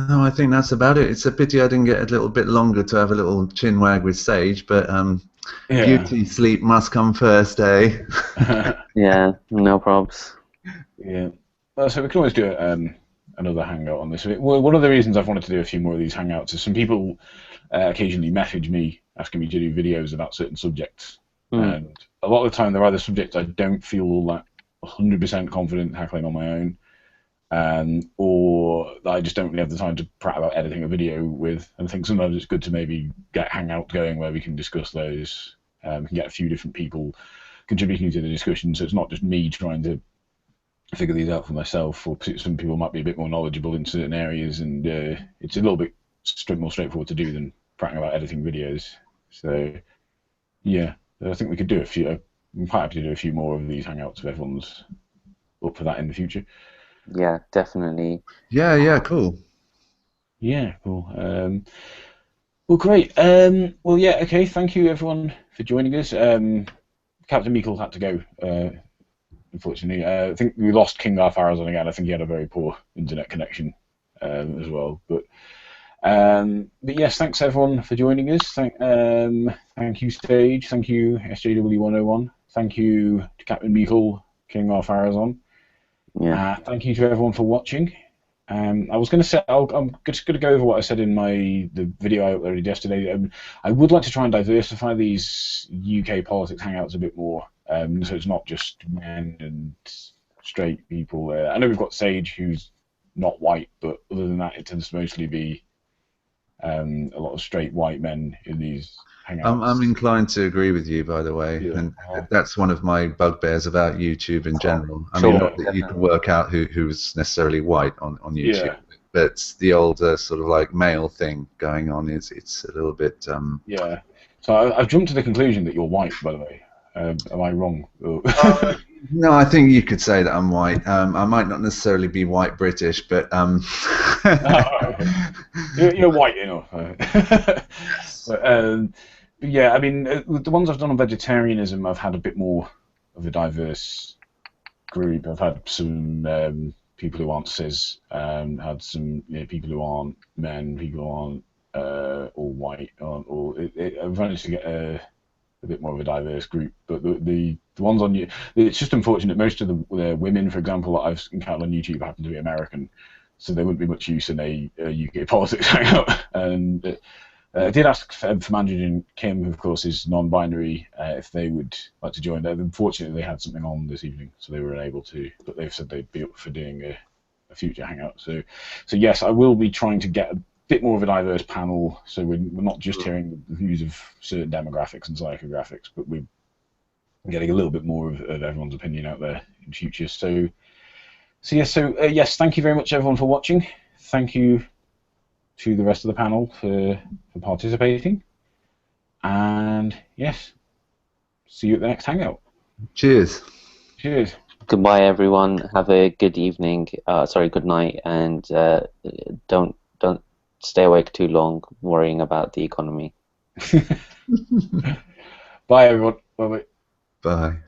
No, I think that's about it. It's a pity I didn't get a little bit longer to have a little chin wag with Sage, but beauty sleep must come first, eh? Yeah, no probs. Yeah. Well, so we can always do another Hangout on this. Well, one of the reasons I've wanted to do a few more of these Hangouts is some people occasionally message me asking me to do videos about certain subjects. And a lot of the time there are other subjects I don't feel all that 100% confident tackling on my own. Or I just don't really have the time to prat about editing a video with. And I think sometimes it's good to maybe get Hangout going where we can discuss those. We can get a few different people contributing to the discussion, so it's not just me trying to figure these out for myself. Or some people might be a bit more knowledgeable in certain areas, and it's a little bit more straightforward to do than prattling about editing videos. So yeah, I think we could do a few. I'm quite happy to do a few more of these Hangouts if everyone's up for that in the future. Yeah, definitely. Yeah, cool. Yeah, cool. Well, great. Well, yeah, okay. Thank you, everyone, for joining us. Captain Meikle had to go, unfortunately. I think we lost King Farazan again. I think he had a very poor internet connection as well. But yes, thanks everyone for joining us. Thank you, Stage. Thank you, SJW101. Thank you to Captain Meikle, King Farazan. Yeah. Thank you to everyone for watching. I was going to say, I'm just going to go over what I said in the video I uploaded yesterday. I would like to try and diversify these UK politics hangouts a bit more, so it's not just men and straight people. I know we've got Sage, who's not white, but other than that, it tends to mostly be a lot of straight white men in these hangouts. I'm inclined to agree with you, by the way, and that's one of my bugbears about YouTube in general. I mean, not that you can work out who's necessarily white on YouTube, but the older sort of like male thing going on it's a little bit. Yeah. So I've jumped to the conclusion that you're white, by the way. Am I wrong? No, I think you could say that I'm white. I might not necessarily be white British, but you're white enough. But yeah, I mean, the ones I've done on vegetarianism, I've had a bit more of a diverse group. I've had some people who aren't cis, had some people who aren't men, people who aren't all white. I've managed to get a bit more of a diverse group. But the ones on you, it's just unfortunate. Most of the women, for example, that I've encountered on YouTube happen to be American, so there wouldn't be much use in a UK politics hangout. And I did ask for Manjin and Kim, who of course is non-binary, if they would like to join. Unfortunately, they had something on this evening, so they were unable to. But they've said they'd be up for doing a future hangout. So yes, I will be trying to get a bit more of a diverse panel, so we're not just hearing the views of certain demographics and psychographics, but we're getting a little bit more of everyone's opinion out there in future. So yes, thank you very much everyone for watching. Thank you to the rest of the panel for participating, and yes, see you at the next hangout. Cheers. Goodbye everyone, have a good evening, good night, and don't stay awake too long worrying about the economy. Bye everyone. Bye. Bye.